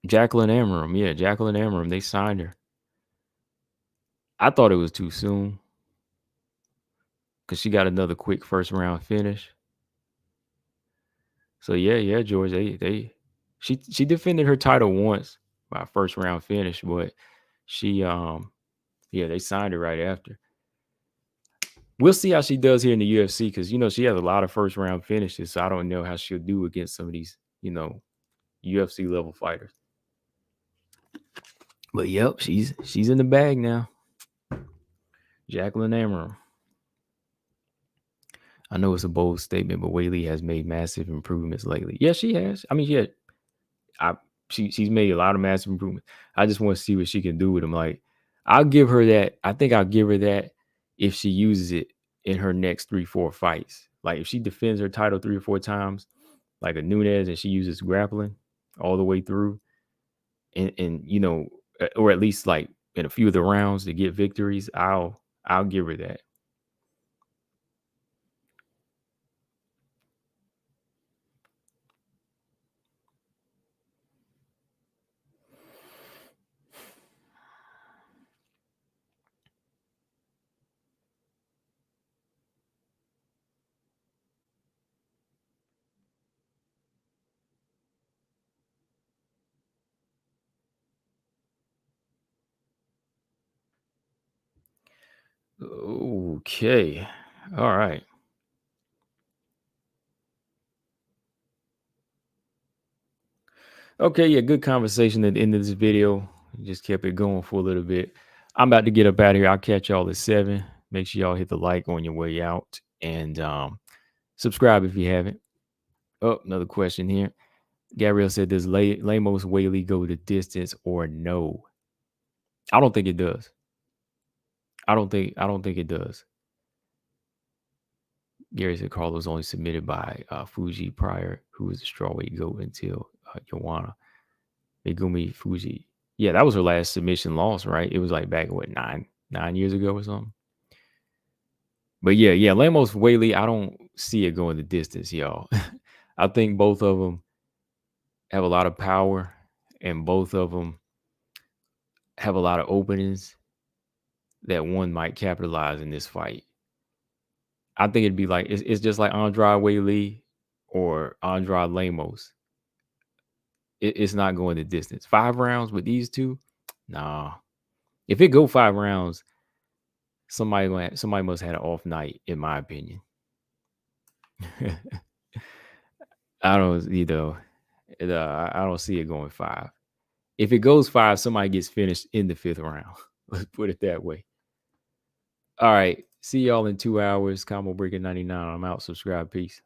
Jacqueline Amaram. Yeah, Jacqueline Amaram. They signed her. I thought it was too soon because she got another quick first round finish. So yeah, George. She defended her title once by first round finish, but she yeah, they signed her right after. We'll see how she does here in the UFC because she has a lot of first round finishes. So I don't know how she'll do against some of these UFC level fighters. But yep, she's in the bag now. Jacqueline Amaram. I know it's a bold statement, but Weili has made massive improvements lately. Yeah, she has. I mean, she's made a lot of massive improvements. I just want to see what she can do with them. Like, I'll give her that. I think I'll give her that if she uses it in her next 3-4 fights. Like, if she defends her title 3 or 4 times, like a Nunes, and she uses grappling all the way through, and or at least like in a few of the rounds to get victories, I'll give her that. Okay. All right. Okay, yeah, good conversation at the end of this video. Just kept it going for a little bit. I'm about to get up out of here. I'll catch y'all at 7. Make sure y'all hit the like on your way out and subscribe if you haven't. Oh, another question here. Gabrielle said, "Does Lamos Whaley go the distance or no?" I don't think it does. I don't think it does. Gary said Carlos only submitted by Fuji prior, who was the strawweight goat until Joanna. Megumi Fuji. Yeah, that was her last submission loss, right? It was like back what 9 years ago or something. But yeah, Lamos Whaley, I don't see it going the distance, y'all. I think both of them have a lot of power, and both of them have a lot of openings that one might capitalize in this fight. I think it'd be like it's just like Andrade Whaley or Andrade Lemos. It's not going the distance. 5 rounds with these two, nah. If it go 5 rounds, somebody must have had an off night, in my opinion. I don't, I don't see it going 5. If it goes 5, somebody gets finished in the 5th round. Let's put it that way. All right. See y'all in 2 hours. Combo Breaker 99. I'm out. Subscribe. Peace.